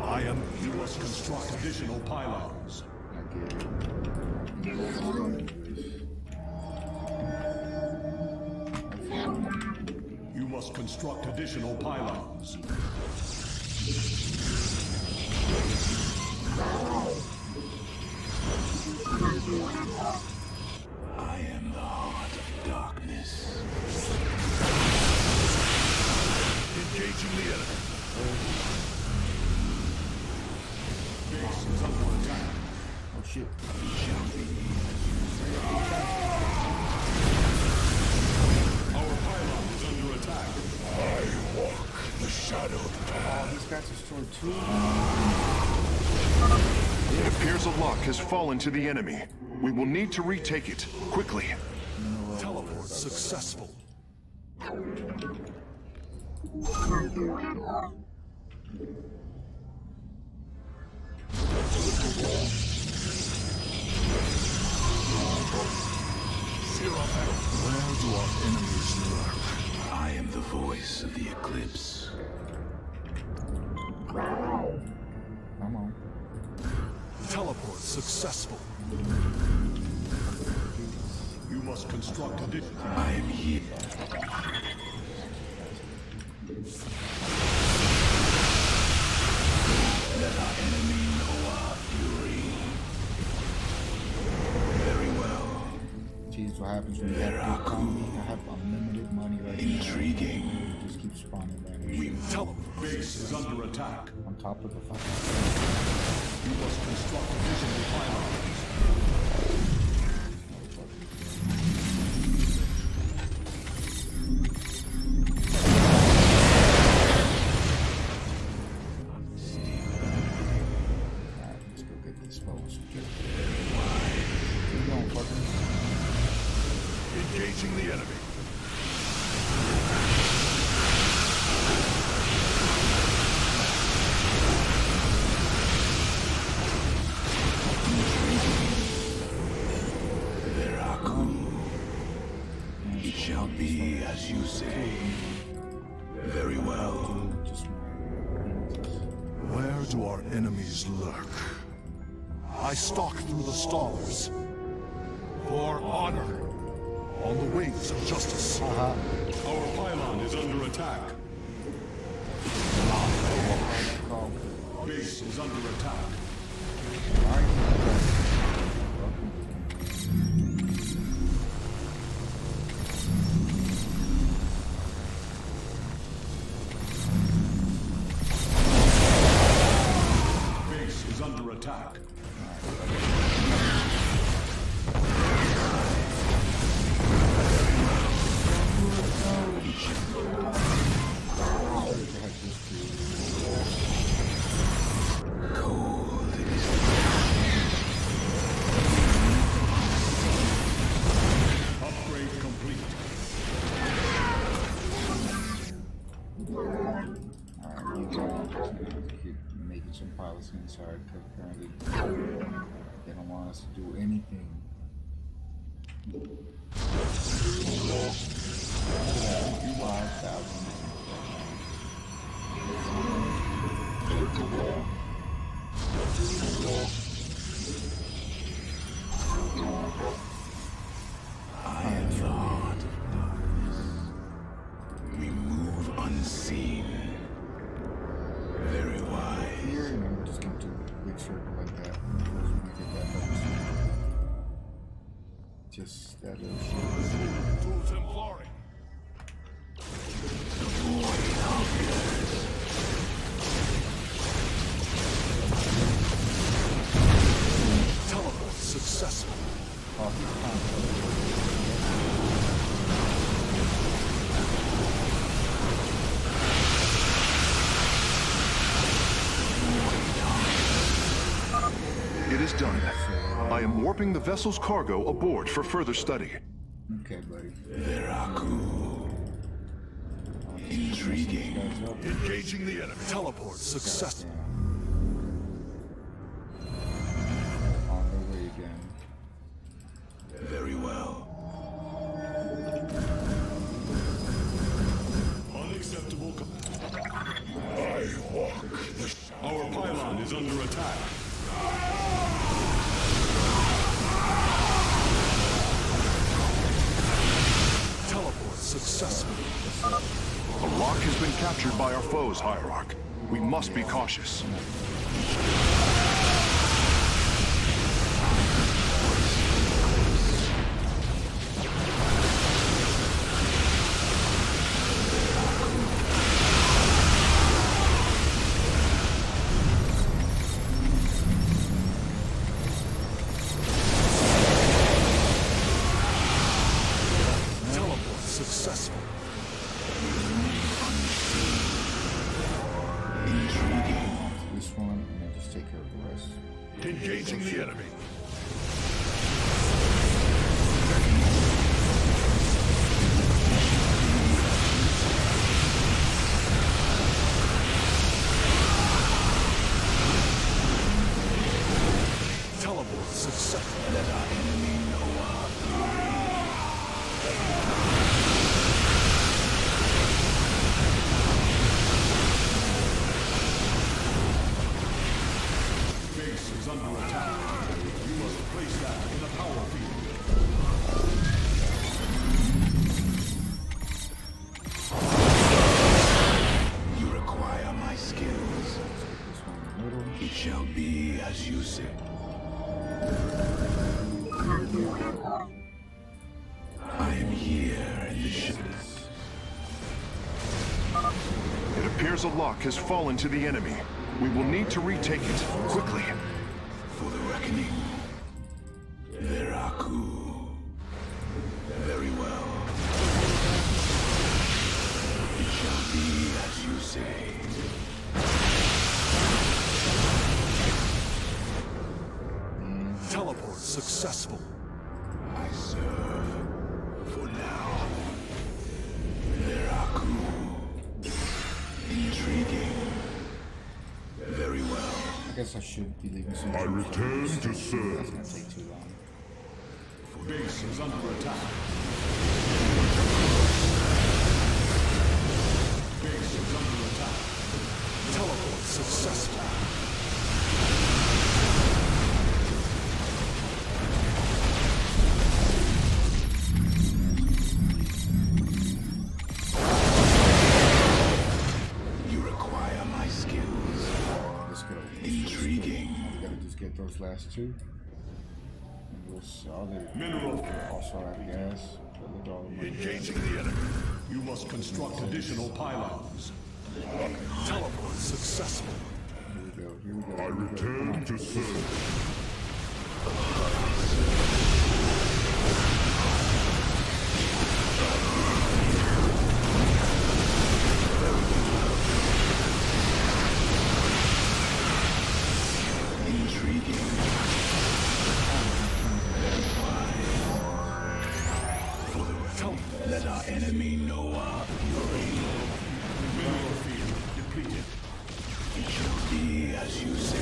I am. You must construct additional pylons. You must construct additional pylons. I am the heart of darkness. Engaging the enemy. Base is under attack. Oh shit. Our pylon is under attack. I walk the shadowed path. Oh, these guys destroyed too. It appears a lock has fallen to the enemy. We will need to retake it, quickly. Teleport successful. Where do our enemies lurk? I am the voice of the eclipse. Come on. Teleport successful. You must construct addition. I am here. Let our enemy know our fury. Very well. Jeez, what happens when you have good economy? I have unlimited money right now. Intriguing. Just keep spawning that. We teleport. Base is under attack. On top of the fucking. You must construct additional pylons. Let's go get this post. Keep going, fucking. Engaging the enemy. It shall be as you say. Very well. Where do our enemies lurk? I stalk through the stars. For honor. On the wings of justice. Our pylon is under attack. Base is under attack. Base is under attack. pilots inside because apparently they don't want us to do anything. I am Lord. We move unseen. Very wise. Here, and I'm just going to do a big circle like that. Just want to get that focus. Just that little shit. Teleport successful. It is done. I am warping the vessel's cargo aboard for further study. Okay, buddy. Veraku. Intriguing. Engaging the enemy. Teleport successful. On their way again. Very well. Unacceptable. I walk. Our pylon is under attack. Teleport successful. A lock has been captured by our foes, Hierarch. We must be cautious. Successful. This one, and then just take care of the rest. Engaging the enemy. Teleport successful. Let our enemy know our fury. Base is under attack. You must place that in the power field. You require my skills. It shall be as you say. I am here in the shadows. It appears a lock has fallen to the enemy. We will need to retake it quickly. For the reckoning. Veraku. Very well. It shall be as you say. Teleport successful. I serve for now. Veraku. Intriguing. Very well. I guess I should be leaving soon. I return to serve. That's gonna take too long. Base is under attack. Base is under attack. Teleport successful. You require my skills. Let's go. Intriguing. We gotta just get those last two. And we'll saw the Mineral. also out of gas. Look at all the money. Engaging the enemy. You must construct additional pylons. Teleport successful. Here we go. Here we go. I return to serve. Intriguing. For the record, let our enemy know our fury. Mineral field depleted. It shall be as you say.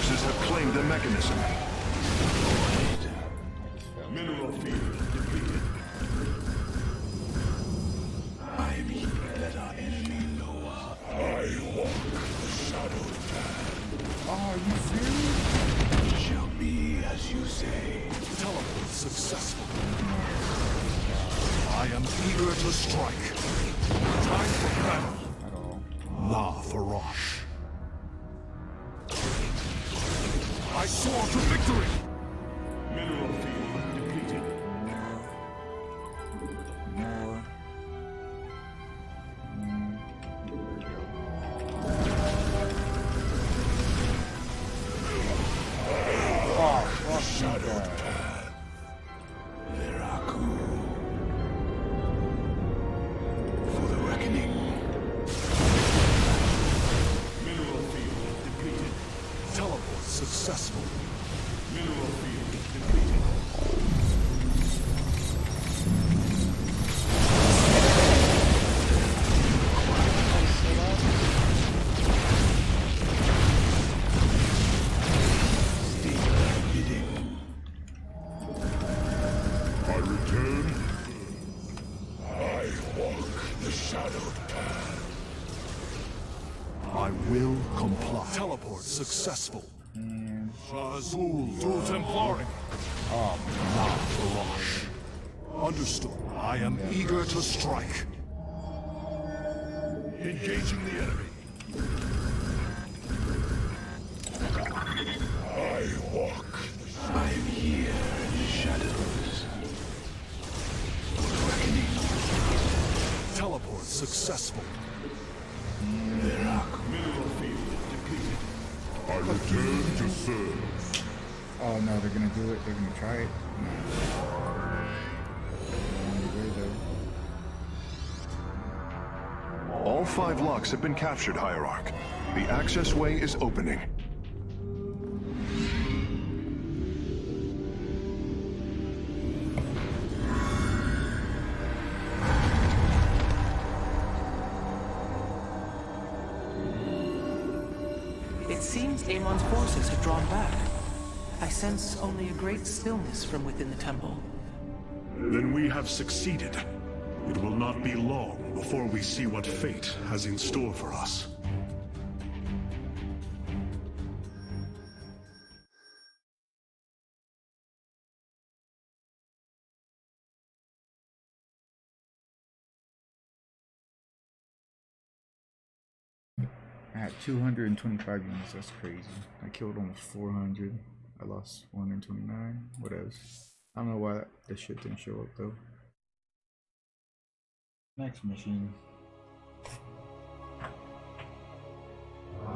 forces have claimed the mechanism. Mineral field depleted. I mean, let our enemy know I walk the shadow path. Are you serious? It shall be as you say. Teleport successful. I am eager to strike. Time for battle. La Farash. I soar to victory! Mineral field depleted. More. The shadowed path. Veraku. For the reckoning. Mineral field depleted. Teleport successful. Mineral field depleted. I return. I walk the shadowed path. I will comply. Teleport successful. Shazul to Templari. La Farash. Understood. I am eager to strike. Engaging the enemy. I walk. I am here in the shadows. For the reckoning. Teleport successful. Mineral field depleted. I return to serve. Oh no, they're gonna do it. They're gonna try it. All 5 locks have been captured, Hierarch. The access way is opening. It seems Amon's forces have drawn back. I sense only a great stillness from within the temple. Then we have succeeded. It will not be long before we see what fate has in store for us. I had 225 units. That's crazy. I killed almost 400. I lost 129. What else? I don't know why that shit didn't show up though. Next machine.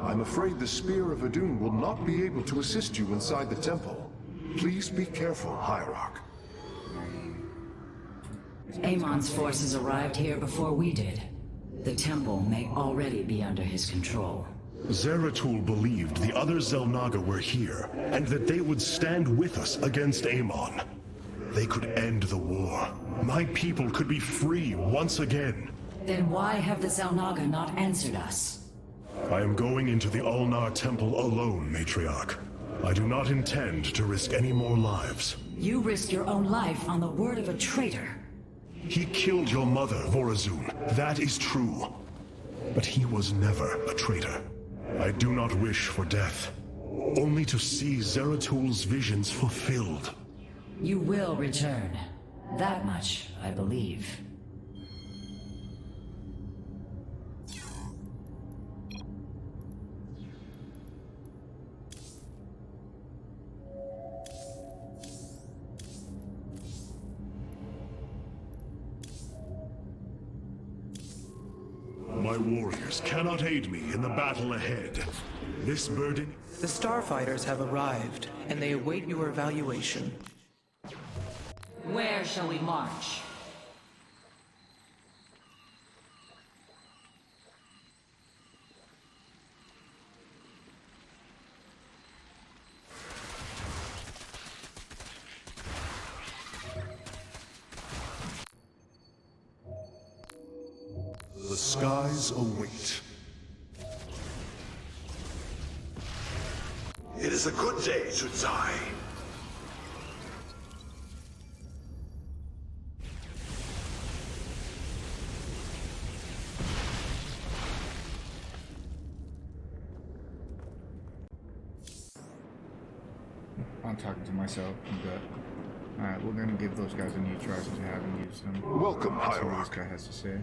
I'm afraid the Spear of Adun will not be able to assist you inside the temple. Please be careful, Hierarch. Amon's forces arrived here before we did. The temple may already be under his control. Zeratul believed the other Xel'Naga were here, and that they would stand with us against Amon. They could end the war. My people could be free once again. Then why have the Xel'Naga not answered us? I am going into the Ulnar Temple alone, Matriarch. I do not intend to risk any more lives. You risk your own life on the word of a traitor. He killed your mother, Vorazun. That is true. But he was never a traitor. I do not wish for death. Only to see Zeratul's visions fulfilled. You will return. That much, I believe. My warriors cannot aid me in the battle ahead. This burden... The Starfighters have arrived, and they await your evaluation. Where shall we march? The skies await. It is is a good day to die. I'm talking to myself, but alright, we're gonna give those guys a new try since we haven't used them. Welcome, Let's see what Hierarch. this guy has to say.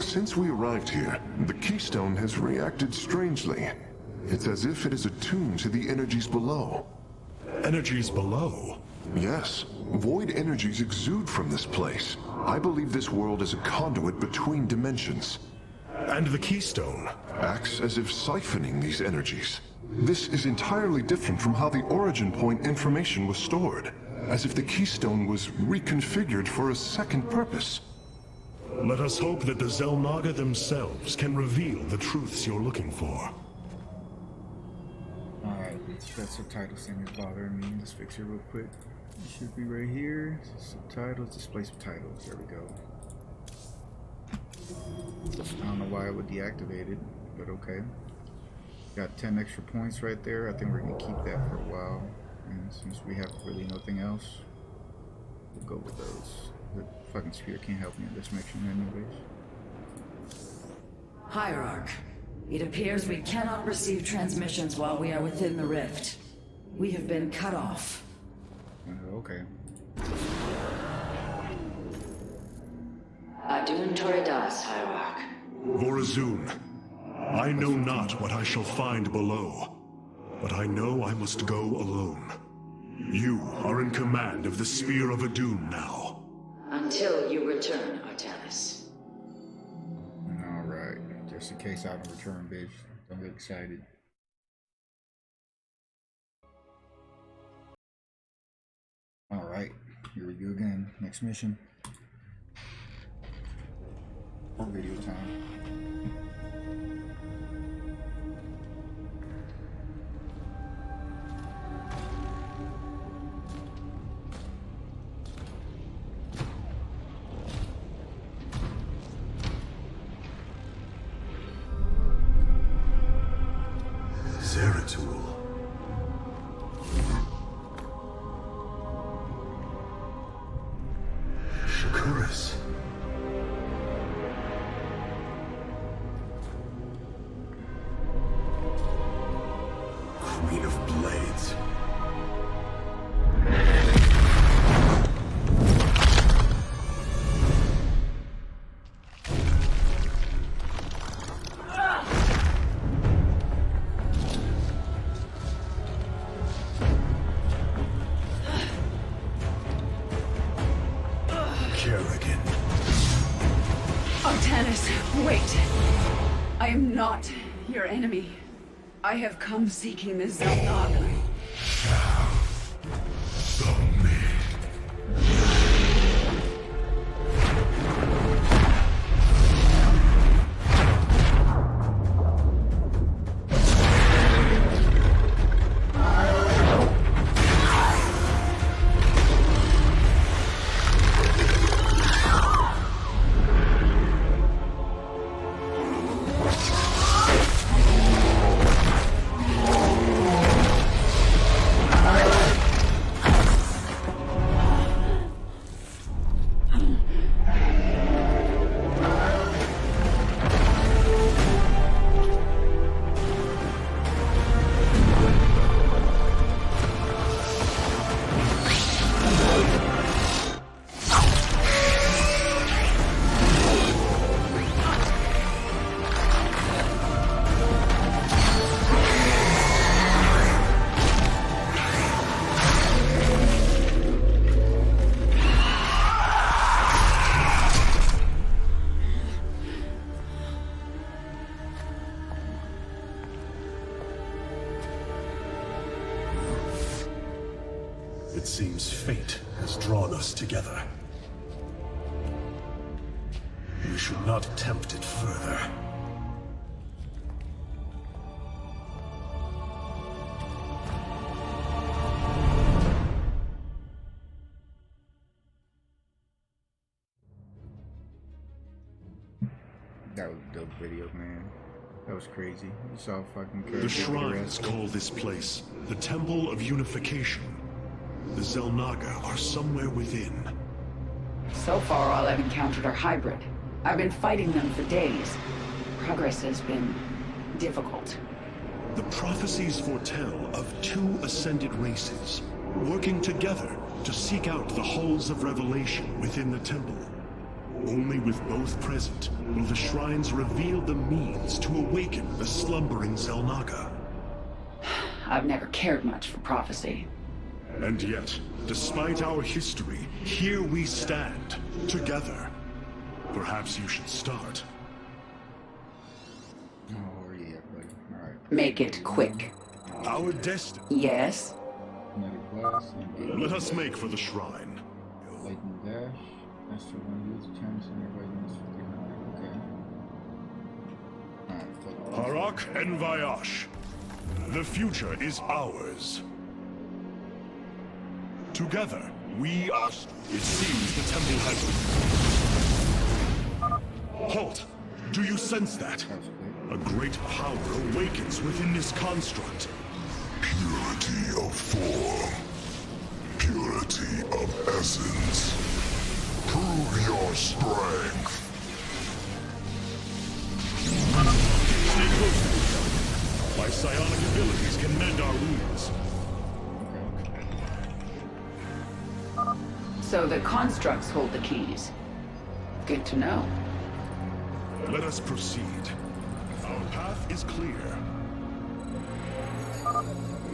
Since we arrived here, the Keystone has reacted strangely. It's as if it is attuned to the energies below. Energies below? Yes. Void energies exude from this place. I believe this world is a conduit between dimensions. And the Keystone? Acts as if siphoning these energies. This is entirely different from how the origin point information was stored. As if the Keystone was reconfigured for a second purpose. Let us hope that the Zelnaga themselves can reveal the truths you're looking for. Alright, that subtitle thing is bothering me. Let's fix it real quick. It should be right here. Subtitles, display subtitles. There we go. I don't know why it would deactivate it, but okay. Got 10 extra points right there. I think we're gonna keep that for a while. And since we have really nothing else, we'll go with those. The fucking spear can't help me in this mission anyways. Hierarch, it appears we cannot receive transmissions while we are within the rift. We have been cut off. Okay. Adun Toridas, Hierarch. Vorazun, I know not what I shall find below, but I know I must go alone. You are in command of the Spear of Adun now. Until you return, Artanis. Alright, just in case I don't return, bitch. Don't get excited. Alright, here we go again. Next mission. Or video time. Zeratul. Shakuras. Queen of Blades. Artanis, wait! I am not your enemy. I have come seeking the Zelnaga. It seems fate has drawn us together. We should not tempt it further. That was a dope video, man. That was crazy. You saw fucking The shrines call this place the Temple of Unification. The Xel'Naga are somewhere within. So far, all I've encountered are hybrid. I've been fighting them for days. Progress has been difficult. The prophecies foretell of two ascended races, working together to seek out the halls of revelation within the temple. Only with both present will the shrines reveal the means to awaken the slumbering Xel'Naga. I've never cared much for prophecy. And yet, despite our history, here we stand, together. Perhaps you should start. Oh, yeah, buddy. Alright. Make it quick. Our destiny. Yes? Let us make for the shrine. Lightning dash. That's the one use turns and everybody needs 59. Okay. Alright. Harak and Vayash. The future is ours. Together, we are... It seems the temple has... Halt! Do you sense that? A great power awakens within this construct. Purity of form. Purity of essence. Prove your strength. Stay close to each other. My psionic abilities can mend our wounds. So the constructs hold the keys. Good to know. Let us proceed. Our path is clear.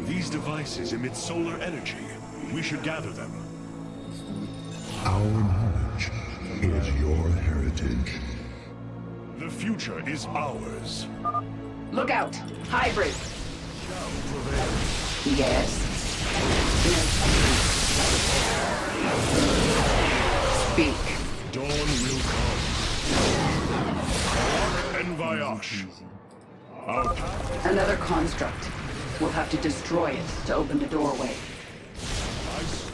These devices emit solar energy. We should gather them. Our knowledge is your heritage. The future is ours. Look out! Hybrid! Yes? Speak. Dawn will come. And Vayash. Our path. Another construct. We'll have to destroy it to open the doorway.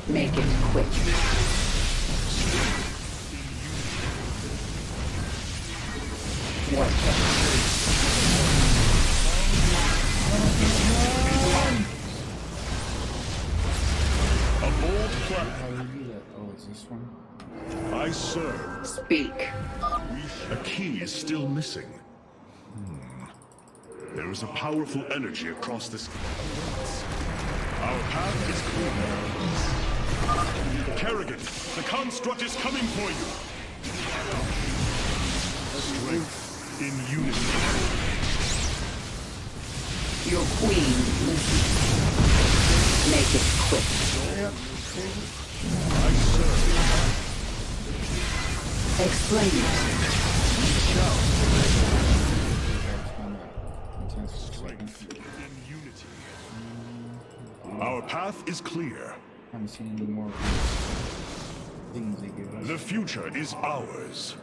Make it quick. What? A bold plan. How do you do that? Oh, it's this one? I serve. Speak. A key is still missing. There is a powerful energy across this... Our path is clear. Kerrigan, the construct is coming for you. Strength in unity. Your queen listens. Make it quick. I serve. Explain it. Strength in unity. Our path is clear. I haven't seen any more things they give us. The future is ours.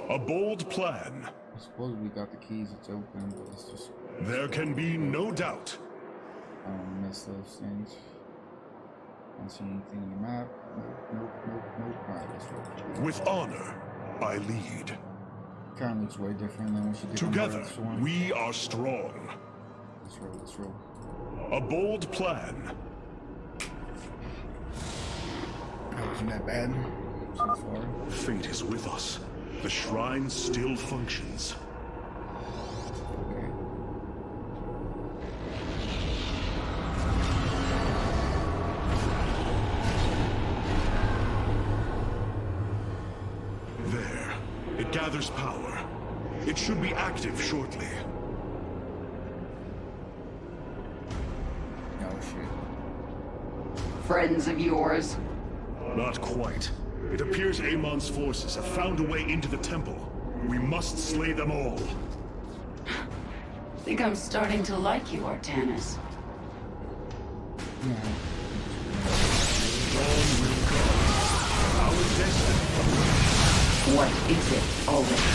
A bold plan. I suppose we got the keys, it's open, but it's just... There can be no doubt. I don't want to miss those things. I don't see anything in the map. Nope. Alright, let's roll. With honor, I lead. Kind of looks way different than what she did. Together, we are strong. Let's roll. A bold plan. That wasn't that bad so far. Fate is with us. The shrine still functions. Okay. There. It gathers power. It should be active shortly. Oh shit. Friends of yours? Not quite. It appears Amon's forces have found a way into the temple. We must slay them all. Think I'm starting to like you, Artanis. Dawn will come. Our destiny. What is it already?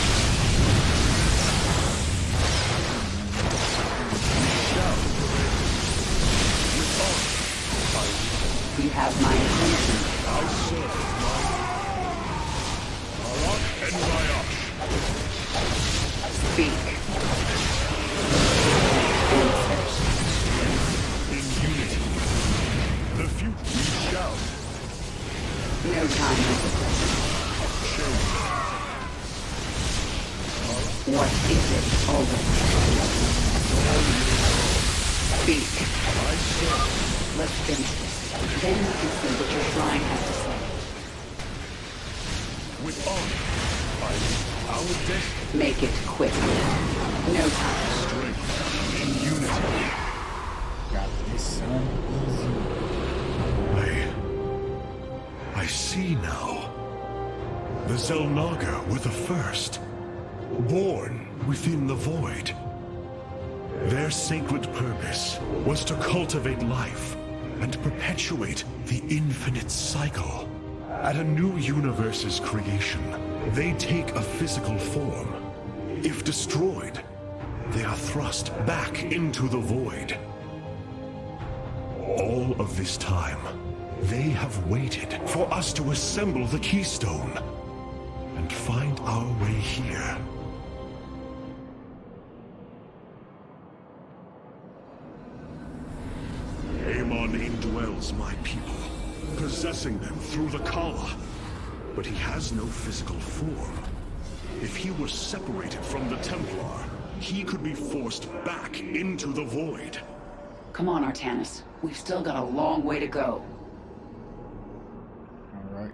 You have my attention. I serve my... Speak. Let's finish this. Then we can see what your shrine has to say. With honor, our destiny. Make it quick. No time. Strength in unity. Got this, son. I see now. The Zelnaga were the first, born within the void. Their sacred purpose was to cultivate life and perpetuate the infinite cycle. At a new universe's creation, they take a physical form. If destroyed, they are thrust back into the void. All of this time, they have waited for us to assemble the Keystone and find our way here. Amon indwells my people, possessing them through the Kala. But he has no physical form. If he were separated from the Templar, he could be forced back into the void. Come on, Artanis. We've still got a long way to go. Alright.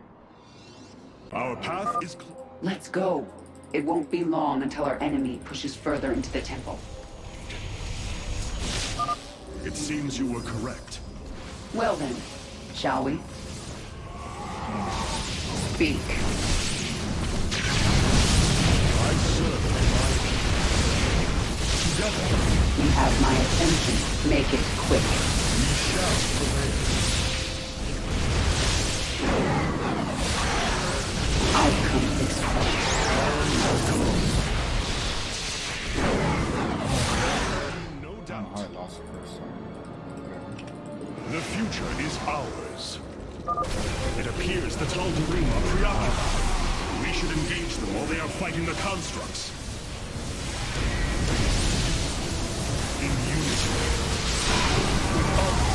Our path is Let's go. It won't be long until our enemy pushes further into the temple. It seems you were correct. Well then, shall we? Speak. I serve together. You have my attention. Make it quick. We shall prevail. Outcome expressed. No doubt. I lost the first time. The future is ours. It appears the Tal'Darim are preoccupied. We should engage them while they are fighting the constructs. In unity. With honor.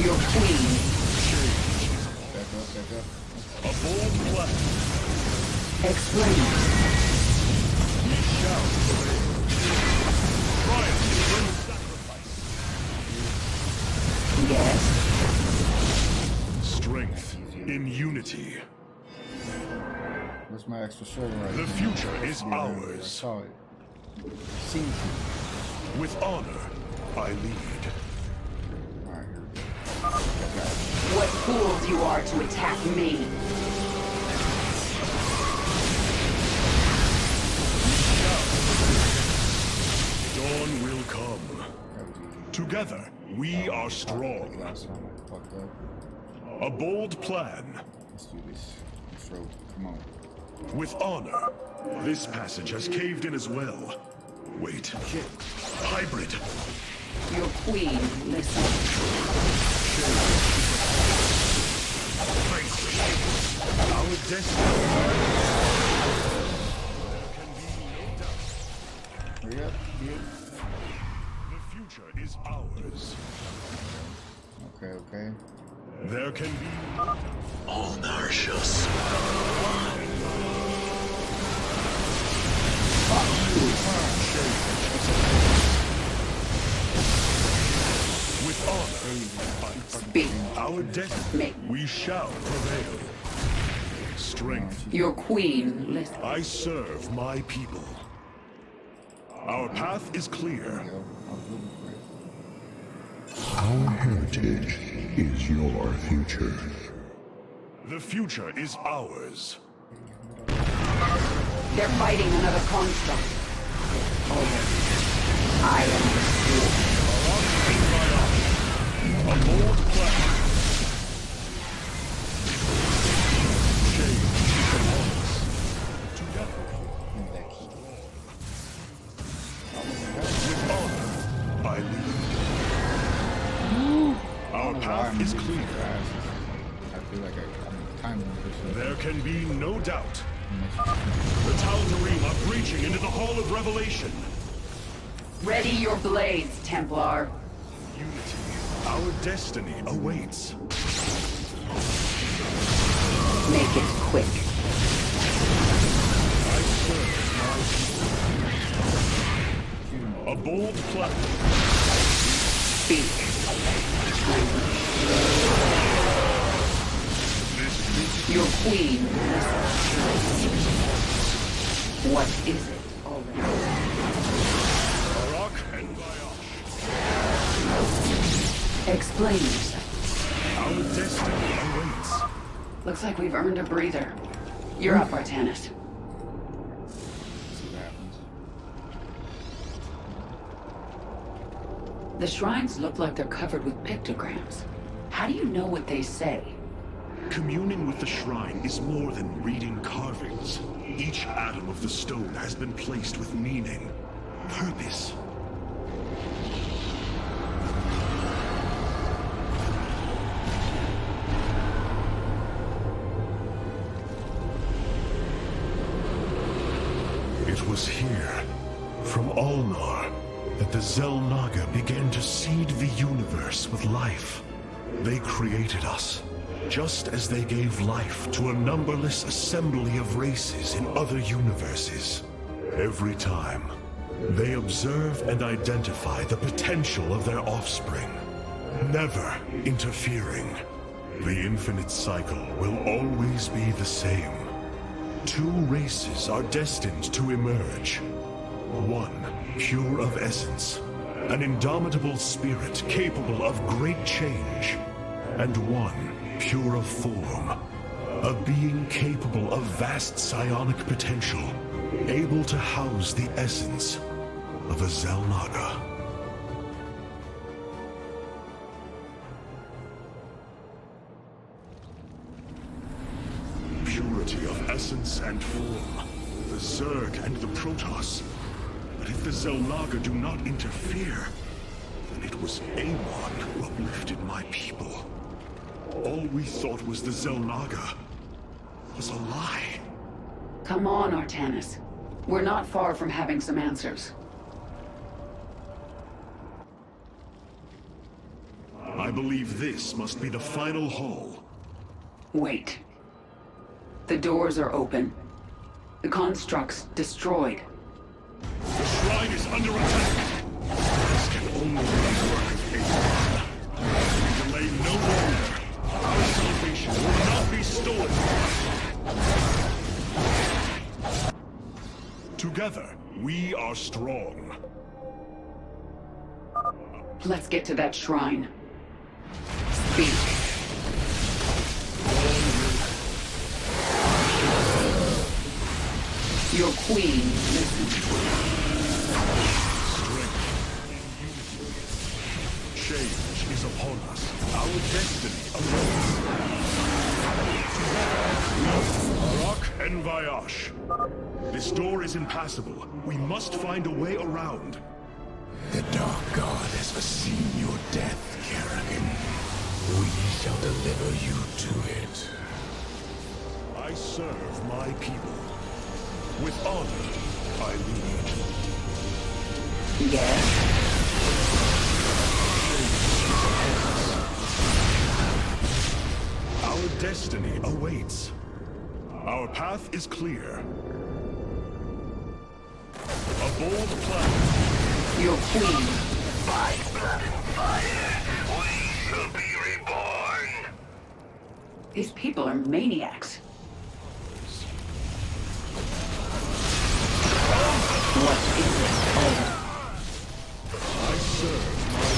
Your queen. Back up. A bold plan. Explain. We shall prevail. Triumph brings sacrifice. Yes. Strength in unity. Where's my extra shoulder right The now? future is Yeah, ours. I saw it. Seen it. With honor, I lead. Alright, here we go. What fools you are to attack me. Dawn will come. Together, we are strong. Last time I fucked up. A bold plan. Let's do this. Let's roll. Come on. With honor. This passage has caved in as well. Wait. Hybrid. Your queen, listen. Our destiny. Hurry up. The future is ours. Okay. There can be all Narshus. With honor, Speak. Our destiny. We shall prevail. Strength. Your queen, listen. I serve my people. Our path is clear. Our heritage is your future. The future is ours. They're fighting another construct. Oh, I understood. A bold plan. Change upon us. Together. With honor, I lead. Our path is clear. I feel like I'm time limit. There can be no doubt. The Tal'Darim are breaching into the Hall of Revelation. Ready your blades, Templar. Unity. Our destiny awaits. Make it quick. bold plan. Speak. Your queen. What is it already? Explain yourself. Our destiny awaits. Looks like we've earned a breather. You're up, Artanis. See what happens. The shrines look like they're covered with pictograms. How do you know what they say? Communing with the shrine is more than reading carvings. Each atom of the stone has been placed with meaning, purpose. It was here, from Ulnar, that the Xel'Naga began to seed the universe with life. They created us, just as they gave life to a numberless assembly of races in other universes. Every time, they observe and identify the potential of their offspring, never interfering. The infinite cycle will always be the same. Two races are destined to emerge. One, pure of essence, an indomitable spirit capable of great change. And one, pure of form, a being capable of vast psionic potential, able to house the essence of a Xel'Naga. Purity of essence and form, the Zerg and the Protoss. But if the Xel'Naga do not interfere, then it was Amon who uplifted my people. All we thought was the Xel'Naga was a lie. Come on, Artanis. We're not far from having some answers. I believe this must be the final hall. Wait. The doors are open. The construct's destroyed. The shrine is under attack. This can only be the work of Amon. We delay no longer. Our salvation will not be stolen. Together, we are strong. Let's get to that shrine. Speak. Your queen listens. Change is upon us. Our destiny awaits. Arak and Vayash. This door is impassable. We must find a way around. The Dark God has foreseen your death, Kerrigan. We shall deliver you to it. I serve my people. With honor, I lead. Yes? Our destiny awaits. Our path is clear. A bold plan. Your queen. By blood and fire, we shall be reborn. These people are maniacs. What is it all? I serve my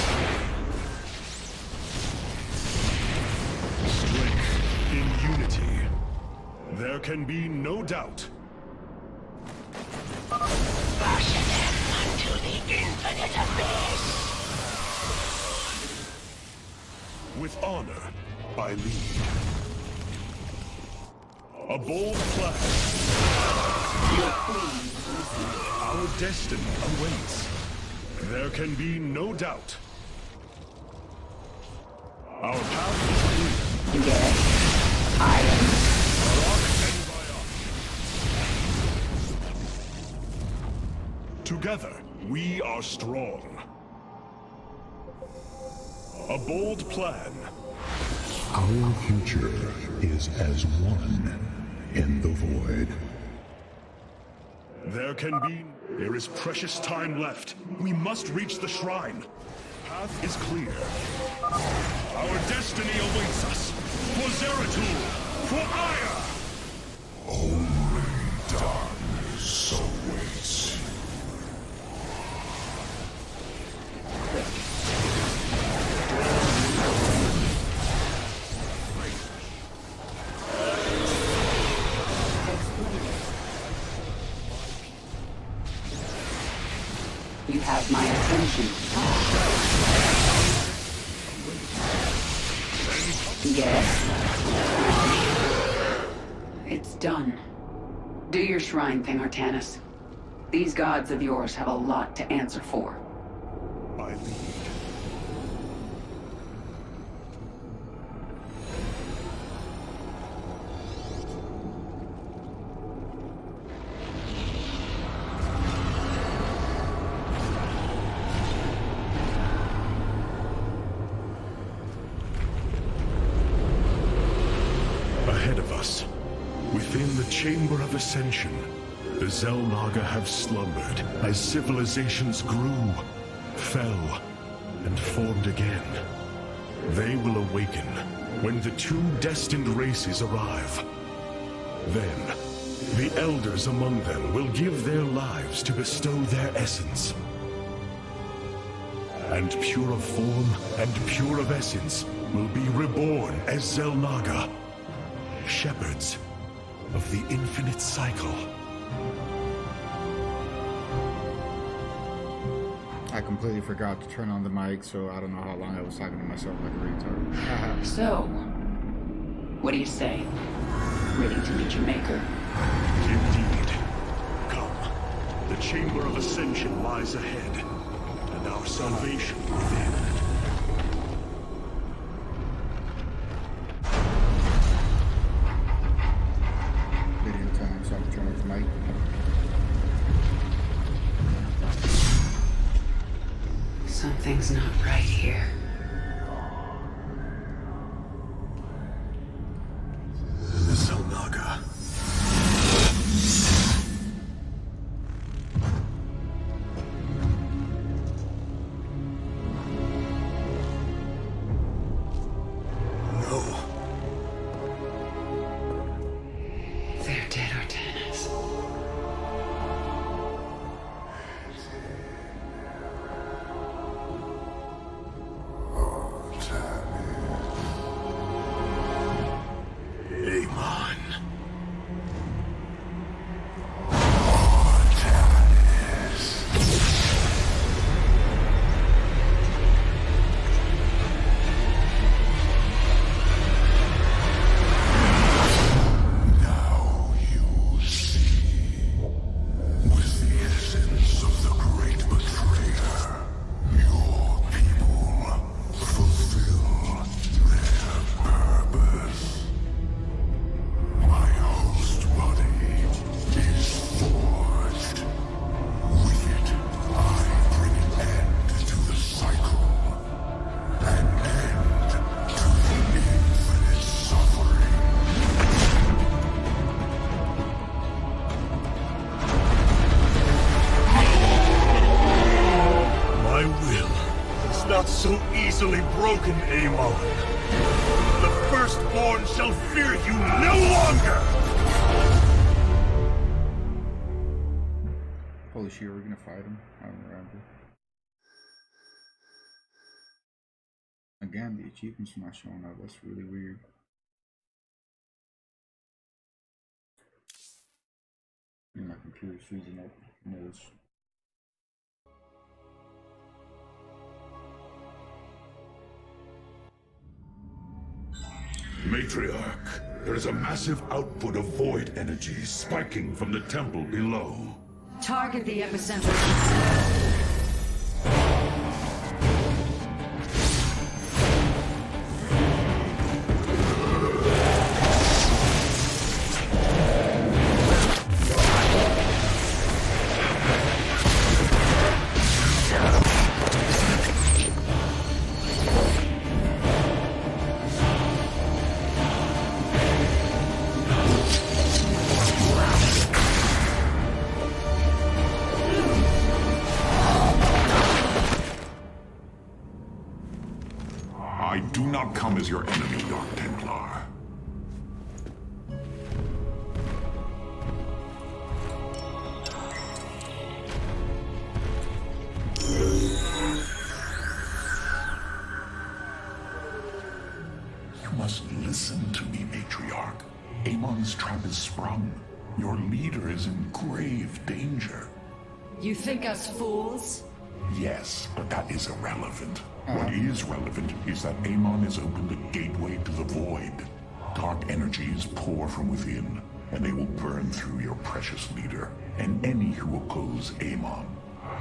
strength in unity. There can be no doubt. Fashion them unto the infinite abyss. With honor, I lead. A bold plan. Your queen. Our destiny awaits. There can be no doubt. Our path is clear. Yes, I am. Together, we are strong. A bold plan. Our future is as one in the void. There is precious time left. We must reach the shrine. Path is clear. Our destiny awaits us. For Zeratul! For Aya! Only darkness awaits. You have my attention. Yes. It's done. Do your shrine thing, Artanis. These gods of yours have a lot to answer for. I lead. Ahead of us, within the Chamber of Ascension, the Xel'Naga have slumbered as civilizations grew, fell, and formed again. They will awaken when the two destined races arrive. Then, the elders among them will give their lives to bestow their essence. And pure of form and pure of essence will be reborn as Xel'Naga, shepherds of the infinite cycle. I completely forgot to turn on the mic, so I don't know how long I was talking to myself like a retard. So, what do you say? Ready to meet your maker? Indeed. Come. The Chamber of Ascension lies ahead, and our salvation within. Video time, so I can turn off the mic. Something's not right here. The Xel'Naga. No. They're dead, Artanis. Amon. Now you see. With the essence of the great betrayer, your people fulfill their purpose. My host body is forged. With it, I bring an end to the cycle. An end to the infinite suffering. My will is not so easily broken, Amon. The Firstborn shall fear you no longer! Holy shit, we're gonna fight him? I don't remember. Again, the achievements are not showing up. That's really weird. And my computer's freezing up. Knows. Matriarch, there is a massive output of void energy spiking from the temple below. Target the epicenter. not come as your enemy, Dark Templar. You must listen to me, Matriarch. Amon's trap is sprung. Your leader is in grave danger. You think us fools? Yes, but that is irrelevant. What is relevant is that Amon has opened a gateway to the void. Dark energies pour from within, and they will burn through your precious leader, and any who oppose Amon.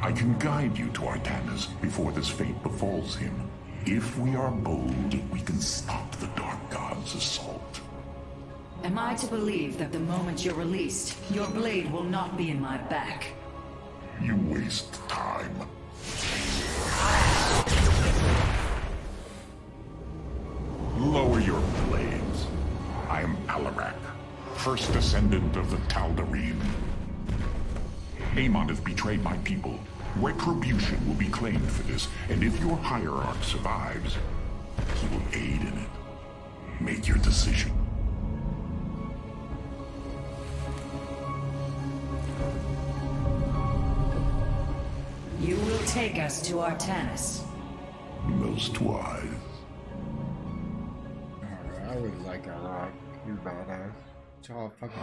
I can guide you to Artanis before this fate befalls him. If we are bold, we can stop the Dark God's assault. Am I to believe that the moment you're released, your blade will not be in my back? You waste time. Lower your blades. I am Alarak, first descendant of the Tal'Darim. Amon has betrayed my people. Retribution will be claimed for this, and if your hierarch survives, he will aid in it. Make your decision. You will take us to Artanis. Most wise. I really like Alright. He's badass.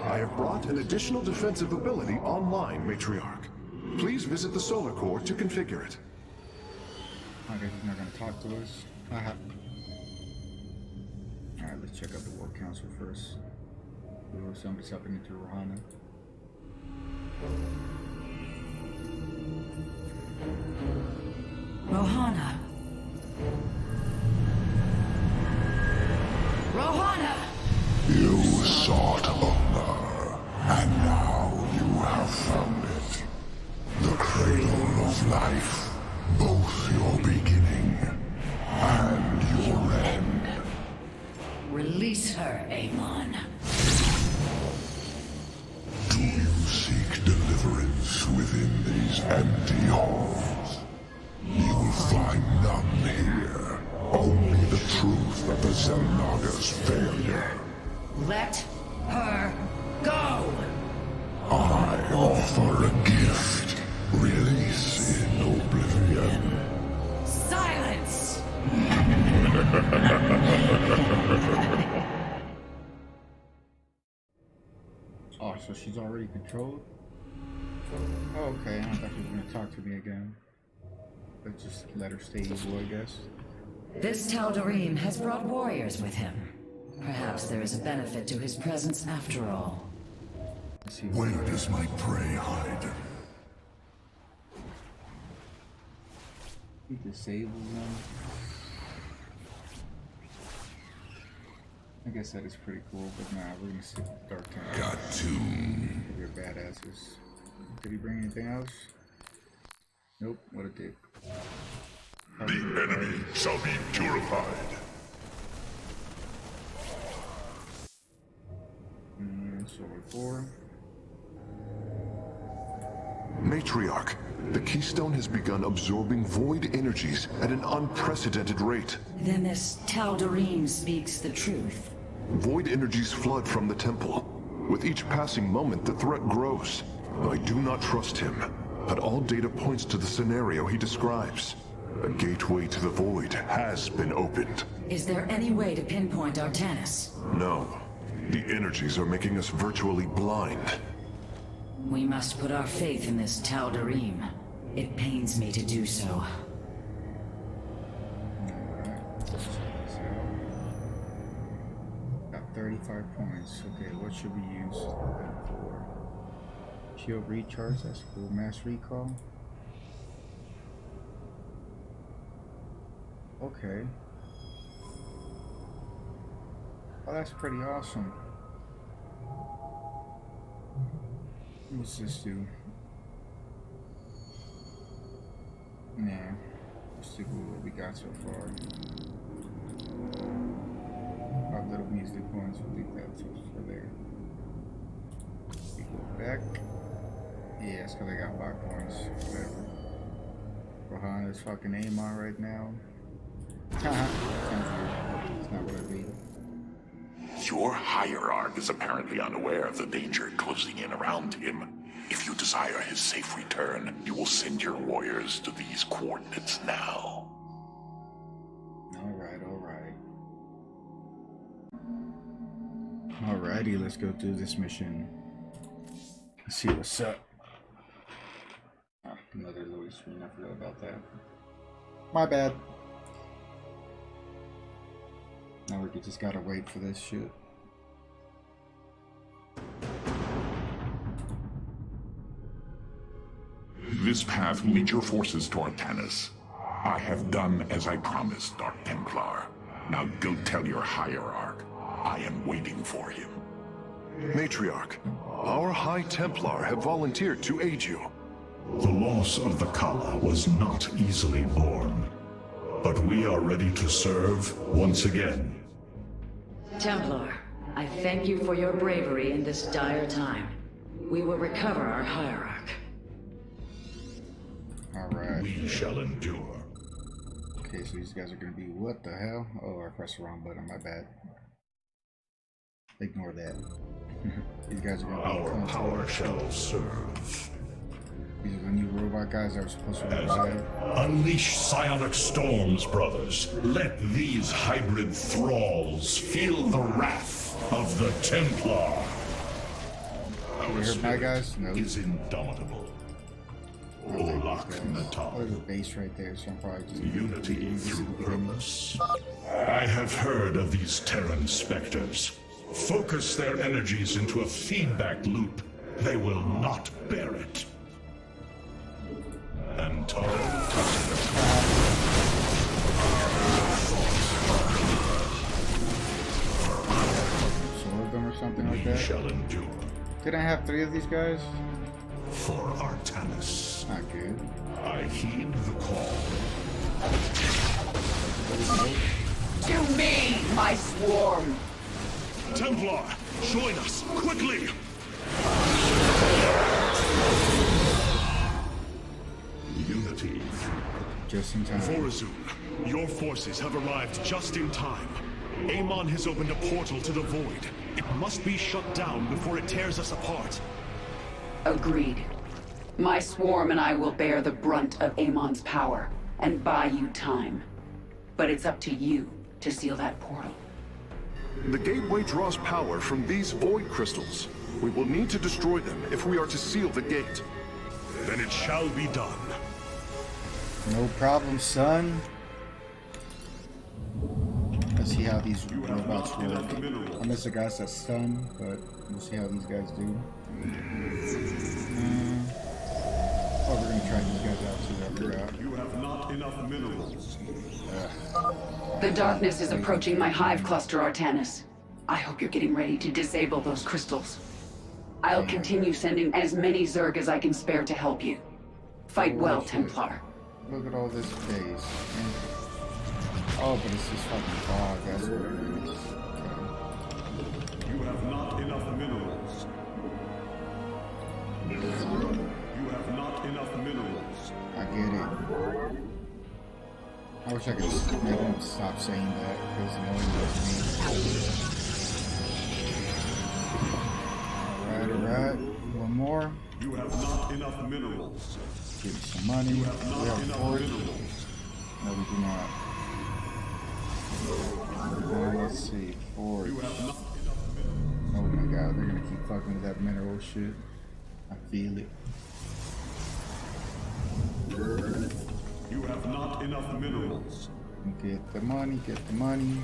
I have brought an additional defensive ability online, Matriarch. Please visit the solar core to configure it. I guess he's not gonna talk to us. Alright, let's check out the World Council first. Somebody's up into Rohana. Rohana. Rohana! You sought honor, and now you have found it. The cradle of life, both your beginning and your end. Release her, Amon. Do you seek deliverance within these empty halls? You will find none here. Only the truth of the Xel'Naga's failure. Let her go! I offer a gift. Release in oblivion. Silence! Oh, so she's already controlled? Oh, okay, I thought she was gonna talk to me again. But just let her stay evil, I guess. This Tal'Darim has brought warriors with him. Perhaps there is a benefit to his presence after all. Where does my prey hide? He disables them. I guess that is pretty cool, but nah, we're gonna stick with Dark Town. Got to. They're badasses. Did he bring anything else? Nope, what a dick. The enemy shall be purified. And Sword 4. Matriarch, the Keystone has begun absorbing void energies at an unprecedented rate. Then this Tal'Darim speaks the truth. Void energies flood from the temple. With each passing moment, the threat grows. I do not trust him, but all data points to the scenario he describes. A gateway to the void has been opened. Is there any way to pinpoint Artanis? No. The energies are making us virtually blind. We must put our faith in this Tal'Darim. It pains me to do so. Got 35 points. Okay, what should we use for? Shield recharge, that's cool. Mass recall. Okay. Oh, that's pretty awesome. What's this do? Nah. Let's see what we got so far. Our little measly points, we'll leave that for there. We go back. Yeah, it's because I got 5 points. Whatever. Rohana's fucking Amon right now. Haha. That's not what I mean. Your hierarch is apparently unaware of the danger closing in around him. If you desire his safe return, you will send your warriors to these coordinates now. Alright, alright. Alrighty, let's go do this mission. Let's see what's up. Oh, another loading screen, I forgot about that. My bad. Now we just gotta wait for this shit. This path will lead your forces toward Tanis. I have done as I promised, Dark Templar. Now go tell your hierarch. I am waiting for him. Matriarch, our High Templar have volunteered to aid you. The loss of the Kala was not easily borne. But we are ready to serve once again. Templar, I thank you for your bravery in this dire time. We will recover our hierarch. Alright. We shall endure. Okay, so these guys are gonna be what the hell? Oh, I pressed the wrong button, my bad. Ignore that. These guys are gonna be our power shall serve. These are the new robot guys that are supposed to revive. Unleash psionic storms, brothers. Let these hybrid thralls feel the wrath of the Templar. You heard my guys? No. Is indomitable. Olak Natal. There's a base right there, so I'm probably just Unity through purpose. I have heard of these Terran specters. Focus their energies into a feedback loop. They will not bear it. And Some of them or something like that. Shall endure. Did I have 3 of these guys? For Artanis. Not good. I heed the call. To me, my swarm! Templar, join us, quickly! Unity. Just in time. Vorazun, your forces have arrived just in time. Amon has opened a portal to the Void. It must be shut down before it tears us apart. Agreed. My swarm and I will bear the brunt of Amon's power and buy you time. But it's up to you to seal that portal. The gateway draws power from these void crystals. We will need to destroy them if we are to seal the gate. Then it shall be done. No problem, son. Let's see how these robots work. Unless the guys that stun, but we'll see how these guys do. Oh, we're gonna try these guys out too. I forgot. You have not enough minerals. The darkness is approaching my hive cluster, Artanis. I hope you're getting ready to disable those crystals. I'll continue sending as many Zerg as I can spare to help you. Fight well, Templar. Look at all this space. Oh, but it's just fucking fog. That's what it is. Okay. You have not enough minerals. You have not enough minerals. I get it. I wish I could just make them stop saying that because no one knows me. Alright. One more. You have not enough minerals. Give me some money. You have not enough minerals. No, we do not. Let's see. Forge. You have not enough minerals. Oh my god, they're gonna keep fucking with that mineral shit. I feel it. You have not enough minerals. Get the money, get the money.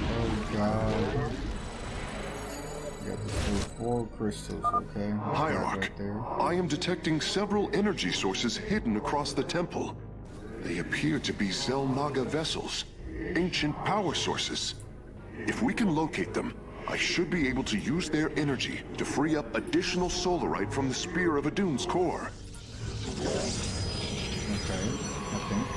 Oh god. Got the 4 crystals, okay? Hierarch, right there. I am detecting several energy sources hidden across the temple. They appear to be Zelnaga vessels, ancient power sources. If we can locate them, I should be able to use their energy to free up additional solarite from the Spear of Adun's core. Okay, I think.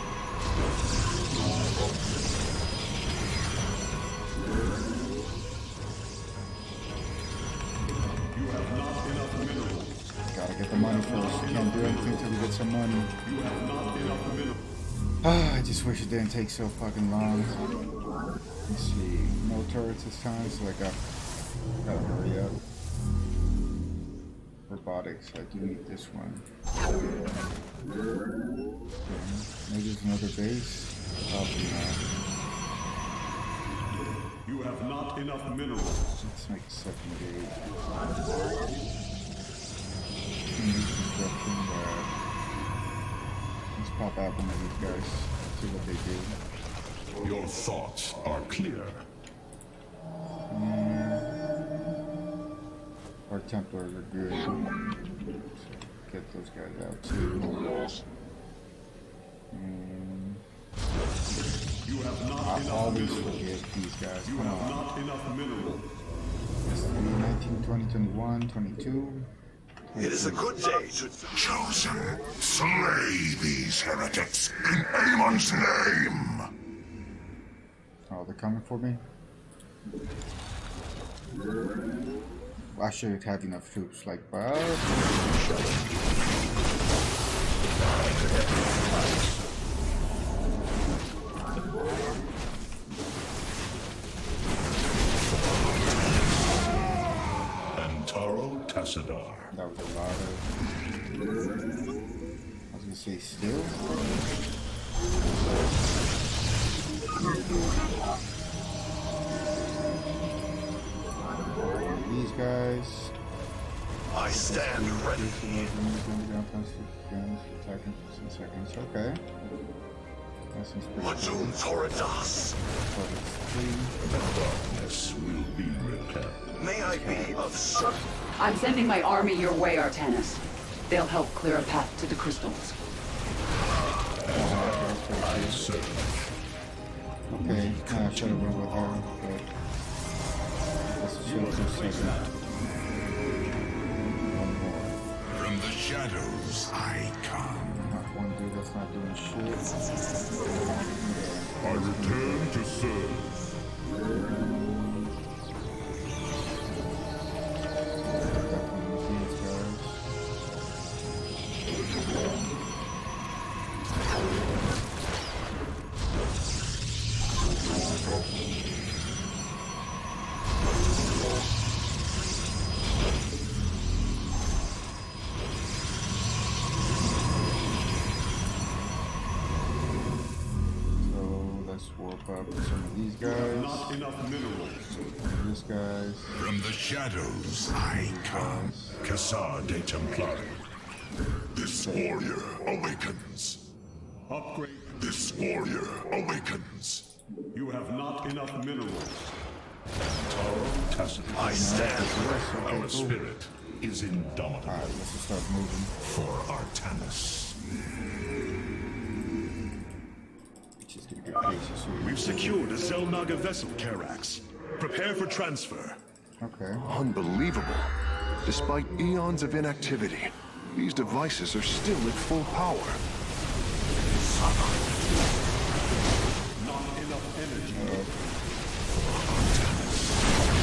You have not enough minerals. Gotta get the money first. Can't do anything till we get some money. You have not enough minerals. I just wish it didn't take so fucking long. Let's see, no turrets this time, so I gotta hurry up. Robotics, I do need this one. Okay. Maybe there's another base? Probably not. You have not enough minerals. Let's make a second gate. New construction that. Let's pop out one of these guys, see what they do. Your thoughts are clear. Our Templars are good. Get those guys out too. You have not I enough always minerals. forget these guys. You Come have on. not enough minerals. 19, 20, 21, 22. It is a good day to... Chosen, slay these heretics in Amon's name! Oh, they're coming for me? I should have enough troops, like, well... Antaro Tassadar. That was a lot of... I was gonna say still? These guys. I stand ready. Attacking for 10 seconds. Okay. That seems pretty Majum Toridas. The darkness will be repelled. May I be of service? I'm sending my army your way, Artanis. They'll help clear a path to the crystals. I serve. Okay, I should have went with her, but let's chill for a second. One more. From the shadows I come. Not one dude that's not doing shit. I return to serve. Up with some of these guys. Not enough minerals. These guys. From the shadows I come. Cassar de Templari. This warrior awakens. Upgrade. This warrior awakens. You have not enough minerals. Antaro Tassadar. I stand. Our spirit is indomitable. Alright, let's just start moving. For Artanis. We've secured a Zelnaga vessel, Karax. Prepare for transfer. Okay. Unbelievable. Despite eons of inactivity, these devices are still at full power. Not enough energy.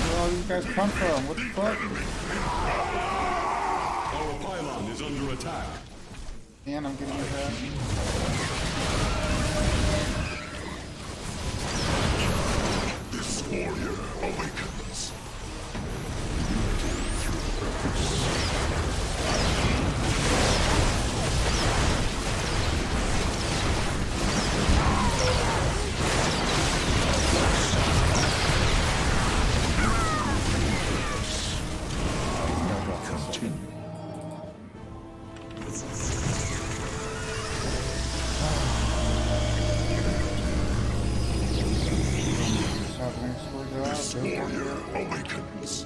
Where all these guys come from? What the fuck? Our pylon is under attack. And I'm getting attacked. This warrior awakens. This warrior awakens.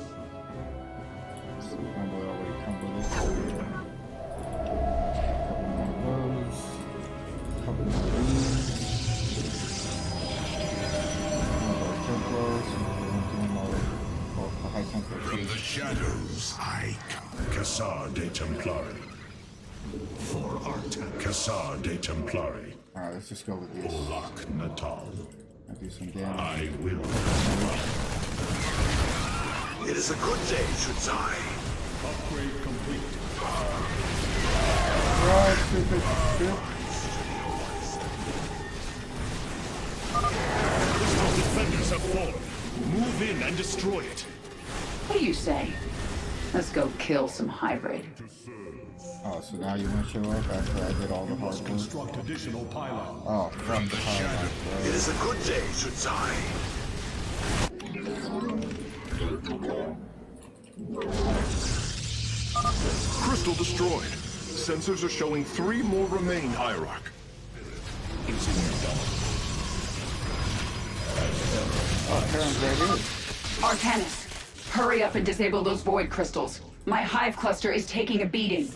From the shadows I come. Cassar de Templari. For Artanis. Cassar de Templari. Alright, let's just go with this. Olak Natal. I'll do some damage. I will. It is a good day, Shudzai. Upgrade complete. Right, stupid shit. fortress have fallen. Move in and destroy it. What do you say? Let's go kill some hybrid. Oh, so now you want to show up after I did all the hard work? Construct additional pylons. Oh, from the pylon. It is a good day, Shutsai. Crystal destroyed. Sensors are showing 3 more remain, Hierarch. Oh, Karen's right here. Artanis, hurry up and disable those void crystals. My hive cluster is taking a beating.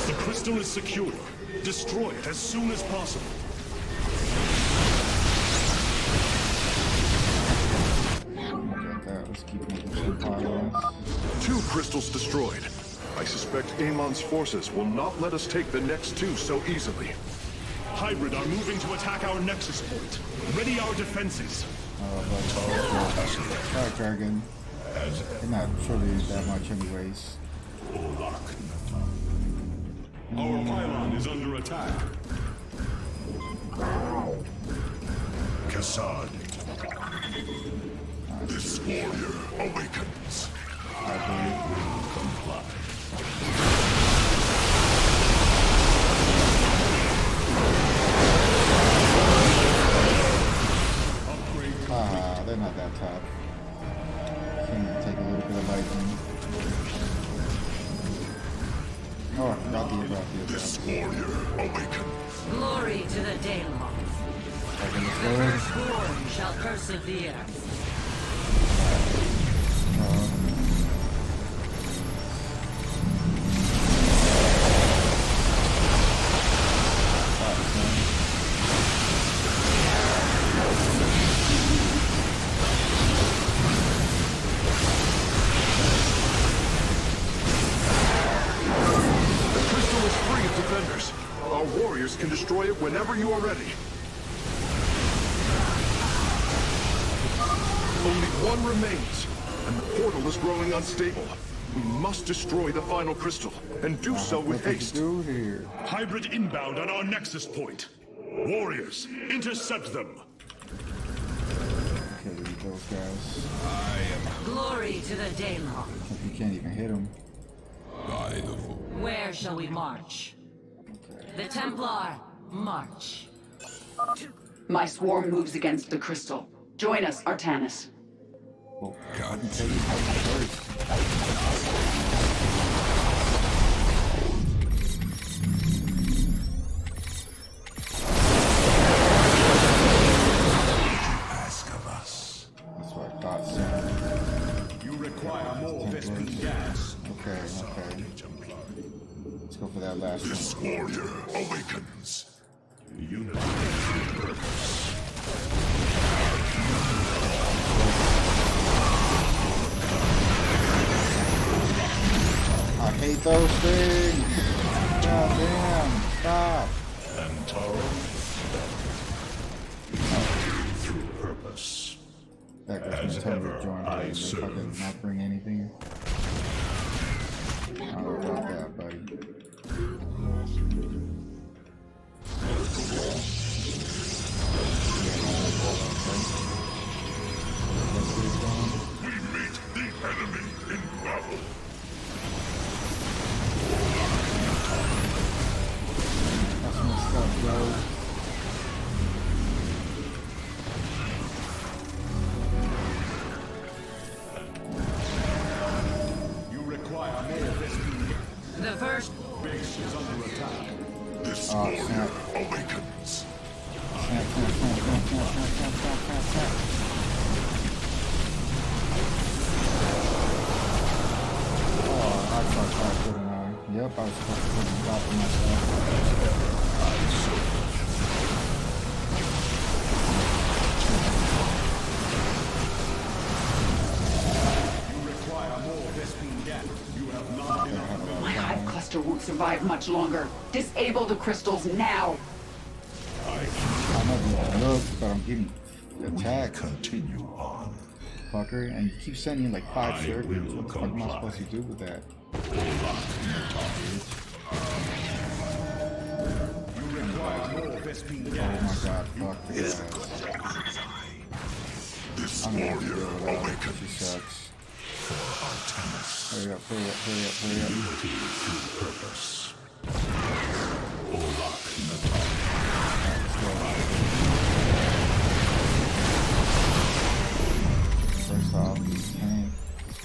The crystal is secure. Destroy it as soon as possible. Let's keep making some pylons. 2 crystals destroyed. I suspect Amon's forces will not let us take the next 2 so easily. Hybrid are moving to attack our nexus point. Ready our defenses. Fire Dragon. They're not surely that much anyways. Our pylon is under attack. Kassad. This warrior awakens. Comply. They're not that tough. Can take a little bit of lightning. Oh, This warrior awakens. Glory to the Daylon. The firstborn shall persevere. Our warriors can destroy it whenever you are ready. Only 1 remains, and the portal is growing unstable. We must destroy the final crystal, and do so with haste. Hybrid inbound on our nexus point. Warriors, intercept them. Okay, those guys. Glory to the Daylon. You can't even hit them. Where shall we march? The Templar, march. My swarm moves against the crystal. Join us, Artanis. Oh, God. Ask of us. That's what I thought. So. You require more Vespene gas. Okay. Let's go for that last one. This warrior awakens. I hate those things. God damn! Stop. Through purpose. That goes to tell me to join me and fucking not bring anything. I don't know about that, buddy. We meet the enemy in battle. That's messed up, bro. You require more Vespene. The first base is under attack. This warrior awakens. I fucked up, didn't I? Yep, I was supposed to put the top of myself. My hive cluster won't survive survive much longer. Disable the crystals now. I'm not gonna look, but I'm getting attacked. Continue on. Fucker, and you keep sending like 5 circuits. What the fuck am I supposed to do with that? Oh my god, fuck this guy. This warrior awakens. She sucks. Artemis. Hurry up, hurry up, hurry up, hurry up. Unity through purpose. First off, tank,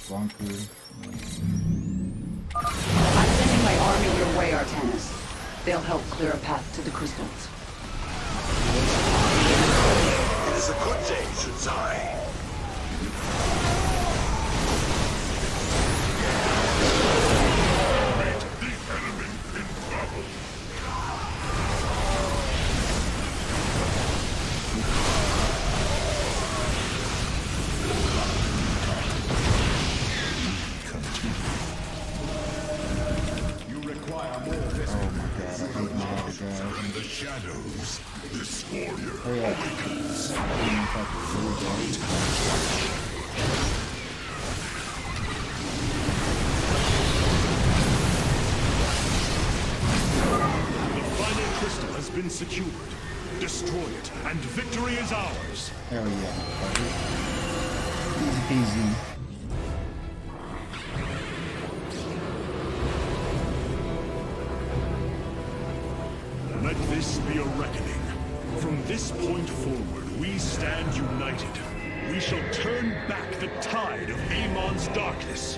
bunker. I'm sending my army your way, Artemis. They'll help clear a path to the crystals. It is a good day, Shudzai. Shadows. This warrior awakens. The final crystal has been secured. Destroy it, and victory is ours. Hell yeah. Easy peasy. Let this be a reckoning. From this point forward, we stand united. We shall turn back the tide of Amon's darkness.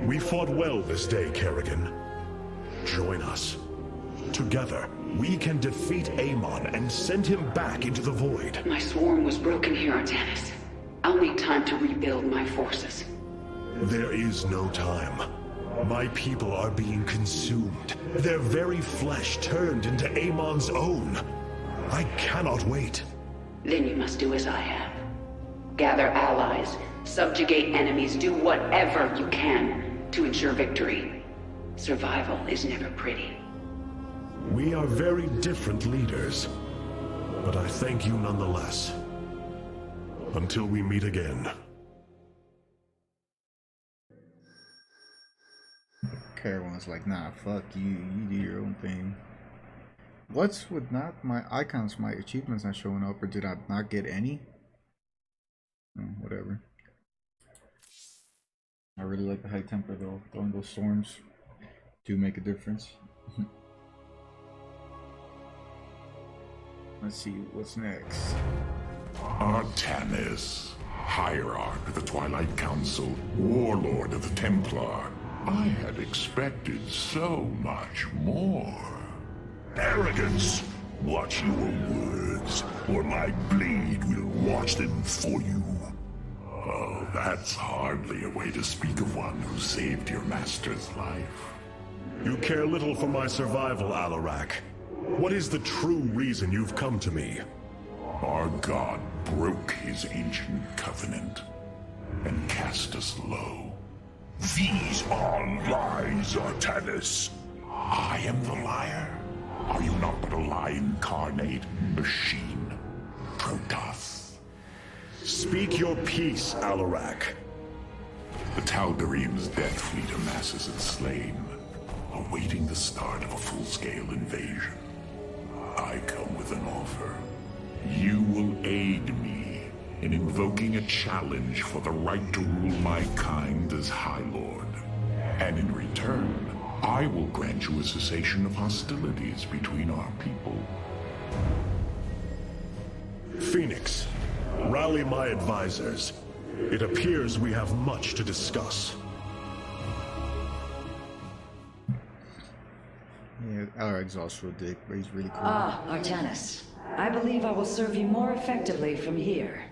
We fought well this day, Kerrigan. Join us. Together, we can defeat Amon and send him back into the void. My swarm was broken here, Artemis. I'll need time to rebuild my forces. There is no time. My people are being consumed. Their very flesh turned into Amon's own. I cannot wait. Then you must do as I have. Gather allies, subjugate enemies, do whatever you can to ensure victory. Survival is never pretty. We are very different leaders, but I thank you nonetheless. Until we meet again. Caravan's like, nah, fuck you. You do your own thing. What's with not my icons, my achievements not showing up, or did I not get any? Oh, whatever. I really like the high temper though. Throwing those storms do make a difference. Let's see what's next. Artemis, Hierarch of the Twilight Council, Warlord of the Templar. I had expected so much more. Arrogance! Watch your words, or my blade will watch them for you. Oh, that's hardly a way to speak of one who saved your master's life. You care little for my survival, Alarak. What is the true reason you've come to me? Our god broke his ancient covenant and cast us low. These are lies, Artemis. I am the liar. Are you not but a lie incarnate, machine, Protoss? Speak your peace, Alarak. The Tal'Darim's death fleet amasses its slain, awaiting the start of a full-scale invasion. I come with an offer. You will aid me in invoking a challenge for the right to rule my kind as High Lord. And in return, I will grant you a cessation of hostilities between our people. Phoenix, rally my advisors. It appears we have much to discuss. Yeah, our exhaustful dick, but he's really cool. Ah, Artanis. I believe I will serve you more effectively from here.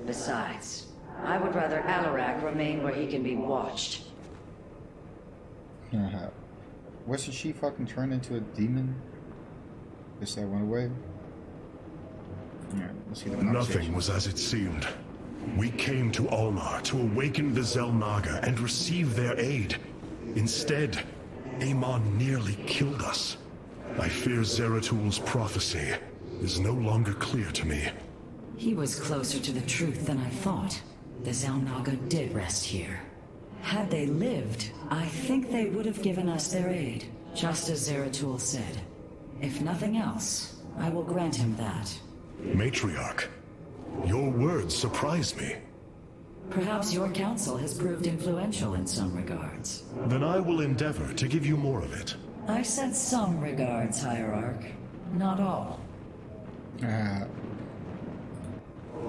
Besides, I would rather Alarak remain where he can be watched. Wasn't she fucking turned into a demon? Guess that went away. Yeah, let's see the Nothing conversation. was as it seemed. We came to Ulnar to awaken the Xel'Naga and receive their aid. Instead, Amon nearly killed us. I fear Zeratul's prophecy is no longer clear to me. He was closer to the truth than I thought. The Xel'Naga did rest here. Had they lived, I think they would have given us their aid, just as Zeratul said. If nothing else, I will grant him that. Matriarch, your words surprise me. Perhaps your counsel has proved influential in some regards. Then I will endeavor to give you more of it. I said some regards, Hierarch. Not all.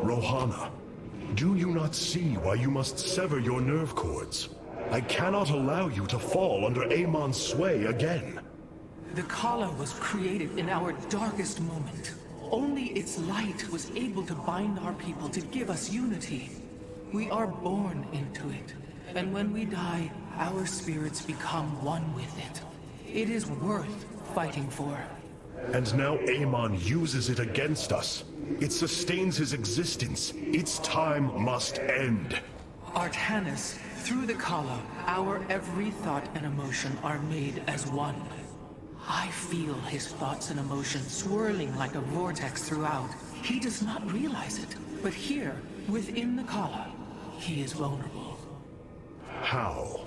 Rohana, do you not see why you must sever your nerve cords? I cannot allow you to fall under Amon's sway again. The Kala was created in our darkest moment. Only its light was able to bind our people to give us unity. We are born into it, and when we die, our spirits become one with it. It is worth fighting for. And now Amon uses it against us. It sustains his existence. Its time must end. Artanis, through the Kala, our every thought and emotion are made as one. I feel his thoughts and emotions swirling like a vortex throughout. He does not realize it, but here, within the Kala, he is vulnerable. How?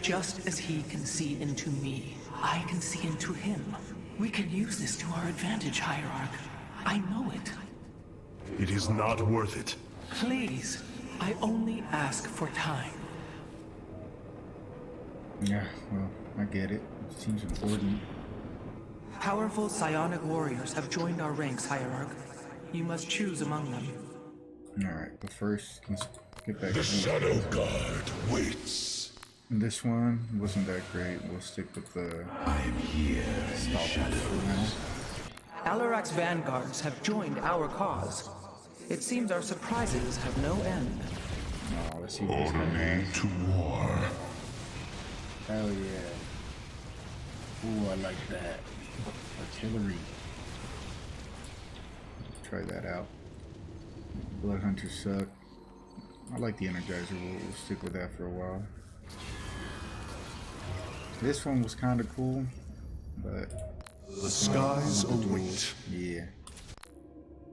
Just as he can see into me, I can see into him. We can use this to our advantage, Hierarch. I know it. It is not worth it. Please, I only ask for time. Yeah, well, I get it. It seems important. Powerful psionic warriors have joined our ranks, Hierarch. You must choose among them. Alright, but first, let's get back The to Shadow Guard waits. This one wasn't that great. We'll stick with the I'm here, Starcraft for now. Alarak's vanguards have joined our cause. It seems our surprises have no end. Oh, let's see what Order me to war. Hell yeah. Ooh, I like that. Artillery. Try that out. Blood Hunters suck. I like the Energizer. We'll stick with that for a while. This one was kind of cool, but the skies await. Yeah.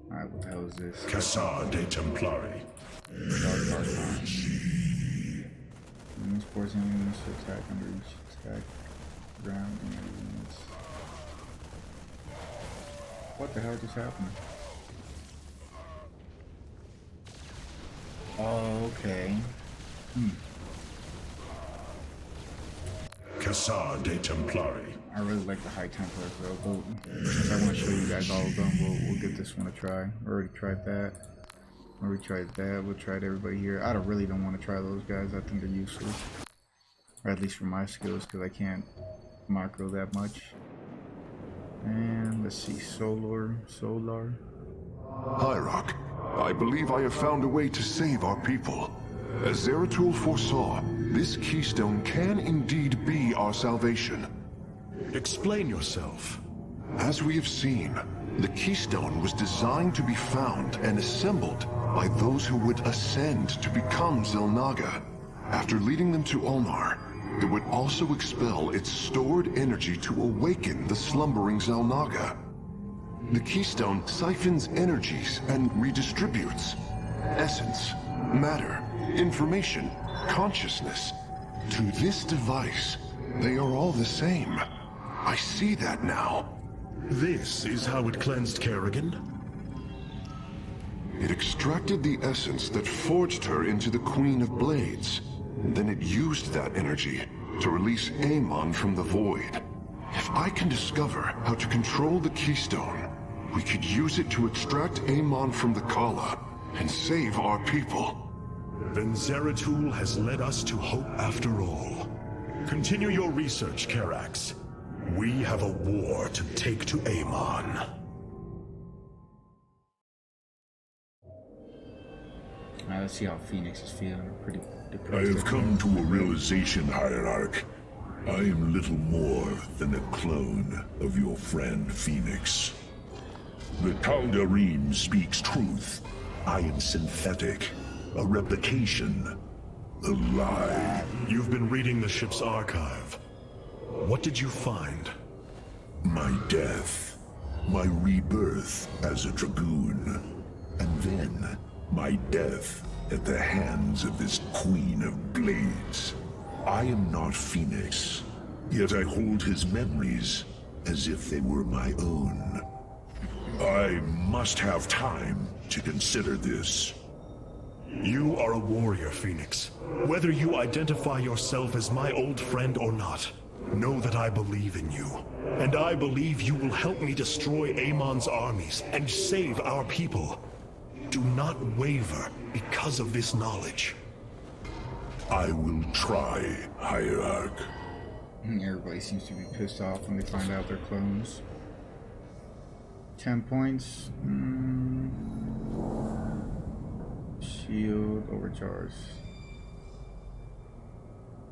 Alright, what the hell is this? Cassar de Templari. Dark Units force enemies to attack under each attack. Ground enemy units. What the hell just happened? Oh, okay. Cassar de Templari. I really like the High Templars though, but since I want to show you guys all of them, we'll give this one a try. I already tried that. Already tried that. We'll try everybody here. I really don't want to try those guys. I think they're useless. Or at least for my skills, because I can't macro that much. And let's see, Solar. Hierarch, I believe I have found a way to save our people. As Zeratul foresaw, this keystone can indeed be our salvation. Explain yourself. As we have seen, the keystone was designed to be found and assembled by those who would ascend to become Xel'Naga. After leading them to Ulnar, it would also expel its stored energy to awaken the slumbering Xel'Naga. The keystone siphons energies and redistributes essence, matter, information, consciousness. To this device, they are all the same. I see that now. This is how it cleansed Kerrigan? It extracted the essence that forged her into the Queen of Blades. Then it used that energy to release Amon from the void. If I can discover how to control the keystone, we could use it to extract Amon from the Kala and save our people. Then Zeratul has led us to hope after all. Continue your research, Karax. We have a war to take to Amon. Alright, let's see how Phoenix is feeling. Pretty I depressed. have come to a realization, Hierarch. I am little more than a clone of your friend Phoenix. The Tal'Darim speaks truth. I am synthetic, a replication, a lie. You've been reading the ship's archive. What did you find? My death, my rebirth as a dragoon, and then my death at the hands of this Queen of Blades. I am not Phoenix, yet I hold his memories as if they were my own. I must have time to consider this. You are a warrior, Phoenix. Whether you identify yourself as my old friend or not, know that I believe in you. And I believe you will help me destroy Amon's armies and save our people. Do not waver because of this knowledge. I will try, Hierarch. Everybody seems to be pissed off when they find out they're clones. 10 points. Shield overcharge.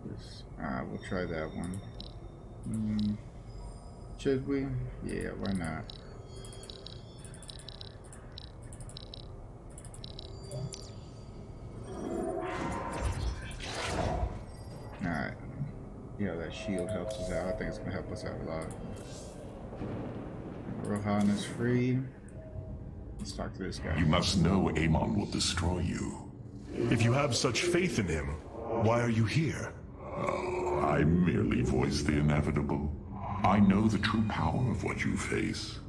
We'll try that one. Should we? Yeah, why not? Alright. Yeah, that shield helps us out. I think it's gonna help us out a lot. Rohan is free. Let's talk to this guy. You must know Amon will destroy you. If you have such faith in him, why are you here? Oh, I merely voice the inevitable. I know the true power of what you face.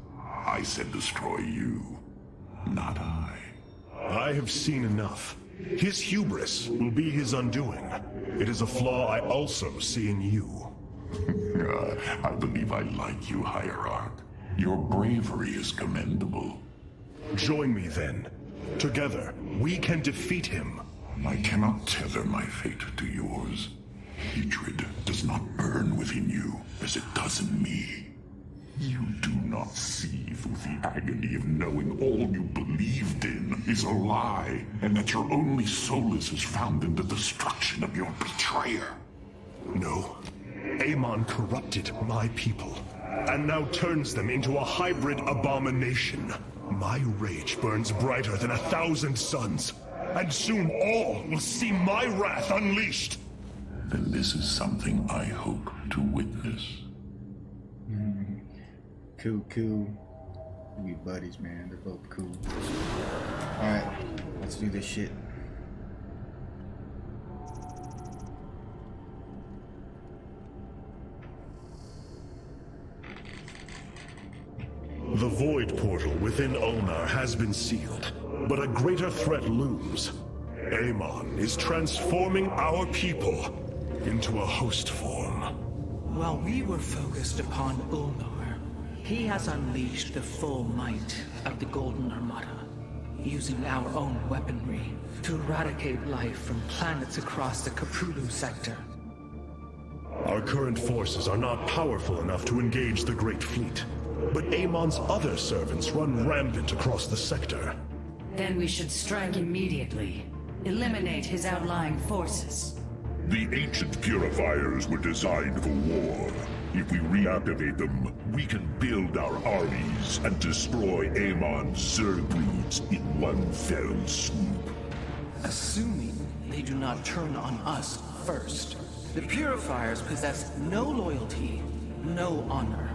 I said destroy you, not I. I have seen enough. His hubris will be his undoing. It is a flaw I also see in you. I believe I like you, Hierarch. Your bravery is commendable. Join me then. Together, we can defeat him. I cannot tether my fate to yours. Hatred does not burn within you as it does in me. You do not seethe with the agony of knowing all you believed in is a lie, and that your only solace is found in the destruction of your betrayer. No. Amon corrupted my people, and now turns them into a hybrid abomination. My rage burns brighter than 1,000 suns, and soon all will see my wrath unleashed. Then this is something I hope to witness. Cool. We buddies, man. They're both cool. Alright, let's do this shit. The Void Portal within Ulnar has been sealed, but a greater threat looms. Amon is transforming our people into a host form. While we were focused upon Ulnar, he has unleashed the full might of the Golden Armada, using our own weaponry to eradicate life from planets across the Kapulu sector. Our current forces are not powerful enough to engage the Great Fleet, but Amon's other servants run rampant across the sector. Then we should strike immediately. Eliminate his outlying forces. The ancient purifiers were designed for war. If we reactivate them, we can build our armies and destroy Amon's Zerg breeds in one fell swoop. Assuming they do not turn on us first. The Purifiers possess no loyalty, no honor.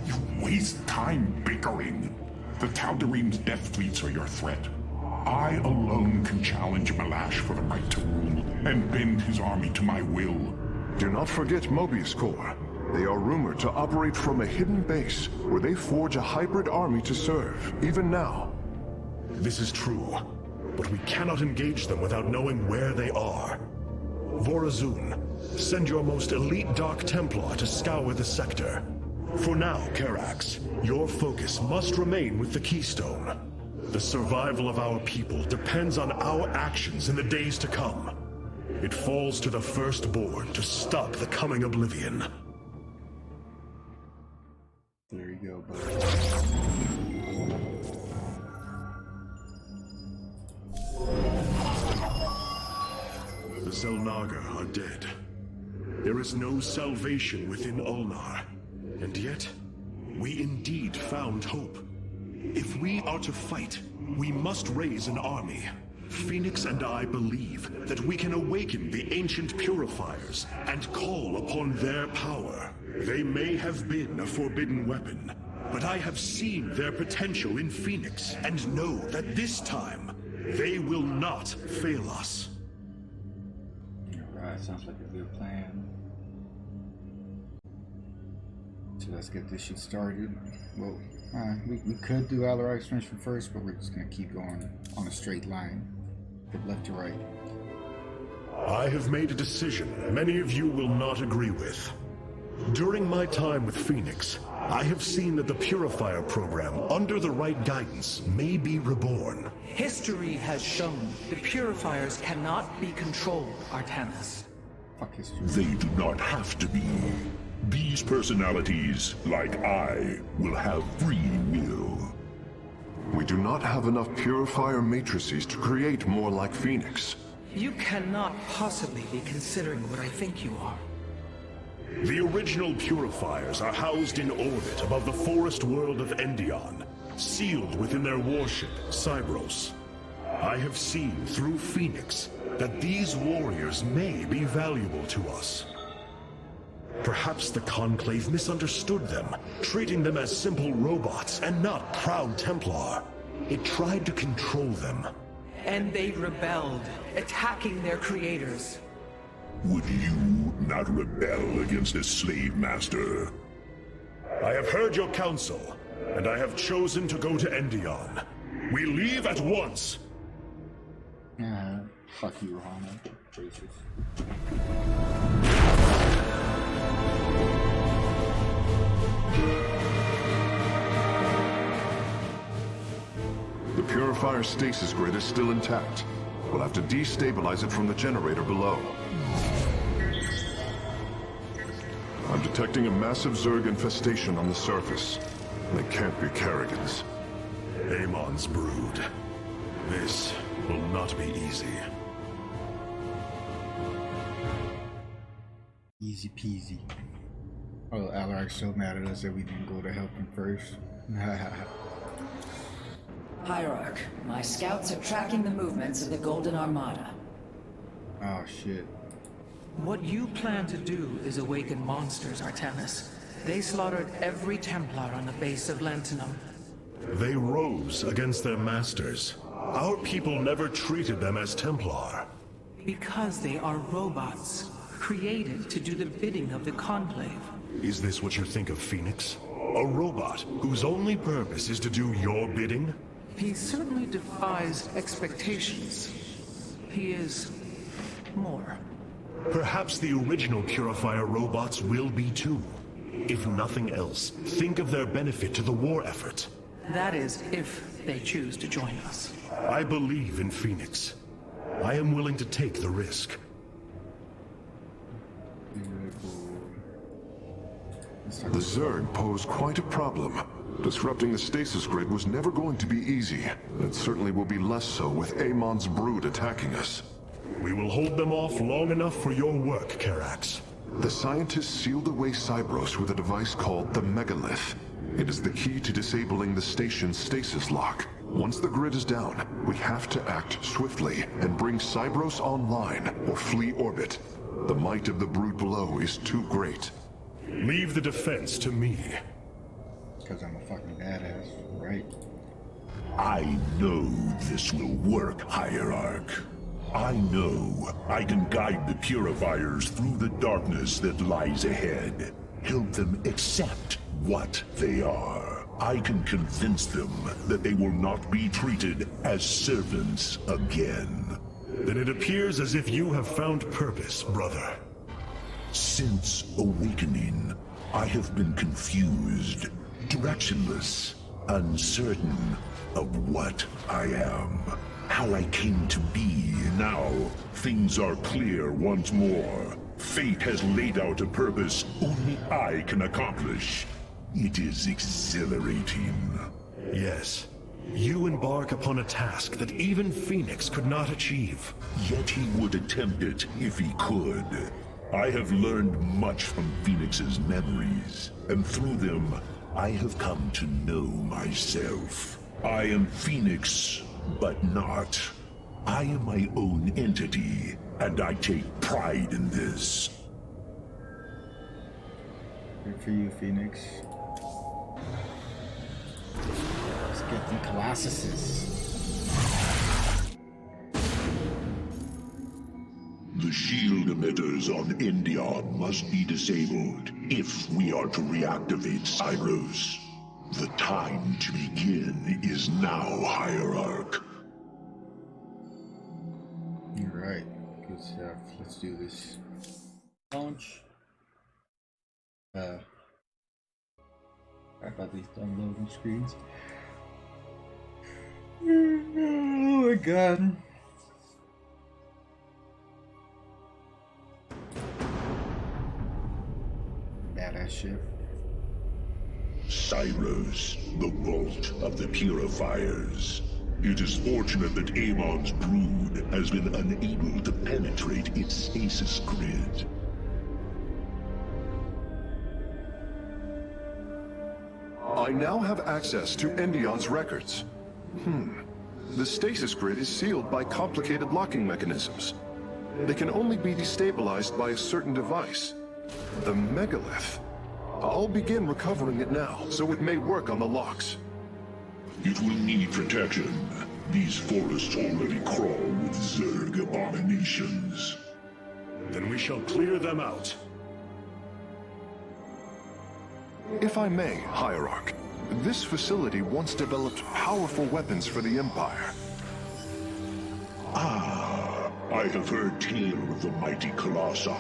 You waste time bickering. The Tal'Darim's death fleets are your threat. I alone can challenge Malash for the right to rule and bend his army to my will. Do not forget Mobius Corps. They are rumored to operate from a hidden base where they forge a hybrid army to serve, even now. This is true, but we cannot engage them without knowing where they are. Vorazun, send your most elite Dark Templar to scour the sector. For now, Karax, your focus must remain with the Keystone. The survival of our people depends on our actions in the days to come. It falls to the Firstborn to stop the coming oblivion. There you go, buddy. The Zelnaga are dead. There is no salvation within Ulnar. And yet, we indeed found hope. If we are to fight, we must raise an army. Phoenix and I believe that we can awaken the ancient purifiers and call upon their power. They may have been a forbidden weapon, but I have seen their potential in Phoenix and know that this time, they will not fail us. Alright, sounds like a good plan. So let's get this shit started. Well, we could do Alaric expansion first, but we're just gonna keep going on a straight line, from left to right. I have made a decision many of you will not agree with. During my time with Phoenix, I have seen that the Purifier program, under the right guidance, may be reborn. History has shown the Purifiers cannot be controlled, Artanis. Fuck history. They do not have to be. These personalities, like I, will have free will. We do not have enough purifier matrices to create more like Phoenix. You cannot possibly be considering what I think you are. The original Purifiers are housed in orbit above the forest world of Endion, sealed within their warship, Cybros. I have seen through Phoenix that these warriors may be valuable to us. Perhaps the Conclave misunderstood them, treating them as simple robots and not proud Templar. It tried to control them. And they rebelled, attacking their creators. Would you not rebel against a slave master? I have heard your counsel, and I have chosen to go to Endion. We leave at once! Fuck you, Rahana. Racist. The Purifier stasis grid is still intact. We'll have to destabilize it from the generator below. I'm detecting a massive Zerg infestation on the surface. They can't be Kerrigans. Amon's brood. This will not be easy. Easy peasy. Oh, Alaric's so mad at us that we didn't go to help him first. Hierarch, my scouts are tracking the movements of the Golden Armada. Oh shit. What you plan to do is awaken monsters, Artanis. They slaughtered every Templar on the base of Lentinum. They rose against their masters. Our people never treated them as Templar. Because they are robots, created to do the bidding of the Conclave. Is this what you think of Phoenix? A robot whose only purpose is to do your bidding? He certainly defies expectations. He is more. Perhaps the original Purifier robots will be too. If nothing else, think of their benefit to the war effort. That is, if they choose to join us. I believe in Phoenix. I am willing to take the risk. The Zerg pose quite a problem. Disrupting the stasis grid was never going to be easy. It certainly will be less so with Amon's brood attacking us. We will hold them off long enough for your work, Karax. The scientists sealed away Cybros with a device called the Megalith. It is the key to disabling the station's stasis lock. Once the grid is down, we have to act swiftly and bring Cybros online or flee orbit. The might of the brood below is too great. Leave the defense to me. Because I'm a fucking badass, right? I know this will work, Hierarch. I know I can guide the Purifiers through the darkness that lies ahead. Help them accept what they are. I can convince them that they will not be treated as servants again. Then it appears as if you have found purpose, brother. Since awakening, I have been confused, directionless, uncertain of what I am. How I came to be. Now, things are clear once more. Fate has laid out a purpose only I can accomplish. It is exhilarating. Yes. You embark upon a task that even Phoenix could not achieve. Yet he would attempt it if he could. I have learned much from Phoenix's memories, and through them, I have come to know myself. I am Phoenix, but not. I am my own entity, and I take pride in this. Good for you, Phoenix. Let's get them Colossuses. The shield emitters on Endion must be disabled if we are to reactivate Cyros. The time to begin is now, Hierarch. You're right. Good stuff. Let's do this. Launch. Sorry about these dumb loading screens. Oh my god. Badass ship. Cyros, the vault of the purifiers. It is fortunate that Amon's brood has been unable to penetrate its stasis grid. I now have access to Endion's records. The stasis grid is sealed by complicated locking mechanisms. They can only be destabilized by a certain device. The megalith. I'll begin recovering it now, so it may work on the locks. It will need protection. These forests already crawl with Zerg abominations. Then we shall clear them out. If I may, Hierarch, this facility once developed powerful weapons for the Empire. Ah, I have heard tale of the mighty Colossi,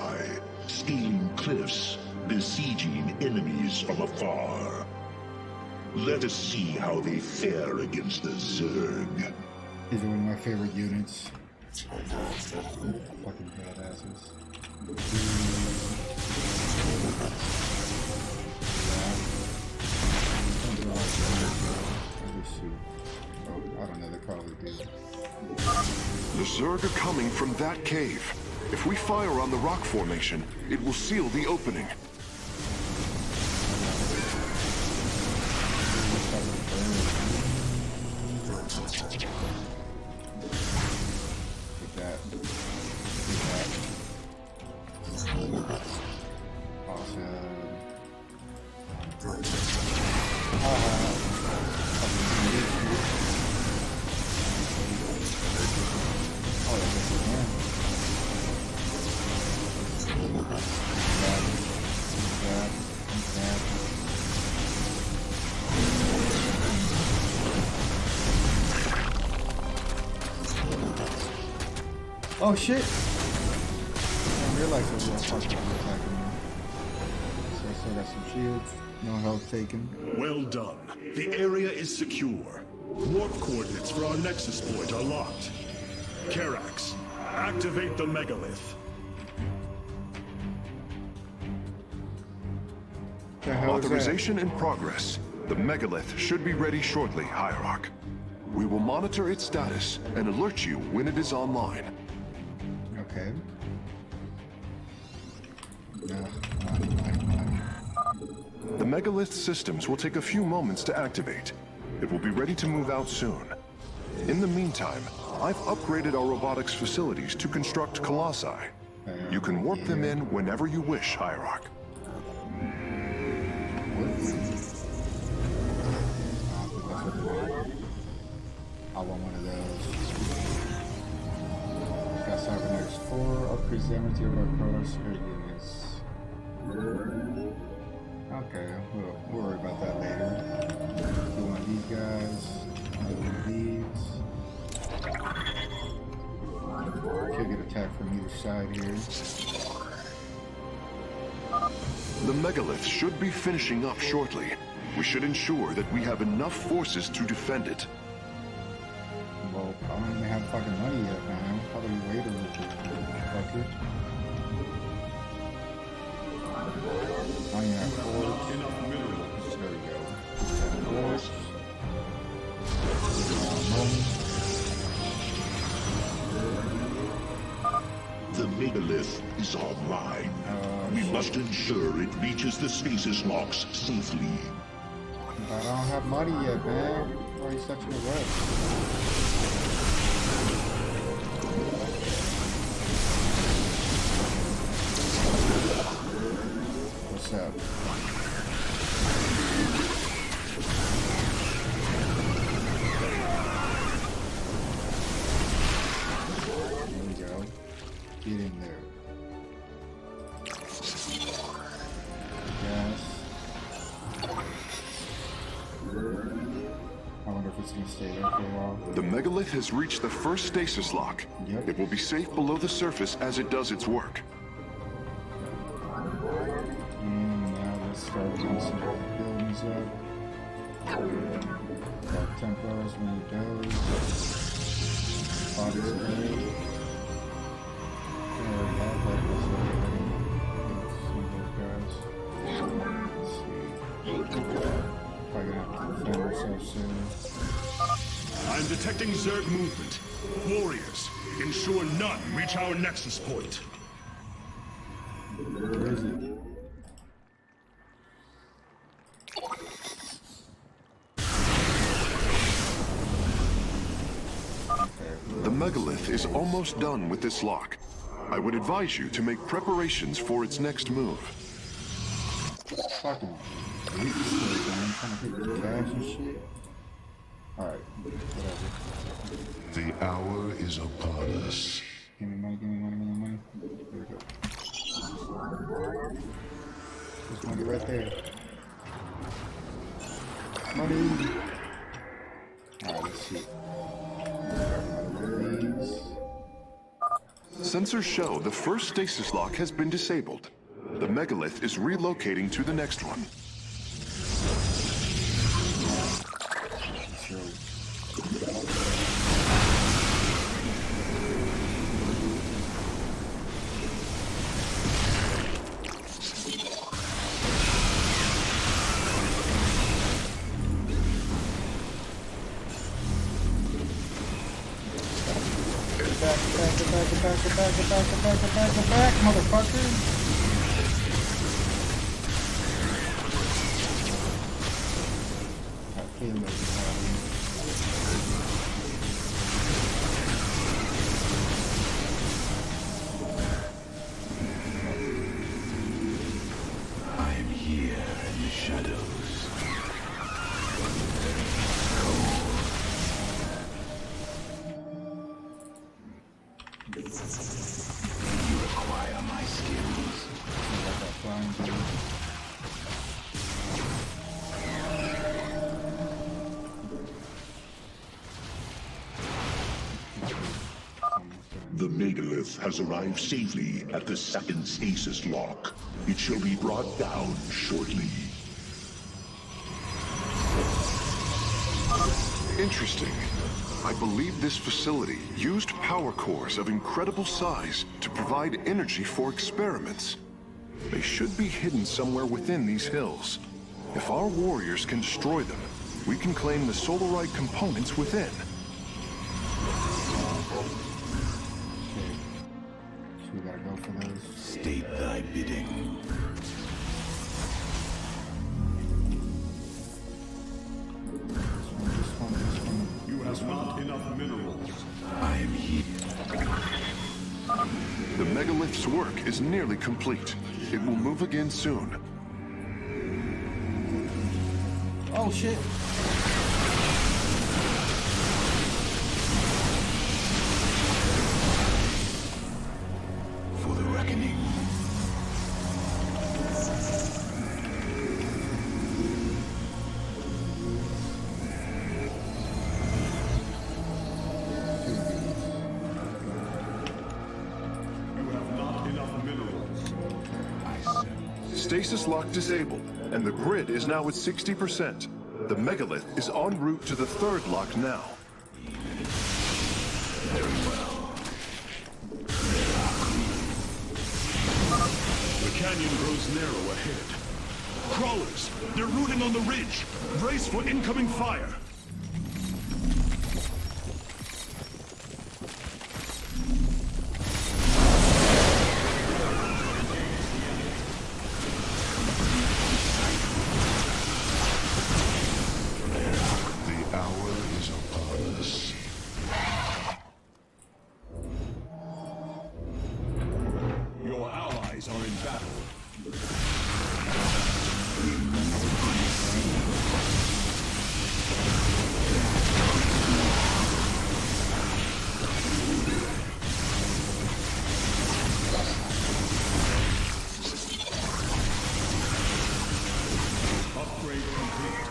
scaling cliffs, besieging enemies from afar. Let us see how they fare against the Zerg. These are one of my favorite units. Fucking badasses. Oh, I don't know, they probably do. The Zerg are coming from that cave. If we fire on the rock formation, it will seal the opening. Oh shit! I realized I was fucking attacking me. So I still got some shields, no health taken. Well done. The area is secure. Warp coordinates for our Nexus point are locked. Karax, activate the megalith. Authorization in progress. The megalith should be ready shortly, Hierarch. We will monitor its status and alert you when it is online. Okay. The megalith systems will take a few moments to activate. It will be ready to move out soon. In the meantime, I've upgraded our robotics facilities to construct colossi. You can warp them in whenever you wish, Hierarch. I want one of those. Got Cybernetics 4, upgrades the MT of our Protoss air units. Okay, we'll worry about that later. Do one of these guys, one of these. Could get attacked from either side here. The megalith should be finishing up shortly. We should ensure that we have enough forces to defend it. Well, I don't even have fucking money yet, man. How do we wait a little bit? Fuck it. I only have 4. There we go. 4. The megalith is online. We must ensure it reaches the stasis locks safely. I don't have money yet, man. Why are you such in a rush? What's up? There we go. Get in there. Yes. I wonder if it's gonna stay there for a while. The megalith has reached the first stasis lock. Yep. It will be safe below the surface as it does its work. And now let's start doing some buildings up. Got Templars when it does. Bodies good. Don't worry about that. That's already. Some of those guys. Let's see. Probably gonna have to defend ourselves soon. I'm detecting Zerg movement. Warriors, ensure none reach our nexus point. Where is it? The megalith is almost done with this lock. I would advise you to make preparations for its next move. Fucking weak shit, man. Trying to hit the cash and shit. Alright, whatever. The hour is upon us. Give me money, give me money, give me money. There we go. There's money right there. Money! Alright, let's see. Sensors show the first stasis lock has been disabled. The megalith is relocating to the next one. Get back, motherfucker! I feel like I am here in the shadows. You require my skills. The megalith has arrived safely at the second stasis lock. It shall be brought down shortly. Interesting. I believe this facility used power cores of incredible size to provide energy for experiments. They should be hidden somewhere within these hills. If our warriors can destroy them, we can claim the solarite components within. So we gotta go for those. State thy bidding. You have not enough minerals. I am here. The megalith's work is nearly complete. It will move again soon. Oh shit! For the reckoning. Stasis lock disabled, and the grid is now at 60%. The megalith is en route to the third lock now. The canyon grows narrow ahead. Crawlers! They're rooting on the ridge! Brace for incoming fire! allies are in battle. Upgrade complete.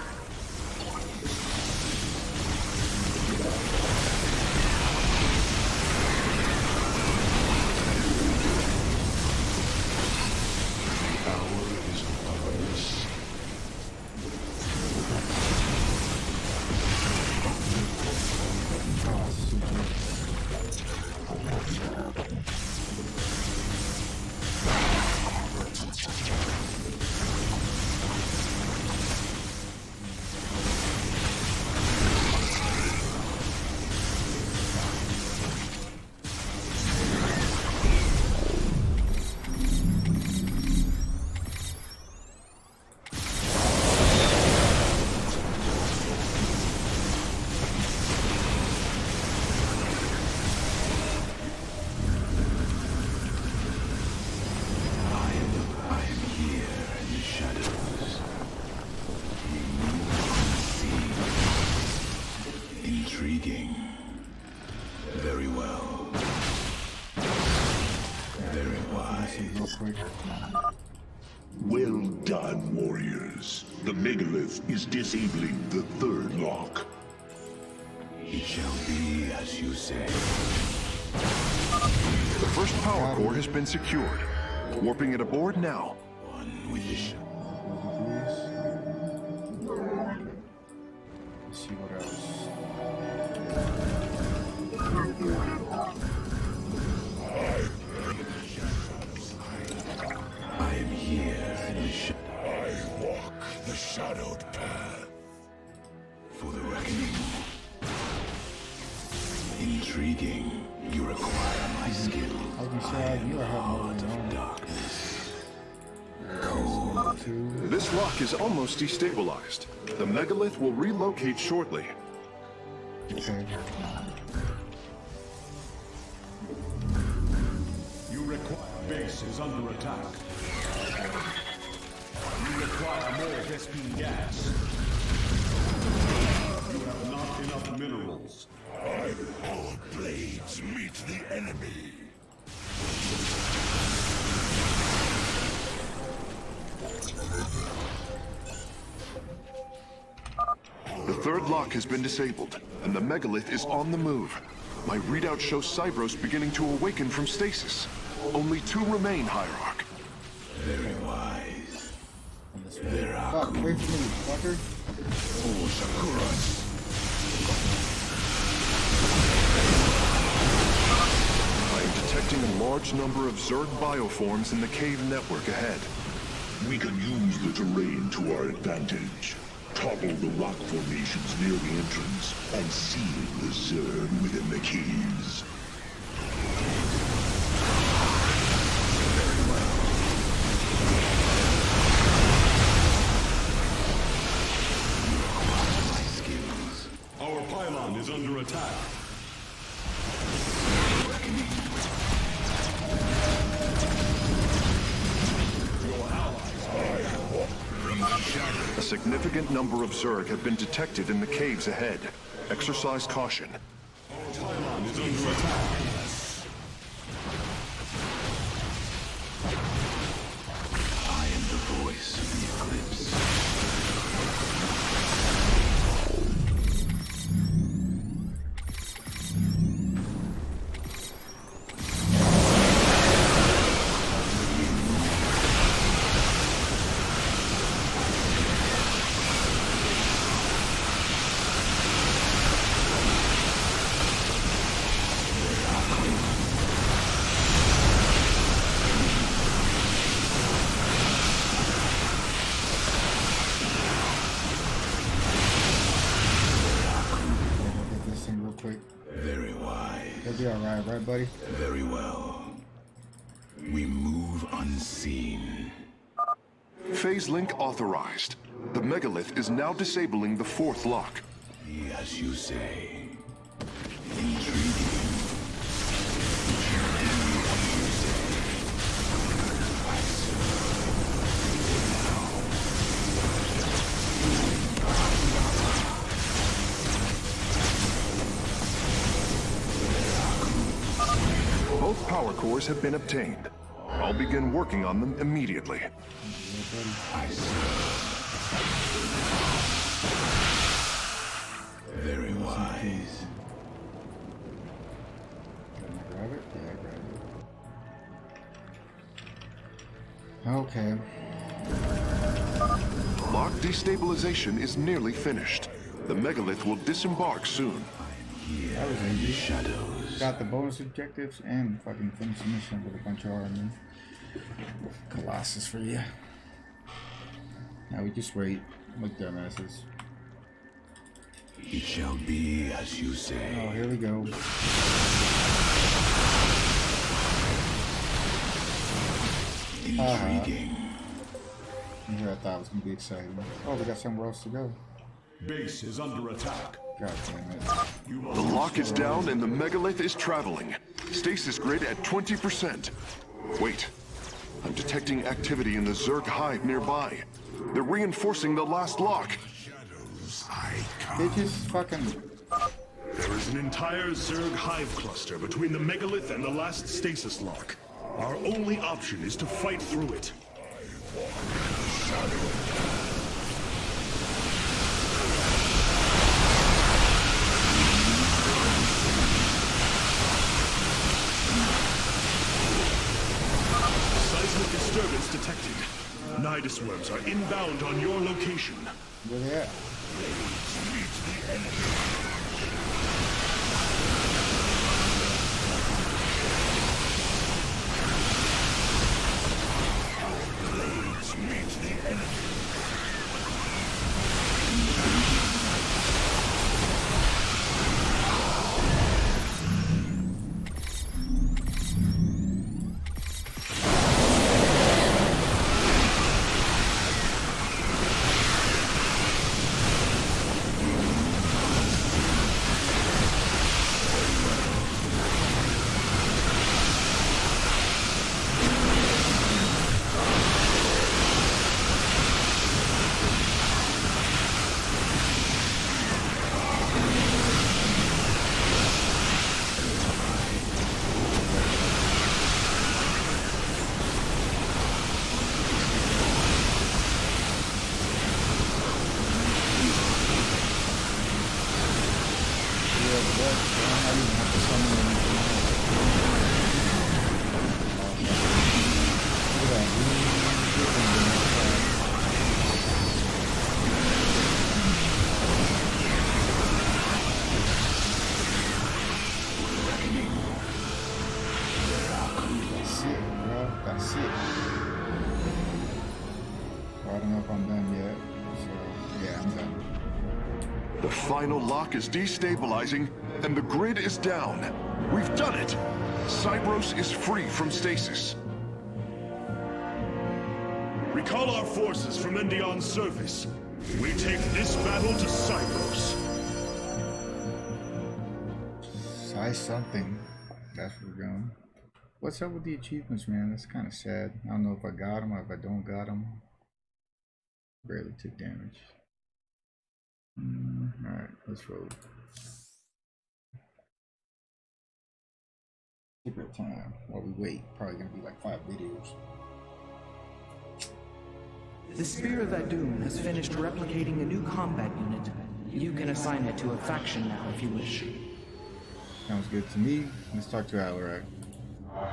Intriguing. Very well. Very wise. Well done, warriors. The megalith is disabling the third lock. It shall be as you say. The first power core has been secured. Warping it aboard now. One with the Let's see what else. I am here in the I walk the shadowed path. For the reckoning. Intriguing. You require my skill. Heart of darkness. Cold. This lock is almost destabilized. The megalith will relocate shortly. Okay. You require base is under attack. You require more Vespene gas. You have not enough minerals. Our blades meet the enemy. The third lock has been disabled, and the megalith is on the move. My readout shows Cybros beginning to awaken from stasis. Only 2 remain, Hierarch. Very wise. Fuck, wait for me, fucker. Oh, Sakuras. I am detecting a large number of Zerg bioforms in the cave network ahead. We can use the terrain to our advantage. Topple the rock formations near the entrance and seal the Zerg within the caves. Our pylon is under attack. Your allies are A significant number of Zerg have been detected in the caves ahead. Exercise caution. pylon is under attack. I am the voice of the eclipse. Very wise. You'll be alright, right, buddy? Very well. We move unseen. Phase link authorized. The megalith is now disabling the 4th lock. As you say. Intriguing. power cores have been obtained. I'll begin working on them immediately. Very wise. Can I grab it? Yeah, I grabbed it. Okay. Lock destabilization is nearly finished. The megalith will disembark soon. That was easy. Shadows. Got the bonus objectives and fucking finished the mission with a bunch of army. Colossus for you. Now we just wait like dumbasses. It shall be as you say. Oh, here we go. Intriguing. I thought it was gonna be exciting. Oh, we got somewhere else to go. Base is under attack. God damn it. The lock is down and the megalith is traveling. Stasis grid at 20%. Wait. I'm detecting activity in the Zerg hive nearby. They're reinforcing the last lock. They just fucking... There is an entire Zerg hive cluster between the megalith and the last stasis lock. Our only option is to fight through it. Seismic disturbance detected. Nidus worms are inbound on your location. Where they at? Blades meet the enemy. The final lock is destabilizing, and the grid is down. We've done it! Cybros is free from stasis. Recall our forces from Endion's surface. We take this battle to Cybros. Size something. That's where we're going. What's up with the achievements, man? That's kind of sad. I don't know if I got them or if I don't got them. Barely took damage. Alright, let's roll. Take our time while we wait. Probably gonna be like 5 videos. The Spear of Adun has finished replicating a new combat unit. You can assign it to a faction now if you wish. Sounds good to me. Let's talk to Alarak.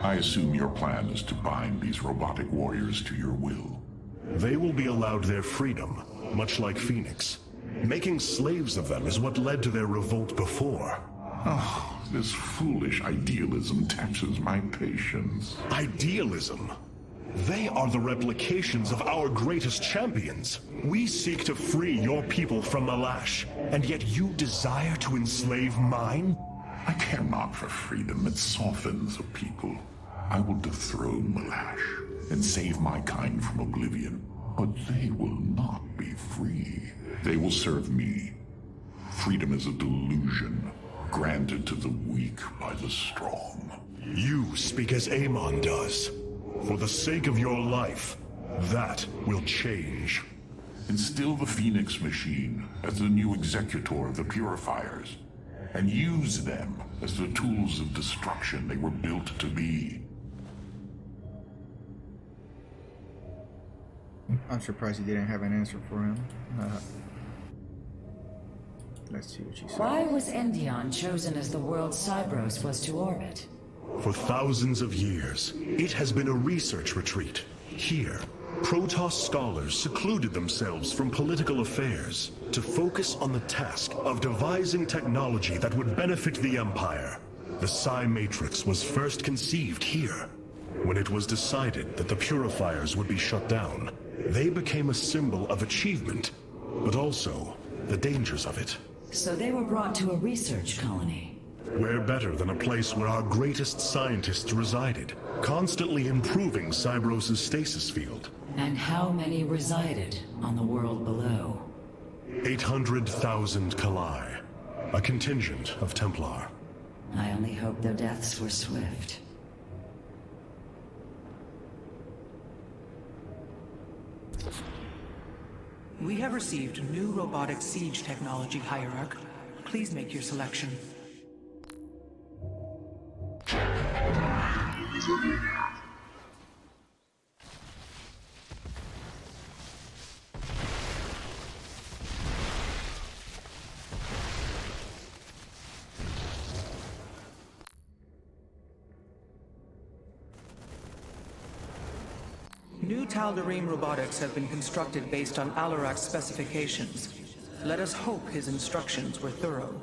I assume your plan is to bind these robotic warriors to your will. They will be allowed their freedom, much like Phoenix. Making slaves of them is what led to their revolt before. Oh, this foolish idealism taxes my patience. Idealism? They are the replications of our greatest champions. We seek to free your people from Malash, and yet you desire to enslave mine? I care not for freedom, it softens a people. I will dethrone Malash and save my kind from oblivion, but they will not be free. They will serve me. Freedom is a delusion, granted to the weak by the strong. You speak as Amon does. For the sake of your life, that will change. Instill the Phoenix machine as the new executor of the Purifiers. and use them as the tools of destruction they were built to be. I'm surprised he didn't have an answer for him. Let's see what she said. Why was Endion chosen as the world Cybros was to orbit? For thousands of years, it has been a research retreat. Here, Protoss scholars secluded themselves from political affairs to focus on the task of devising technology that would benefit the Empire. The Psi Matrix was first conceived here. When it was decided that the Purifiers would be shut down, they became a symbol of achievement, but also the dangers of it. So they were brought to a research colony. Where better than a place where our greatest scientists resided, constantly improving Cybros' stasis field. And how many resided on the world below? 800,000 Kalai, a contingent of Templar. I only hope their deaths were swift. We have received new robotic siege technology, Hierarch. Please make your selection. New Tal'Darim robotics have been constructed based on Alarak's specifications. Let us hope his instructions were thorough.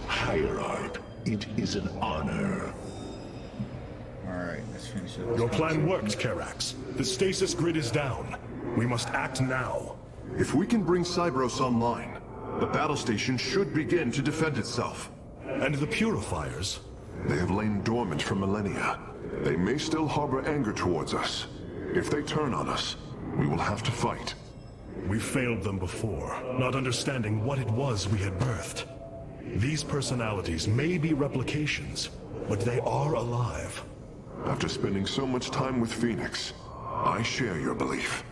Hierarch, it is an honor. Alright, let's finish up. Your plan worked, Karax. The stasis grid is down. We must act now. If we can bring Cybros online, the battle station should begin to defend itself. And the Purifiers? They have lain dormant for millennia. They may still harbor anger towards us. If they turn on us, we will have to fight. We failed them before, not understanding what it was we had birthed. These personalities may be replications, but they are alive. After spending so much time with Phoenix, I share your belief.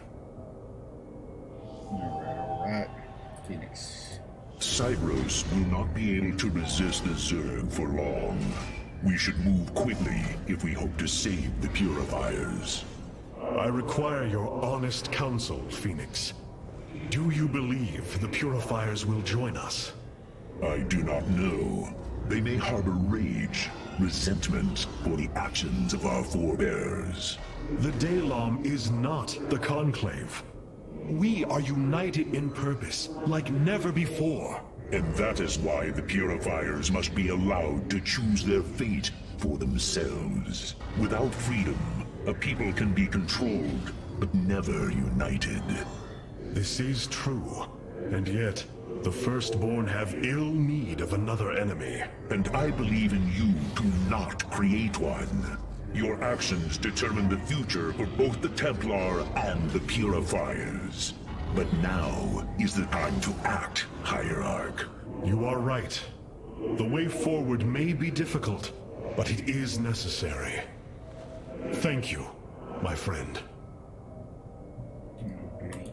Alright. Phoenix. Cybros will not be able to resist the Zerg for long. We should move quickly if we hope to save the Purifiers. I require your honest counsel, Phoenix. Do you believe the Purifiers will join us? I do not know. They may harbor rage, resentment for the actions of our forebears. The Daylom is not the Conclave. We are united in purpose, like never before. And that is why the Purifiers must be allowed to choose their fate for themselves. Without freedom, a people can be controlled, but never united. This is true, and yet the Firstborn have ill need of another enemy. And I believe in you to not create one. Your actions determine the future for both the Templar and the Purifiers. But now is the time to act, Hierarch. You are right. The way forward may be difficult, but it is necessary. Thank you, my friend. Okay.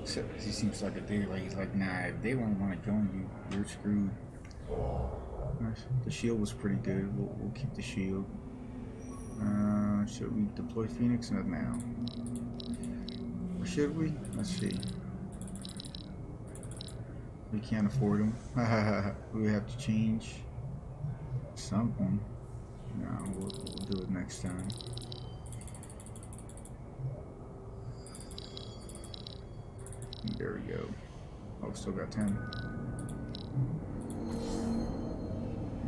So, he seems like a dude, like he's like, nah, if they won't want to join you, you're screwed. Nice. The shield was pretty good. We'll keep the shield. Should we deploy Phoenix? Not now. Or should we? Let's see. We can't afford them. We have to change something. No, we'll do it next time. There we go. Oh, still got 10.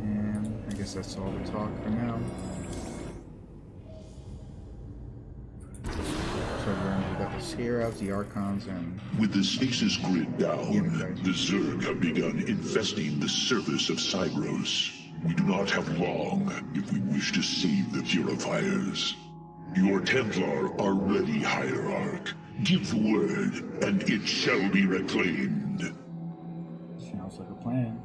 And I guess that's all the talk for now. So we got the Scarabs, the Archons, and... With the stasis grid down, the Zerg have begun infesting the surface of Cybros. We do not have long if we wish to save the Purifiers. Your Templar are ready, Hierarch. Give the word, and it shall be reclaimed. Sounds like a plan.